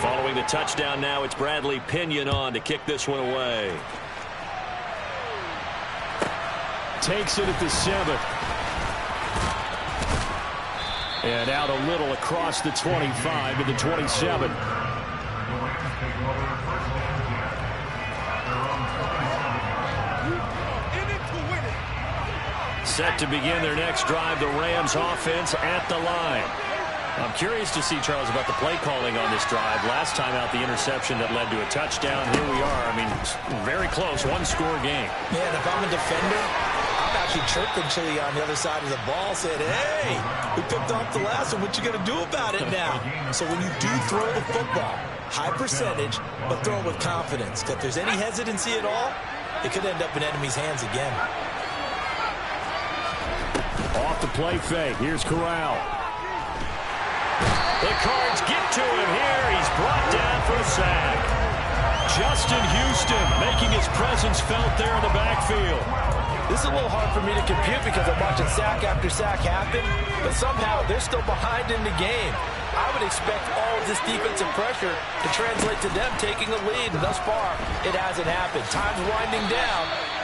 Following the touchdown now, it's Bradley Pinion on to kick this one away. Takes it at the 7. And out a little across the 25 to the 27. Set to begin their next drive, the Rams offense at the line. I'm curious to see, Charles, about the play calling on this drive. Last time out, the interception that led to a touchdown. Here we are. I mean, very close, one-score game. Yeah, and if I'm a defender, I'm actually chirping Chili on the other side of the ball, saying, hey, we picked off the last one. What you going to do about it now? So when you do throw the football, high percentage, but throw it with confidence. If there's any hesitancy at all, it could end up in enemy's hands again. Off the play fake. Here's Corral. The Cards get to him here. He's brought down for a sack. Justin Houston making his presence felt there in the backfield. This is a little hard for me to compute because I'm watching sack after sack happen, but somehow they're still behind in the game. I would expect all of this defensive pressure to translate to them taking a lead, and thus far, it hasn't happened. Time's winding down.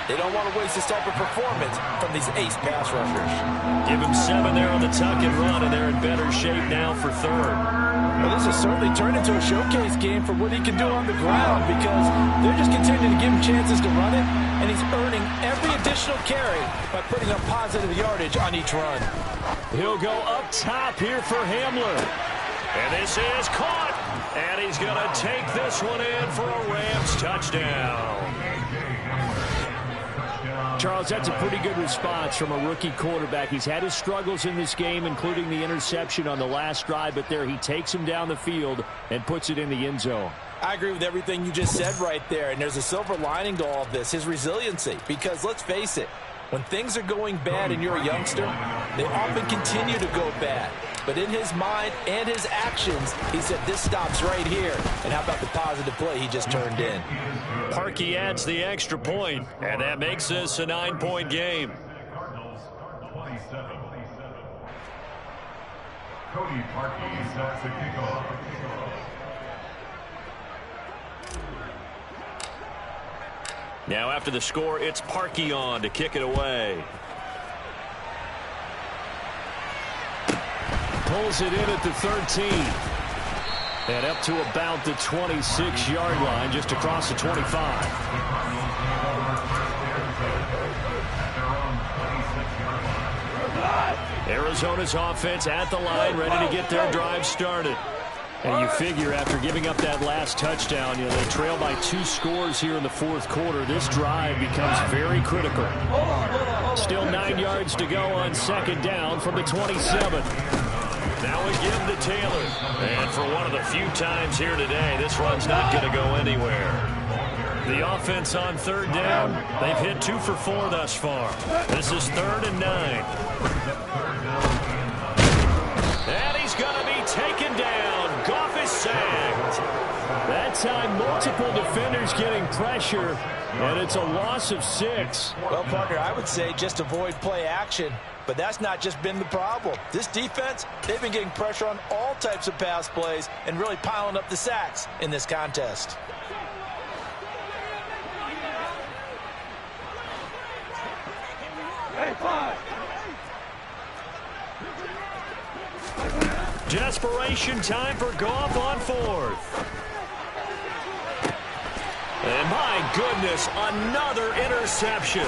They don't want to waste this type of performance from these ace pass rushers. Give them 7 there on the tuck and run, and they're in better shape now for third. Well, this has certainly turned into a showcase game for what he can do on the ground because they're just continuing to give him chances to run it, and he's earning every additional carry by putting up positive yardage on each run. He'll go up top here for Hamler. And this is caught. And he's going to take this one in for a Rams touchdown. Charles, that's a pretty good response from a rookie quarterback. He's had his struggles in this game, including the interception on the last drive, but there he takes him down the field and puts it in the end zone. I agree with everything you just said right there, and there's a silver lining to all of this, his resiliency, because let's face it, when things are going bad and you're a youngster, they often continue to go bad. but in his mind and his actions, he said this stops right here. And how about the positive play he just turned in? Parkey adds the extra point, and that makes this a 9-point game. Cody Parkey sets the kickoff. Now after the score, it's Parkey on to kick it away. Pulls it in at the 13. And up to about the 26-yard line, just across the 25. Arizona's offense at the line, ready to get their drive started. And you figure after giving up that last touchdown, they trail by 2 scores here in the fourth quarter. This drive becomes very critical. Still 9 yards to go on second down from the 27. Now again to Taylor. And for one of the few times here today, this run's not going to go anywhere. The offense on third down, they've hit 2 for 4 thus far. This is 3rd and 9. And he's going to be taken down. Goff is sacked. That time, multiple defenders getting pressure, and it's a loss of 6. Well, partner, I would say just avoid play action, but that's not just been the problem. This defense, they've been getting pressure on all types of pass plays and really piling up the sacks in this contest. Desperation time for Goff on 4th. And my goodness, another interception.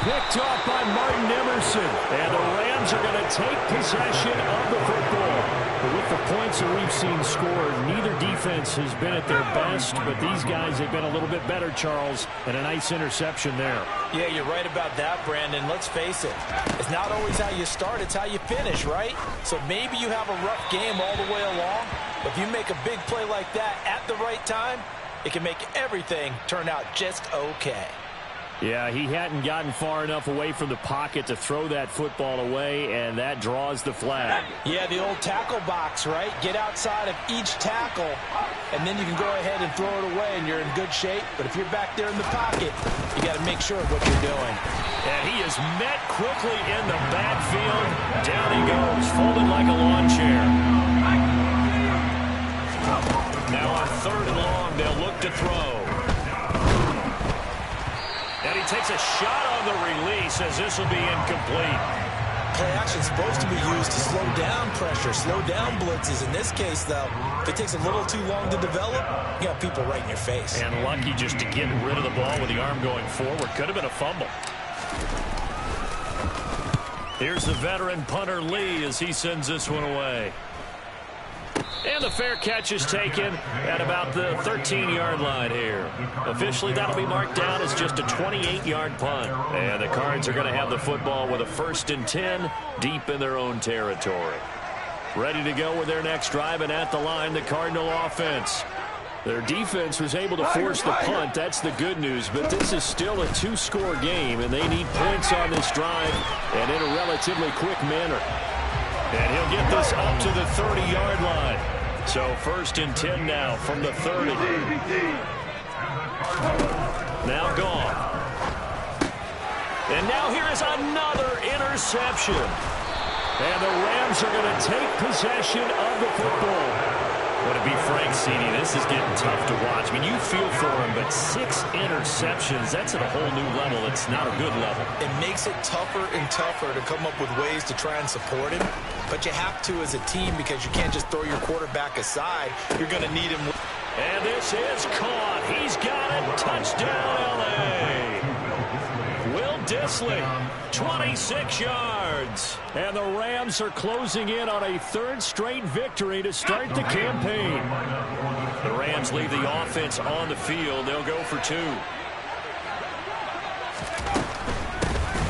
Picked off by Martin Emerson. And the Rams are going to take possession of the football. But with the points that we've seen scored, neither defense has been at their best. But these guys have been a little bit better, Charles. And a nice interception there. Yeah, you're right about that, Brandon. Let's face it. It's not always how you start, it's how you finish, right? So maybe you have a rough game all the way along. But if you make a big play like that at the right time, it can make everything turn out just okay. Yeah, he hadn't gotten far enough away from the pocket to throw that football away, and that draws the flag. Yeah, the old tackle box, right? Get outside of each tackle, and then you can go ahead and throw it away, and you're in good shape. But if you're back there in the pocket, you got to make sure of what you're doing. And he is met quickly in the backfield. Down he goes, folded like a lawn chair. Now on 3rd and long, they'll look to throw. And he takes a shot on the release as this will be incomplete. Play action is supposed to be used to slow down pressure, slow down blitzes. In this case, though, if it takes a little too long to develop, you got people right in your face. And lucky just to get rid of the ball with the arm going forward. Could have been a fumble. Here's the veteran punter Lee as he sends this one away. And the fair catch is taken at about the 13-yard line here. Officially, that'll be marked down as just a 28-yard punt. And the Cards are going to have the football with a 1st and 10 deep in their own territory. Ready to go with their next drive, and at the line, the Cardinal offense. Their defense was able to force the punt. That's the good news. But this is still a 2-score game, and they need points on this drive and in a relatively quick manner. And he'll get this up to the 30-yard line. So 1st and 10 now from the 30. Now gone. And now here is another interception. And the Rams are going to take possession of the football. But to be frank, CD, this is getting tough to watch. I mean, you feel for him, but 6 interceptions, that's at a whole new level. It's not a good level. It makes it tougher and tougher to come up with ways to try and support him. But you have to as a team because you can't just throw your quarterback aside. You're going to need him. And this is caught. He's got it. Touchdown, L.A. Will Dissly, 26 yards. And the Rams are closing in on a 3rd straight victory to start the campaign. The Rams leave the offense on the field. They'll go for 2.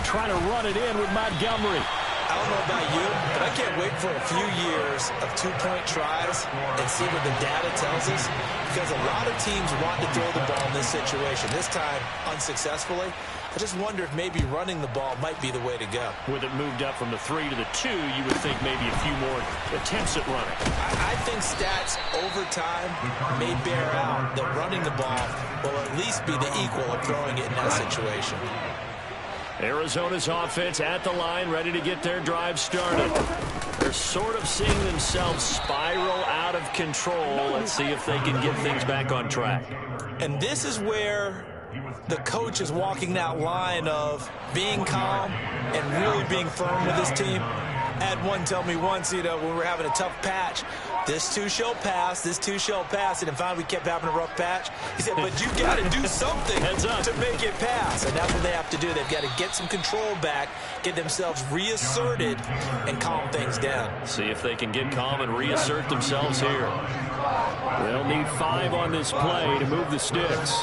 Trying to run it in with Montgomery. I don't know about you, but I can't wait for a few years of 2-point tries and see what the data tells us, because a lot of teams want to throw the ball in this situation. This time, unsuccessfully. I just wonder if maybe running the ball might be the way to go. With it moved up from the 3 to the 2, you would think maybe a few more attempts at running. I think stats over time may bear out that running the ball will at least be the equal of throwing it in that situation. Arizona's offense at the line, ready to get their drive started. They're sort of seeing themselves spiral out of control. Let's see if they can get things back on track. And this is where the coach is walking that line of being calm and really being firm with his team. I had one tell me once, when we were having a tough patch, this too shall pass, this too shall pass, and finally we kept having a rough patch. He said, but you got to do something to make it pass, and that's what they have to do. They've got to get some control back, get themselves reasserted, and calm things down. See if they can get calm and reassert themselves here. They'll need 5 on this play to move the sticks.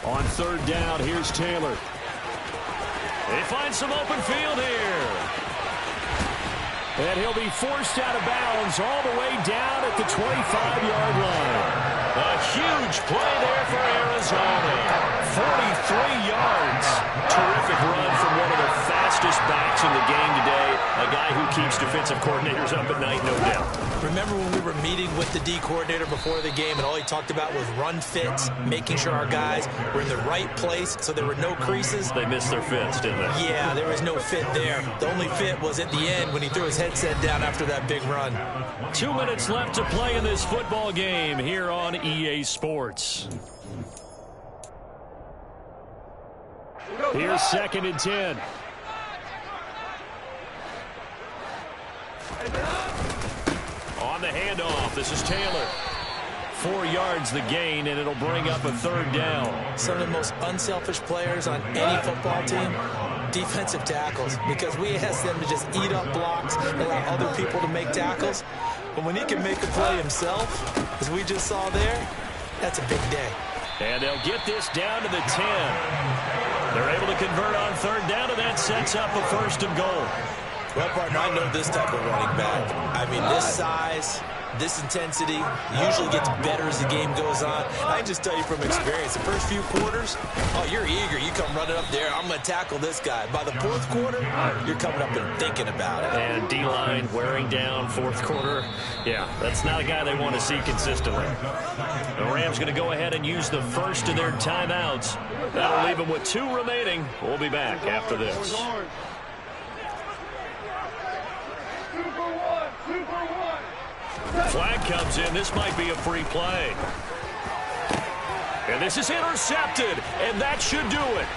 On 3rd down, here's Taylor. They find some open field here. And he'll be forced out of bounds all the way down at the 25-yard line. A huge play there for Arizona. 43 yards. Terrific run from one of the fastest backs in the game today. A guy who keeps defensive coordinators up at night, no doubt. Remember when we were meeting with the D coordinator before the game and all he talked about was run fits, making sure our guys were in the right place so there were no creases? They missed their fits, didn't they? Yeah, there was no fit there. The only fit was at the end when he threw his headset down after that big run. 2 minutes left to play in this football game here on EA Sports. Here's 2nd and 10. On the handoff, this is Taylor. 4 yards the gain, and it'll bring up a 3rd down. Some of the most unselfish players on any football team, defensive tackles, because we ask them to just eat up blocks, allow other people to make tackles. But when he can make a play himself, as we just saw there, that's a big day. And they'll get this down to the 10. They're able to convert on 3rd down, and that sets up a 1st and goal. Well, partner, I know this type of running back. I mean, this size, this intensity usually gets better as the game goes on. I can just tell you from experience, the first few quarters, oh, you're eager. You come running up there, I'm going to tackle this guy. By the 4th quarter, you're coming up and thinking about it. And D-line wearing down 4th quarter. Yeah, that's not a guy they want to see consistently. The Rams going to go ahead and use the first of their timeouts. That'll leave them with 2 remaining. We'll be back after this. Flag comes in. This might be a free play. And this is intercepted, and that should do it.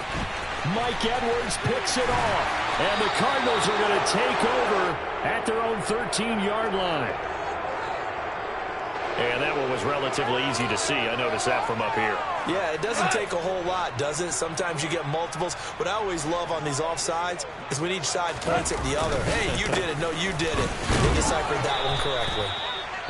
Mike Edwards picks it off, and the Cardinals are going to take over at their own 13-yard line. And that one was relatively easy to see. I noticed that from up here. Yeah, it doesn't take a whole lot, does it? Sometimes you get multiples. What I always love on these offsides is when each side points at the other. Hey, you did it. No, you did it. They deciphered that one correctly.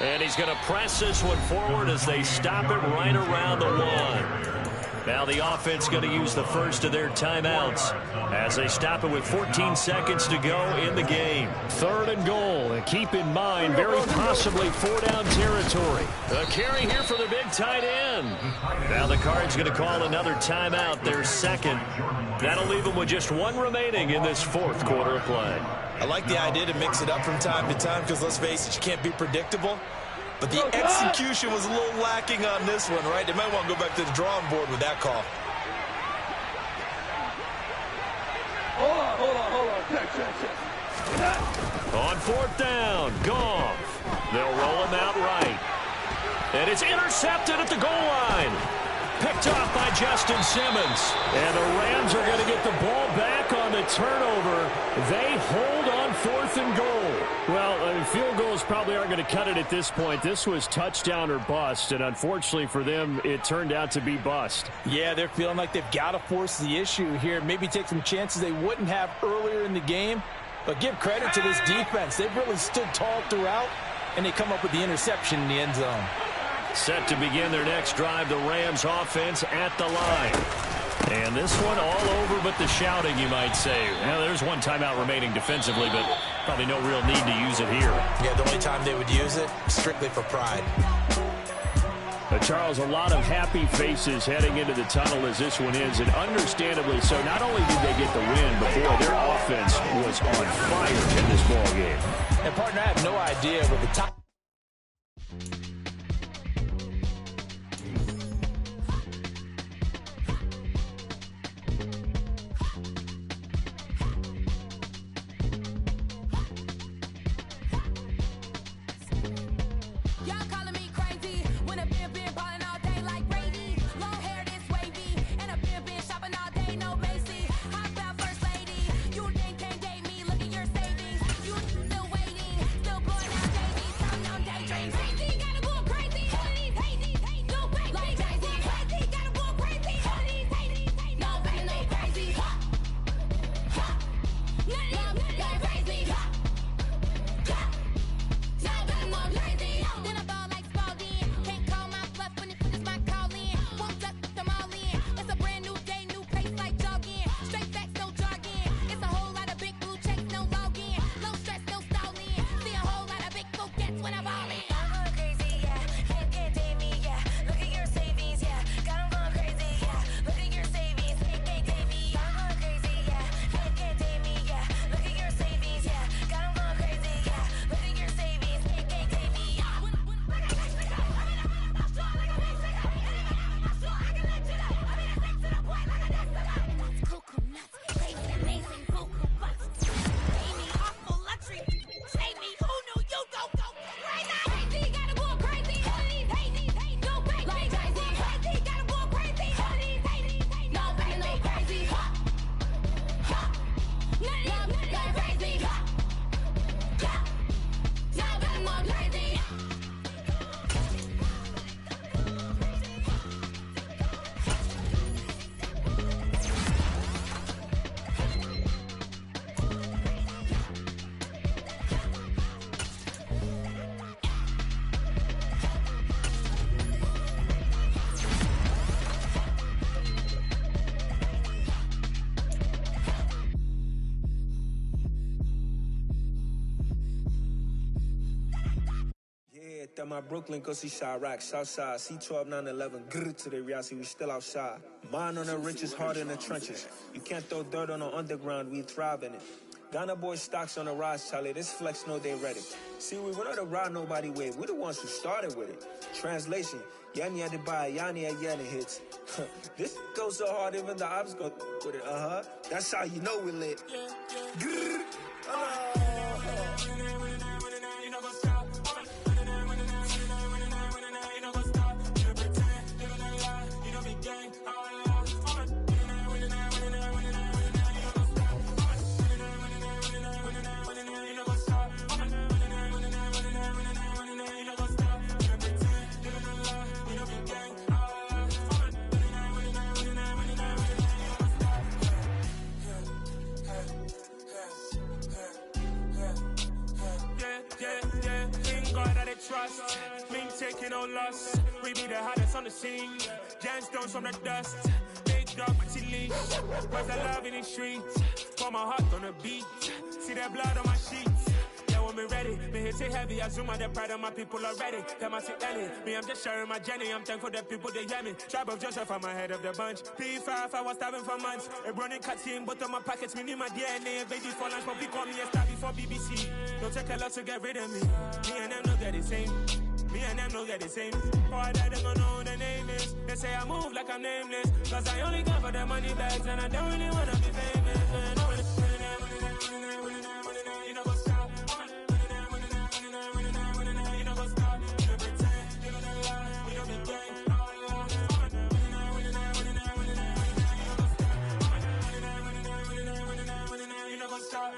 And he's going to press this one forward as they stop it right around the 1. Now the offense going to use the first of their timeouts as they stop it with 14 seconds to go in the game. 3rd and goal. And keep in mind, very possibly 4-down territory. A carry here for the big tight end. Now the Cards going to call another timeout, their 2nd. That'll leave them with just 1 remaining in this 4th quarter of play. I like the idea to mix it up from time to time because, let's face it, you can't be predictable. But the execution was a little lacking on this one, right? They might want to go back to the drawing board with that call. Hold on. Check. On 4th down, Goff. They'll roll him out right. And it's intercepted at the goal line. Picked off by Justin Simmons. And the Rams are going to get the ball back on the turnover. They hold on 4th and goal. Well, field goals probably aren't going to cut it at this point. This was touchdown or bust, and unfortunately for them, it turned out to be bust. Yeah, they're feeling like they've got to force the issue here. Maybe take some chances they wouldn't have earlier in the game. But give credit to this defense. They've really stood tall throughout, and they come up with the interception in the end zone. Set to begin their next drive, the Rams offense at the line. And this one all over but the shouting, you might say. Well, there's 1 timeout remaining defensively, but probably no real need to use it here. Yeah, the only time they would use it, strictly for pride. Charles, a lot of happy faces heading into the tunnel as this one ends, and understandably so. Not only did they get the win, but boy, their offense was on fire in this ball game. And partner, I have no idea what the top. My Brooklyn, go see Chirac, Southside, C12, 911, grrr to the reality, we still outside. Mine on the richest, heart in the trenches. You can't throw dirt on the underground, we thrive in it. Ghana boys stocks on the rise, Charlie, this flex know they ready. See, we were not to ride nobody wave, we the ones who started with it. Translation, Yanni had to buy, Yanni had Yanni hits. This goes so hard, even the ops go with it, That's how you know we lit. Grrr, Trust, me taking no loss. We be the hottest on the scene. Gemstones from the dust. Big dog with your leash. Where's the love in the streets? Pour my heart on the beat. See that blood on my sheets. Yeah, when me ready, me hit it heavy. I zoom out the pride of my people already. Them I see Ellie. Me, I'm just sharing my journey. I'm thankful that people they hear me. Tribe of Joseph, I'm ahead of the bunch. P5, I was starving for months. A running cutscene, but on my pockets, me need my DNA. Baby for lunch, but we call me a star before BBC. Don't take a lot to get rid of me. Me and them no get the same. Me and them no get the same. Boy, that they don't know who the name is. They say I move like I'm nameless. Cause I only come for the money bags and I don't really wanna be famous. You know what's up? You know what's up? You don't pretend, you don't lie, you don't be gang. You know what's up?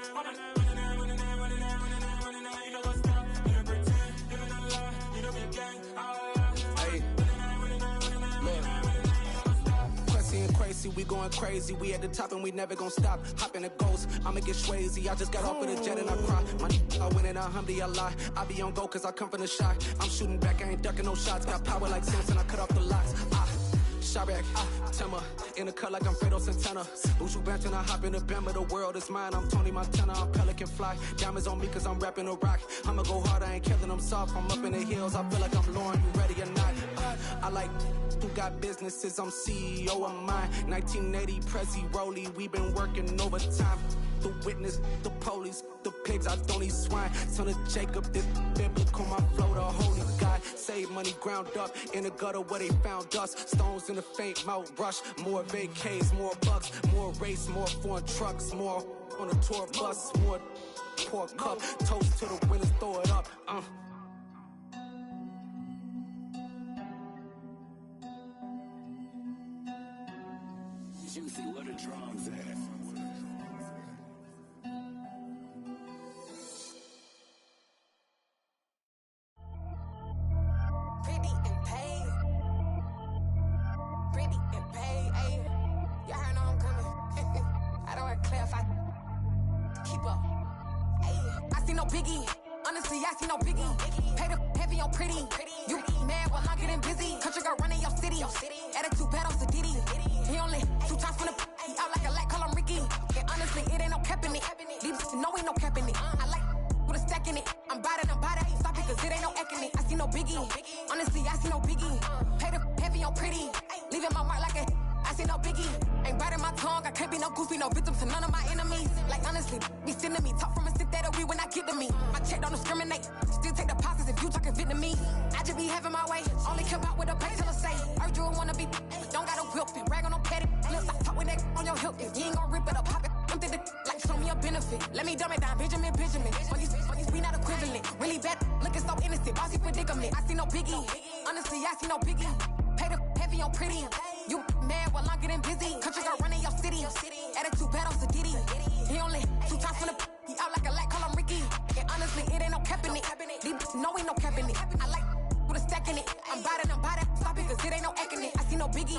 We going crazy, we at the top and we never gonna stop. Hop in a ghost, I'ma get swayzy. I just got off of the jet and I cry. My I win it, alhamdulillah. I be on go cause I come from the shot. I'm shooting back, I ain't ducking no shots. Got power like Samson, I cut off the locks. Chirac, Timmer, in the cut like I'm Fredo Santana. Buju Banton, I hop in the Bama, the world is mine. I'm Tony Montana, I'm Pelican Fly. Diamonds on me cause I'm rapping a rock. I'ma go hard, I ain't killing them soft. I'm up in the hills, I feel like I'm Lauren, you ready or not? I like who got businesses, I'm CEO of mine. 1980 Prezi Rolly, we been working overtime. The witness, the police, the pigs, I don't eat swine. Son of Jacob, this biblical, my flow, the holy God. Save money ground up in the gutter where they found us. Stones in the faint mouth rush. More vacays, more bucks, more race, more foreign trucks, more on a tour bus, more pour cup. Toast to the winners, throw it up. Juicy, where the drums at? Pretty and paid. Pretty and paid, ayy. Y'all heard know I'm coming. I don't want to clarify. Keep up. Ayy. I see no biggie. Honestly, I see no biggie. Pay the heavy on pretty. You mad while I'm getting busy. Country girl running your city. Attitude bad on Diddy. He only 2 times from the he out like a light, call him Ricky. And honestly, it ain't no cap in it. These no ain't no cap in it. I like with a stack in it. I'm bout it. Stop it, cause it ain't no eck in it. I see no biggie. Honestly, I see no biggie. Pay the heavy on pretty. Leaving my mark like a I see no biggie. Ain't biting my tongue. I can't be no goofy, no victim to none of my enemies. Like honestly, be sending me. Talk from a sip that we when I get to me. My check don't discriminate. Still take deposits if you talking Vietnamese. I just be having my way. Only come out with a pay till I say. Heard you wanna be, don't got a whip and rag on no petty. Look, I talk with that on your hip. If you ain't gon' rip it up, pop it. Empty the like show me a benefit. Let me dumb it down, Benjamin. Fuck we not equivalent. Really bad, looking so innocent. Bossy predicament. I see no biggie. Honestly, I see no biggie. Pay the heavy on pretty. You mad while I'm getting busy. Country girl running your city. Attitude bad on Diddy. He only 2 times from the he out like a light, call him Ricky. And honestly, it ain't no cap in it. These no ain't no cap in it. I like with a stack in it. I'm bout it. Stop it, cause it ain't no eck in it. I see no biggie.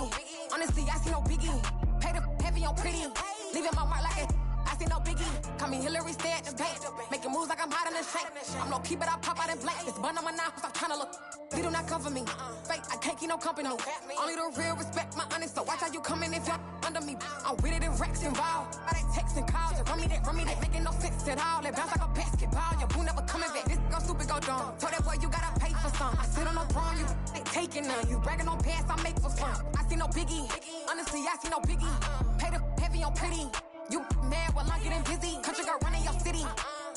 Honestly, I see no biggie. Pay the heavy on pretty. Leaving my mark like it. I see no biggie. Call me Hillary, stay at the bank. Making moves like I'm hot in the shank. I'm no keep it, I pop out in blank. It's bun on my knife, stop trying to look. They do not come for me. Fake, I can't keep no company. Only the real respect my honest. So watch how you coming if you're under me. I'm with it and Rex involved. I they text and calls. You run me that. Making no sense at all. They bounce like a basketball. Your boo never coming back. This go stupid, go dumb. Told that boy you gotta pay for some. I sit on no throne, you ain't taking none. You bragging on past, I make for fun. I see no biggie. Honestly, I see no biggie. Pay the heavy on pretty. You mad while I'm getting busy. Country girl running your city.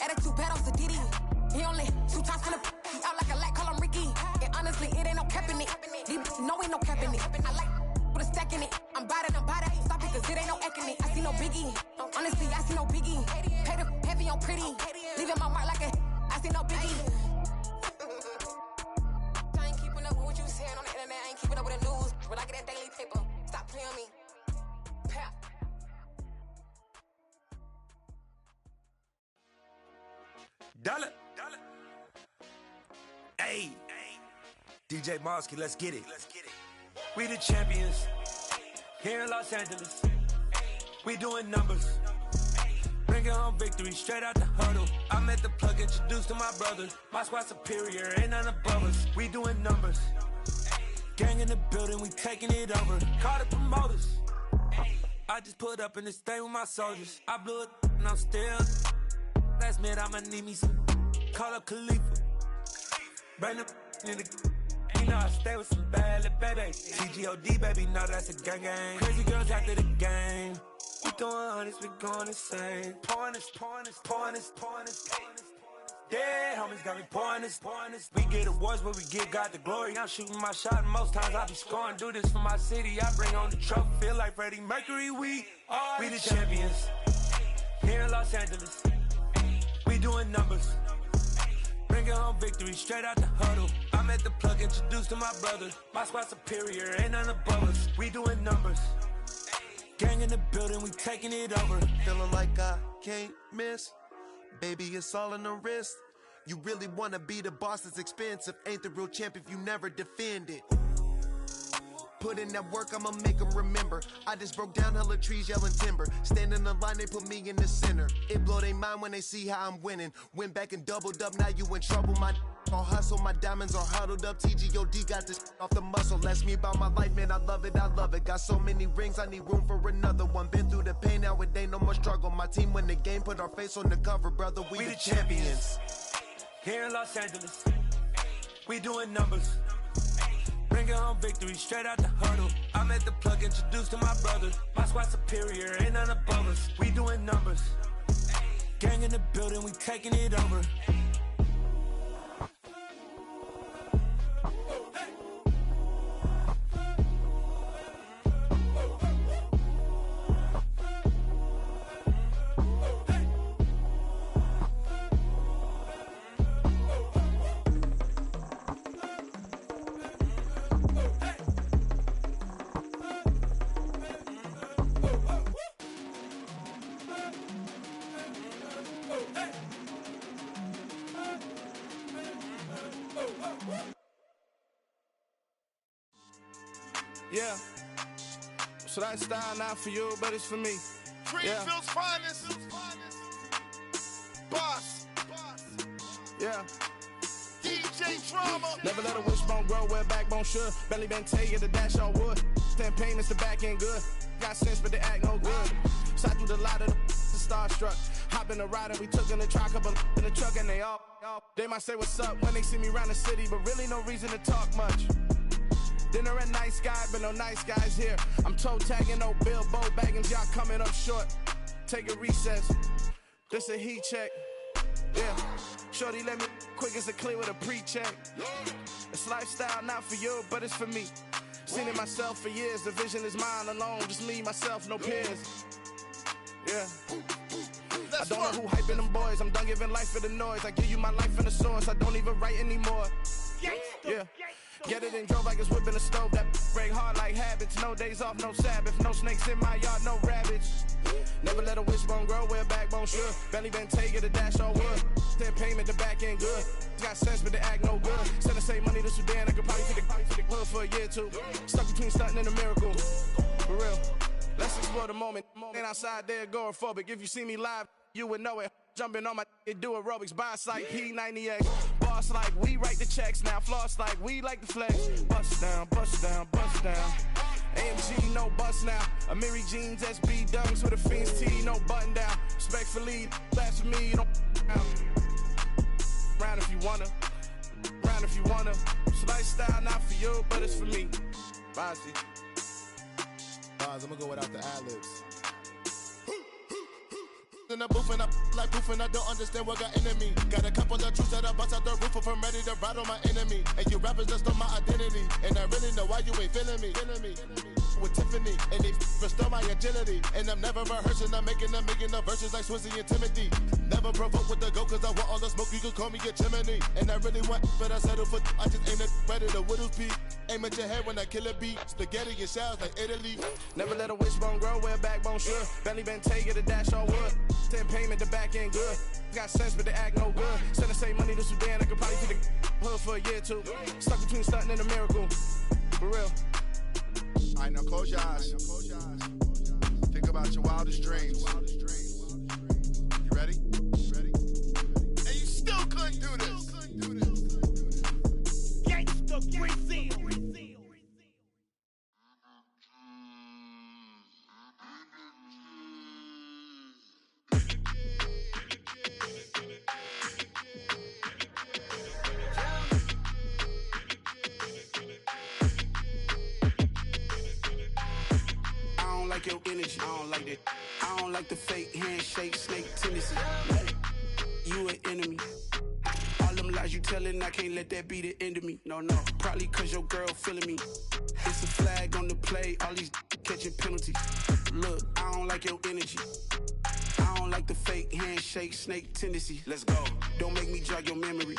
Attitude bad on Diddy. He only 2 times from the he out like a light, call him Ricky. And honestly, it ain't no cap in it. These no ain't no cap in it. I like with a stack in it. I'm bout it. Stop it, cause it ain't no eck in it. I see no biggie. Honestly, I see no biggie. Pay the heavy on pretty. Leaving my mark like a I see no biggie. I ain't keeping up with what you saying on the internet. I ain't keeping up with the news. But I get that daily paper. Stop playing me. Pap. Dollar. Hey. DJ Mosky, let's get it. We the champions. Here in Los Angeles. We doing numbers. Bringing home victory straight out the huddle. I met the plug, introduced to my brothers. My squad superior, ain't none above us. We doing numbers. Gang in the building, we taking it over. Call the promoters. I just put up in this thing with my soldiers. I blew it and I'm still. Last minute, I'ma need me some. Call up Khalifa. Bring up in the. You know I stay with some bad little baby. TGOD, baby, no, that's a gang gang. Crazy girls after the game. We doing honest, we going insane. Pouring this. Yeah, homies got me pouring this. We get awards, but we give God the glory. I'm shooting my shot, and most times I be scoring. Do this for my city, I bring on the trophy. Feel like Freddie Mercury, we the champions. Here in Los Angeles. We doing numbers. Bringing home victory straight out the huddle. I met the plug, introduced to my brothers. My squad superior, ain't none above us. We doing numbers. Gang in the building, we taking it over. Feeling like I can't miss. Baby, it's all in the wrist. You really wanna be the boss, it's expensive. Ain't the real champ if you never defend it. Put in that work, I'ma make them remember. I just broke down hella trees, yelling timber. Stand in the line, they put me in the center. It blow their mind when they see how I'm winning. Went back and doubled up, now you in trouble. My all hustle, my diamonds are huddled up. TGOD got this off the muscle. That's me about my life, man, I love it. Got so many rings, I need room for another one. Been through the pain, now it ain't no more struggle. My team win the game, put our face on the cover, brother. We the champions. Here in Los Angeles, we doing numbers. Bringing home on victory, straight out the huddle. I'm at the plug, introduced to my brother. My squad superior, ain't none above us. We doing numbers. Gang in the building, we taking it over. Yeah. So that style not for you, but it's for me. Greenfield's finest. Boss. Yeah. DJ Drama. Never let a wishbone grow where backbone should. Belly been taking the dash all wood. Campaign is the back end good. Got sense, but they act no good. Side through the lot of the starstruck. Hop in the ride and we took in the truck, couple in the truck and they all. They might say what's up when they see me around the city, but really no reason to talk much. Dinner at nice guy, but no nice guys here. I'm toe tagging, no Bilbo baggins, y'all coming up short. Take a recess. This a heat check. Yeah. Shorty let me quick as a clear with a pre-check. It's lifestyle not for you, but it's for me. Seen it myself for years. The vision is mine alone. Just me, myself, no peers. Yeah. I don't know who hyping them boys. I'm done giving life for the noise. I give you my life in the source. I don't even write anymore. Yeah. Get it and drove like it's whipping a stove. That break hard like habits. No days off, no Sabbath. No snakes in my yard, no rabbits. Never let a wishbone grow where backbone should. Belly been taking the dash all wood. Then payment, the back end good. Got sense, but they act no good. Send the same money to Sudan. I could probably take the hood for a year or two. Stuck between stunting and a miracle. For real. Let's explore the moment. Ain't outside there agoraphobic. If you see me live, you would know it. Jumping on my do aerobics, boss like P90X. Boss like we write the checks now. Floss like we like the flex. Bust down, bust down, bust down. AMG, no bust now. Amiri jeans, SB dunks with a Fiends T, no button down. Respectfully, that's for me, you don't round if you wanna. Round if you wanna. So lifestyle not for you, but it's for me. Bossy. I'm gonna go without the ad-libs. In the booth and I like proof and I don't understand what got into me. Got a couple of truths that I bust out the roof if I'm ready to ride on my enemy. And you rappers just stole my identity. And I really know why you ain't feeling me. With Tiffany, and they restore my agility. And I'm never rehearsing, I'm making the verses like Swizzy and Timothy. Never provoke with the go, cause I want all the smoke, you can call me a chimney. And I really want, but I settle for, I just ain't ready to whittles peak. Aim at your head when I kill a beat. Spaghetti and shells like Italy. Never let a wishbone grow where backbone should. Belly been taking the dash all wood. Then payment, the back end good. Got sense, but they act no good. Send the same money to Sudan, I could probably take the hood for a year or two. Stuck between stunting and a miracle. For real. Alright, now close your eyes. Think about your wildest dreams. You ready? And you still couldn't do this. Gangsta Brazil. Like your energy, I don't like that. I don't like the fake handshake, snake tendency. You an enemy. All them lies you telling, I can't let that be the end of me. No, probably cause your girl feeling me. It's a flag on the play, all these catching penalties. Look, I don't like your energy. I don't like the fake handshake, snake tendency. Let's go. Don't make me jog your memory.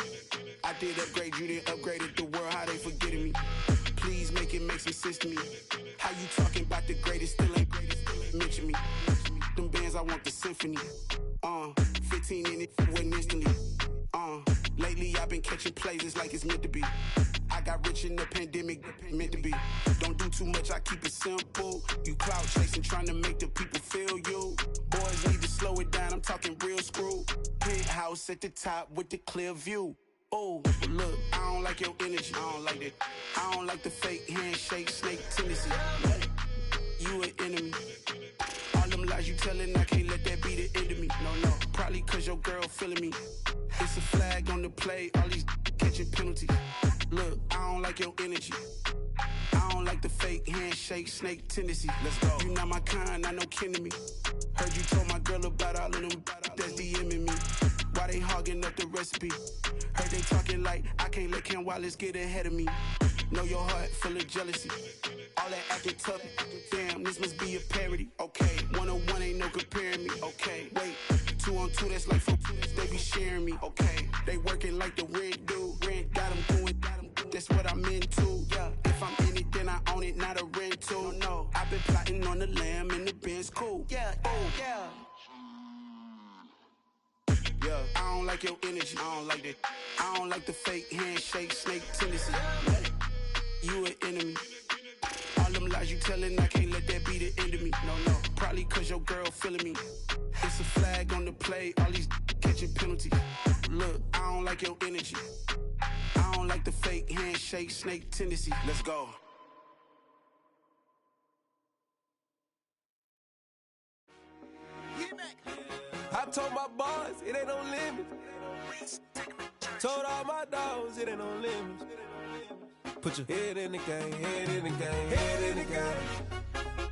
I did upgrade, you didn't upgrade it. The world, how they forgetting me. Please make it make some sense to me. How you talking about the greatest, still ain't greatest, still ain't mention me. Them bands, I want the symphony. 15 in it, wasn't instantly. Lately I've been catching plays, it's like it's meant to be. I got rich in the pandemic, meant to be. Don't do too much, I keep it simple. You clout chasing, trying to make the people feel you. Boys need to slow it down, I'm talking real screw. Penthouse at the top with the clear view. Oh, look, I don't like your energy, I don't like that. I don't like the fake handshake, snake tendency. You an enemy. All them lies you telling, I can't let that be the end of me. No, probably cause your girl feeling me. It's a flag on the play, all these catching penalties. Look, I don't like your energy. don't like the fake handshake, snake tendency. Let's go. You not my kind, I know kidding me. Heard you told my girl about all of them that's DMing me. Why they hogging up the recipe? Heard they talking like I can't let Ken Wallace get ahead of me. Know your heart full of jealousy. All that acting tough, damn, this must be a parody. Okay, 1-on-1 ain't no comparing me. Okay, wait, 2-on-2, that's like 4, they be sharing me. Okay, they working like the rent dude. Rent got them doing, that's what I'm into. Yeah, if I'm in it, then I own it, not a rental. No, I've been plotting on the lamb and the Benz cool. Yeah, oh, yeah. Yeah, I don't like your energy, I don't like that. I don't like the fake handshake, snake tendency. You an enemy. All them lies you telling, I can't let that be the end of me. No, probably cause your girl feeling me. It's a flag on the play, all these catching penalties. Look, I don't like your energy. I don't like the fake handshake, snake tendency. Let's go. I told my boys, it ain't no limits. Told all my dogs, it ain't no limits. Put your head in the game, head in the game, head in the game.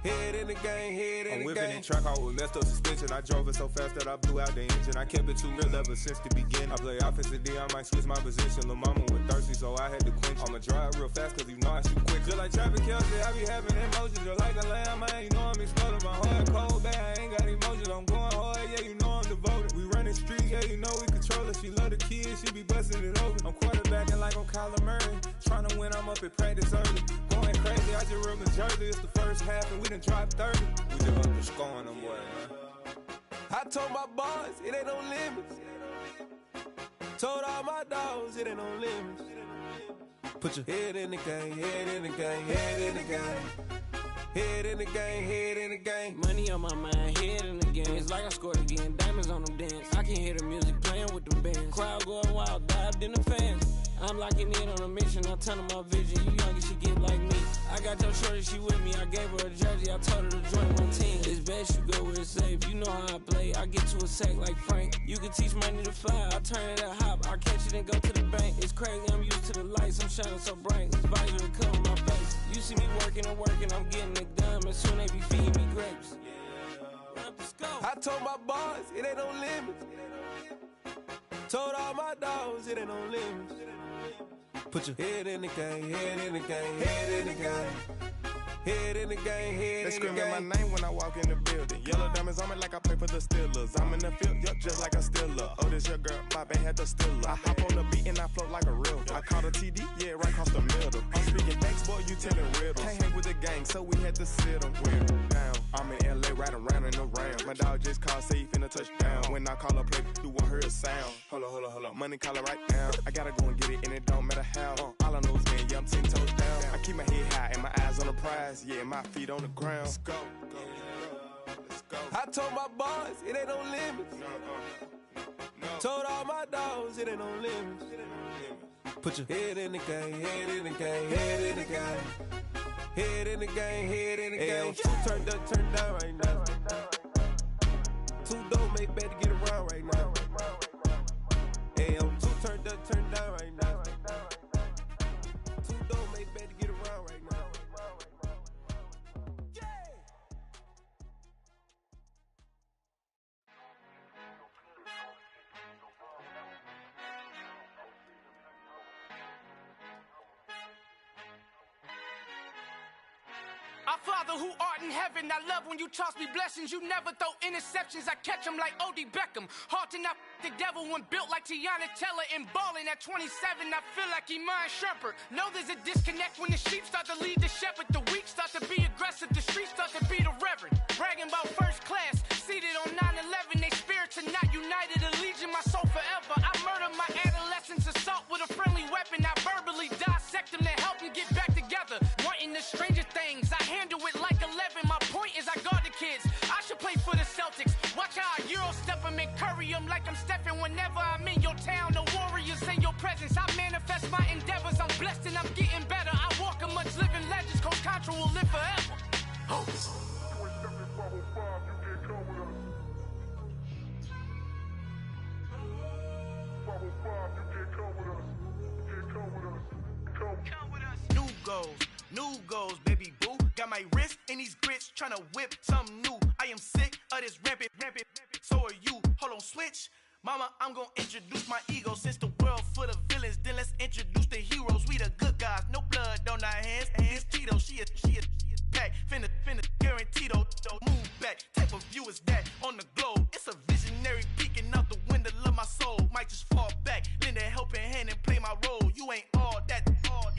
Head in the game, head in the game. I'm whipping and track out with messed up suspension. I drove it so fast that I blew out the engine. I kept it too real ever since the beginning. I play offensive D, I might switch my position. Lil' mama was thirsty, so I had to quench. I'ma drive real fast, cause you know I shoot quick. Just like traffic Kelsey, I be having emotions. Just like a lamb, man, you know I'm exploding. My heart cold, bad, I ain't got emotions. I'm going hard, yeah, you know I'm devoted. We running streets, yeah, you know we control it. She love the kids, she be busting it over. I'm quarterbacking like I'm Kyler Murray. Trying to win, I'm up at practice early. Going crazy, I just rub in Jersey. It's the first half and we done dropped 30. We just up to scoring them, boy, man. I told my boys, it ain't no limits. Told all my dogs, it ain't no limits. Put your head in the game, head in the game, head in the game. Head in the game, head in the game. Money on my mind, head in the game. It's like I scored again, diamonds on them dance. I can hear the music playing with them bands. Crowd going wild, dived in the fans. I'm locking in on a mission, I tell them my vision. You young, she get like me. I got your shorty, she with me. I gave her a jersey, I told her to join my team. It's best you go where it's safe. You know how I play, I get to a sack like Frank. You can teach money to fly, I turn it up hop. I catch it and go to the bank. It's crazy, I'm used to the lights, I'm shining so bright. This visor will cover my face. You see me working and working, I'm getting it done. And soon they be feeding me grapes. I told my boys, it ain't no limits. Told all my dogs, it ain't no limits. Put your head in the game, head in the game, head in the game. Head in the game, head They in the game. screaming my name when I walk in the building. Yellow diamonds on me like I play for the Steelers. I'm in the field, yup, just like a Steeler. Oh, this your girl, my band had the Steeler. I hop on the beat and I float like a real. I caught a TD, yeah, right across the middle. I'm speaking thanks, boy, you telling riddles. Can't hang with the gang, so we had to sit them down. I'm in LA, riding around and around. My dog just called, say he finna touch down. When I call a play, you won't hear a sound. Hold on, money calling right now. I gotta go and get it, and it don't matter how. All I know is, man, yeah, I'm 10 toes down. I keep my head high and my eyes on the prize. Yeah, my feet on the ground. Let's go. Let's go. I told my boys, it ain't no limits. Told all my dogs, it ain't no limits. Put your head in the game, head in the game, head in the game. Head in the game, head in the game. Turned up, turned down right now. Two dope make better get around right now. Hey, I'm two turned up, turned down right now. Two dope make better get around right now. Our Father who art in heaven, I love when you toss me blessings. You never throw interceptions, I catch them like O.D. Beckham. Hard to not the devil when built like Tiana Teller and balling at 27. I feel like Iman Shumpert. Know there's a disconnect when the sheep start to lead the shepherd. The weak start to be aggressive, the streets start to be the reverend. Bragging about first class, seated on 9/11. They spirits are not united, a legion, my soul forever. I murder my adolescence, assault with a friendly weapon. I verbally dissect them to help them get back together. Wanting the stranger things, I handle it like 11. My point is I guard the kids. I should play for the Celtics. Watch how I Euro step them and curry them like I'm Stephen. Whenever I'm in your town, the Warriors in your presence. I manifest my endeavors. I'm blessed and I'm getting better. I walk amongst living legends. Coach Contra will live forever. New goals, New goals, baby boo. Got my wrist in these grits, tryna whip something new. I am sick of this rampant. So are you. Hold on, switch. Mama, I'm gonna introduce my ego. Since the world full of villains, then let's introduce the heroes. We the good guys, no blood on our hands. This Tito, she is pack. Finna, guaranteed, move back. Type of view is that on the globe? It's a visionary peeking out the window of my soul. Might just fall back, lend a helping hand and play my role. You ain't all that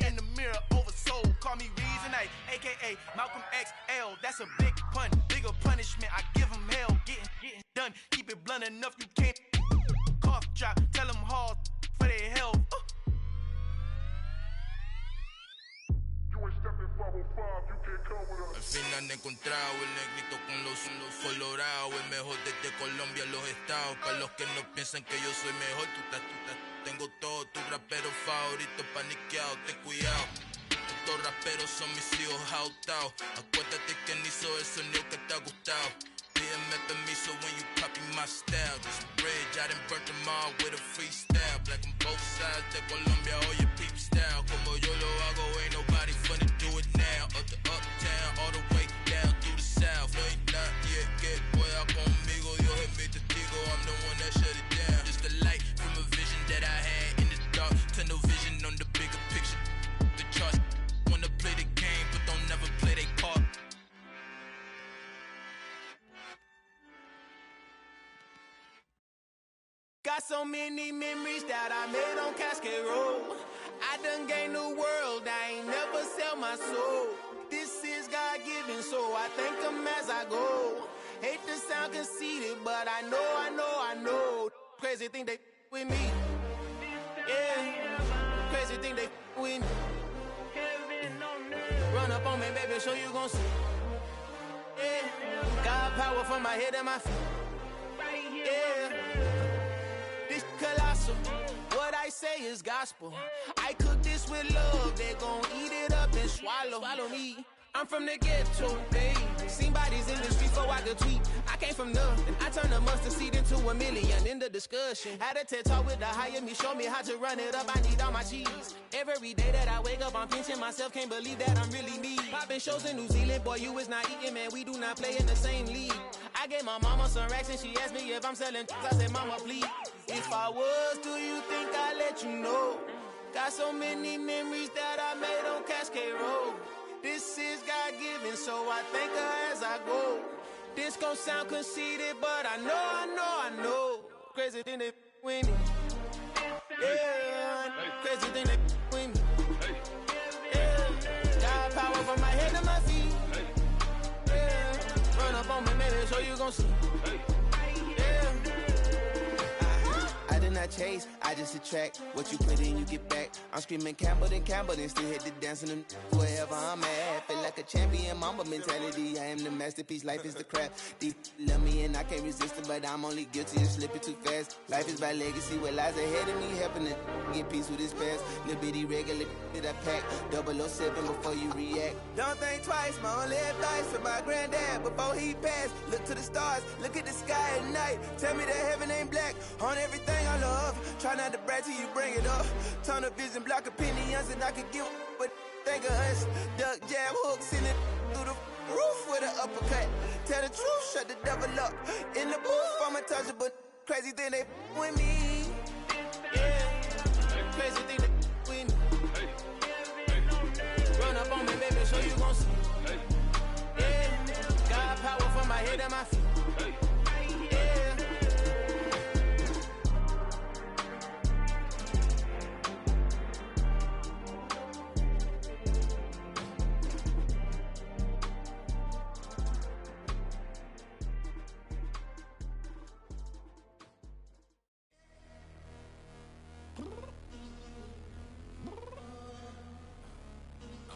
in the mirror oversold. Call me Reason A, aka Malcolm XL. That's a big pun, bigger punishment. I give him hell, getting done. Keep it blunt enough, you can't cough drop. Tell them hard for their health. Al fin han encontrado el negrito con los colorados, el mejor desde Colombia a los estados. Para los que no piensan que yo soy mejor, tengo todo, tu rapero favorito paniqueado, ten cuidado. Estos raperos son mis hijos jautados. Acuérdate quién hizo el sonido que te ha gustado. Pídeme permiso when you copy my style. This bridge, I done burnt them all with a freestyle. Black on both sides de Colombia, oye peep style. Como yo lo hago, ain't nobody finna do it now. Up to uptown, all the way down through the south. No hay nadie que pueda conmigo, Dios es mi testigo. I'm the one that shut it down. Just the light from a vision that I had in the dark. Tunnel vision on the bigger picture. The charts wanna play the game, but don't never play their part. Got so many memories that I made on Cascade Road. I done gained the world, I ain't never sell my soul. This is God-given, so I thank him as I go. Hate to sound conceited, but I know. Crazy thing they with me. Yeah, crazy thing they with me. Run up on me, baby, so you gon' see. Yeah, got power from my head and my feet. Yeah. Colossal, what I say is gospel. I cook this with love, they gon' eat it up and swallow me. I'm from the ghetto, babe. Seen bodies in the streets before I could tweet. I came from nothing, I turned a mustard seed into a million. In the discussion, had a TED talk with the higher me, show me how to run it up. I need all my cheese. Every day that I wake up, I'm pinching myself, can't believe that I'm really me. Popping shows in New Zealand, boy, you is not eating, man. We do not play in the same league. I gave my mama some racks and she asked me if I'm selling. I said, mama, please. If I was, do you think I'd let you know? Got so many memories that I made on Cascade Road. This is God-given, so I thank her as I go. This gon' sound conceited, but I know. Crazy thing they with me. Yeah, crazy thing they with me. Yeah, got power from my head to my feet. Yeah, run up on me, maybe, so you gon' see. Yeah. I did not chase, I just attract. What you put in, you get back. I'm screaming Campbell, then still hit the dance and them wherever I'm at. Feel like a champion, mamba mentality. I am the masterpiece, life is the crap. Deep love me and I can't resist it, but I'm only guilty of slipping too fast. Life is by legacy, what lies ahead of me, helping to get peace with his past. Little bitty regular that I pack, 007 before you react. Don't think twice, my only advice for my granddad before he passed. Look to the stars, look at the sky at night. Tell me that heaven ain't black on everything I love. Try not to brag till you bring it up. Tunnel vision, block opinions, and I could give but think of us. Duck jab hooks in it through the roof with an uppercut. Tell the truth, shut the devil up. In the booth, I'm untouchable. Crazy thing they with me. Yeah, crazy thing they with me. Run up on me, baby, so you gon' see. Yeah, got power from my head and my feet.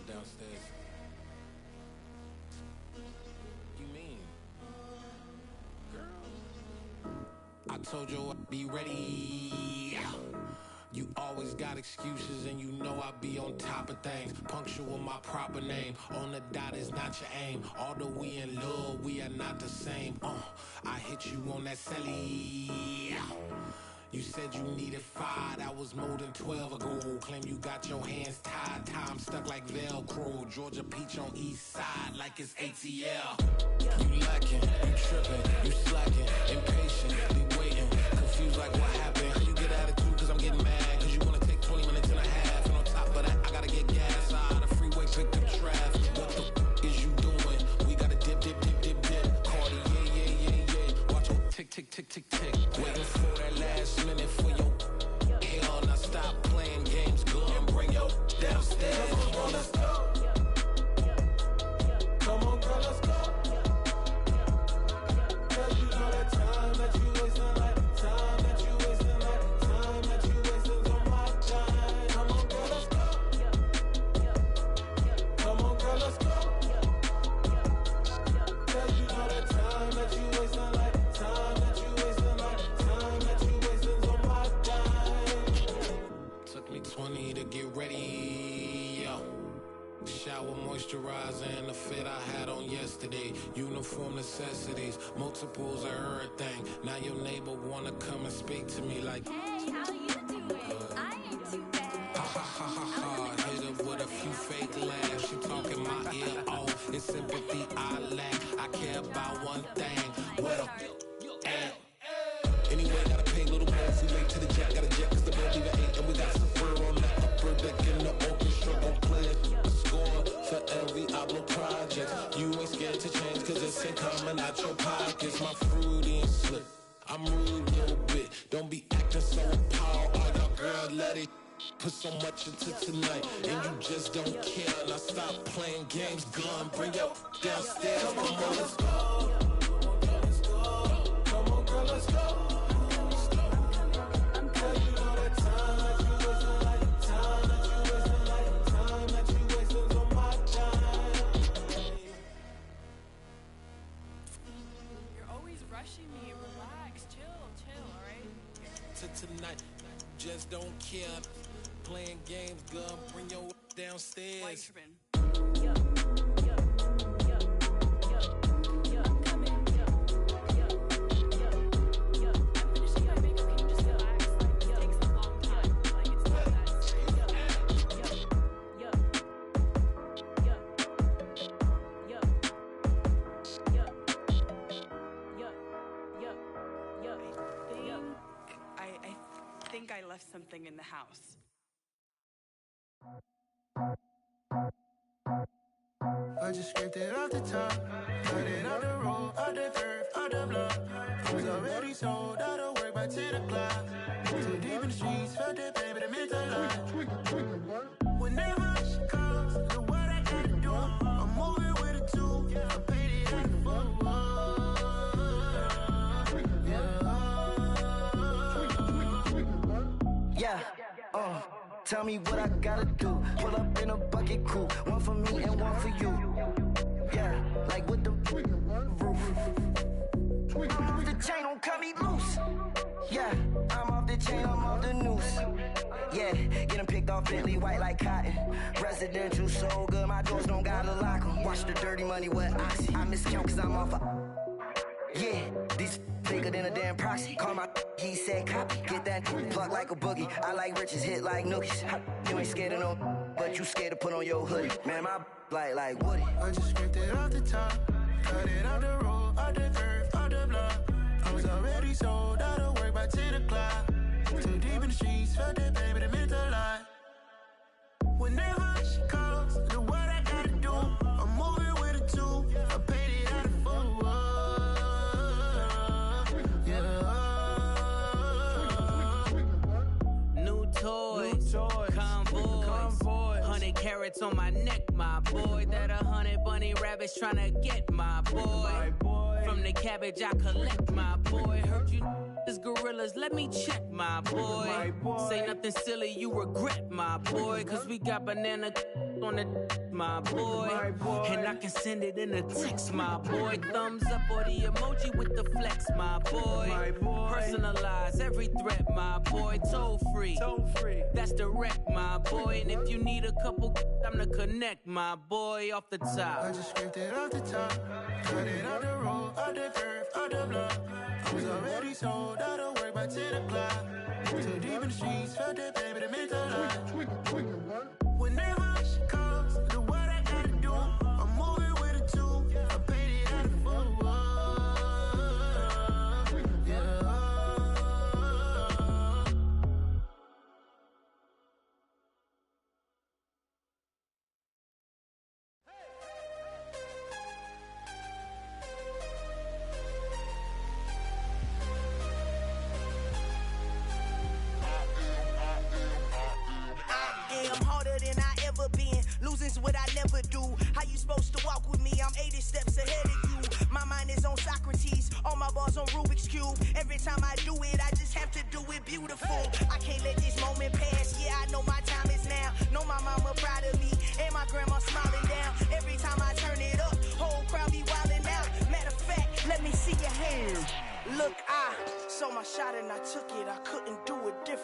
Downstairs. You mean? Girl, I told you I'd be ready. You always got excuses and you know I be on top of things. Punctual my proper name. On the dot is not your aim. Although we in love, we are not the same. I hit you on that celly. You said you needed 5, that was more than 12 ago. Claim you got your hands tied, time stuck like Velcro. Georgia Peach on east side like it's ATL. You lacking, you tripping, you slacking, impatient, be waiting, confused like what happened. How you get attitude cause I'm getting mad, cause you wanna take 20 minutes and a half. And on top of that, I gotta get gas out of the freeway, pick up traffic. What the is you doing? We gotta dip. Cardi, yeah. Watch your tick. Waiting for that last minute for your hell. Now stop playing games, go and bring your downstairs. Come on, let's go. Come on, girl, let's go. Cause you know that time that you wasting, like time that you wasting, like time that you wasting on my time. Come on, girl, let's go. Come on, girl, let's go. Cause you know that time that you wasting, like time that you wasting, like time that you wasting on my time. Took me 20 to get ready, yo. Shower, moisturizer, and the fit I had on yesterday. Uniform necessities, multiples of everything. Now your neighbor wanna come and speak to me like, hey, how you doing? I ain't too bad. Ha. Hit her with a few fake laughs. She talking my ear off. It's sympathy I lack. I care about one thing. What a at. Anyway, gotta pay a little more if we late to the jack. Got a jet cause the boat leave at 8. And we got some fur on that upper deck in the orchestra. Gon' play a score for every Ablo project. You ain't scared to change cause it's ain't coming out your pockets. My fruity and slip. I'm rude a little bit. Don't be acting so appalled. All y'all girl, let it put so much into tonight. And you just don't care. Now stop playing games. Gun, bring your downstairs. Come on, girl, let's go. Come on, girl, let's go. Cause you know that time that you wasting, like time that you wasting, like time that you wasting on my time. You're always rushing me. Relax, chill, alright? To tonight, just don't care. Playing games, gun, bring your downstairs. I think I left something in the house. I just scraped it off the top, cut it off the road, off the curve, off the block. I was already sold out of work by 10 o'clock. Too deep in the streets, felt that pain, but it meant a lot. Whenever she calls, know what I gotta do. I'm moving with a two, I paid it out the full. Yeah, tell me what I gotta do. Pull up in a bucket crew, one for me and one for you. Yeah, like with the roof. I'm off the chain, don't cut me loose. Yeah, I'm off the chain, I'm off the noose. Yeah, get them picked off Bentley, white like cotton. Residential so good, my doors don't gotta lock them. Watch the dirty money with Oxy. I miscount cause I'm off a... Yeah, these bigger than a damn proxy. Call my he said copy. Get that plug like a boogie. I like riches, hit like nookies. You ain't scared of no, but you scared to put on your hoodie. Man, my like Woody. I just scraped it off the top, cut it off the road, off the curve, off the block. I was already sold out of work by 10 o'clock. Too deep in the streets, felt that pain, but it meant a lot. Whenever she calls, know what I gotta do. I'm moving with a two, I paid it out of full. New toys, convoys, 100 carats on my neck, my boy. That 100 bunny rabbits tryna get my boy. From the cabbage I collect, my boy. Heard you is gorillas, let me check, my boy. Say nothing silly, you regret, my boy. Cause we got banana on the my boy. And I can send it in a text, my boy. Thumbs up or the emoji with the flex, my boy. Personalize every threat, my boy. Toll free, that's direct, my boy. And if you need a couple, I'm the connect, my boy. Off the top, I just scraped it off the top, cut it off the road, off the curve, off the block. I was already sold out of work by 10 o'clock. Too deep in the streets, felt that baby, the mental whenever she calls, do what I gotta do. I'm moving with a two, I paid it out of full. I'm harder than I ever been. Losing's what I never do. How you supposed to walk with me? I'm 80 steps ahead of you. My mind is on Socrates. All my bars on Rubik's Cube. Every time I do it, I just have to do it beautiful. I can't let this moment pass. Yeah, I know my time is now. Know my mama proud of me. And my grandma smiling down. Every time I turn it up, whole crowd be wilding out. Matter of fact, let me see your hands. Look, I saw my shot and I took it. I couldn't do it different.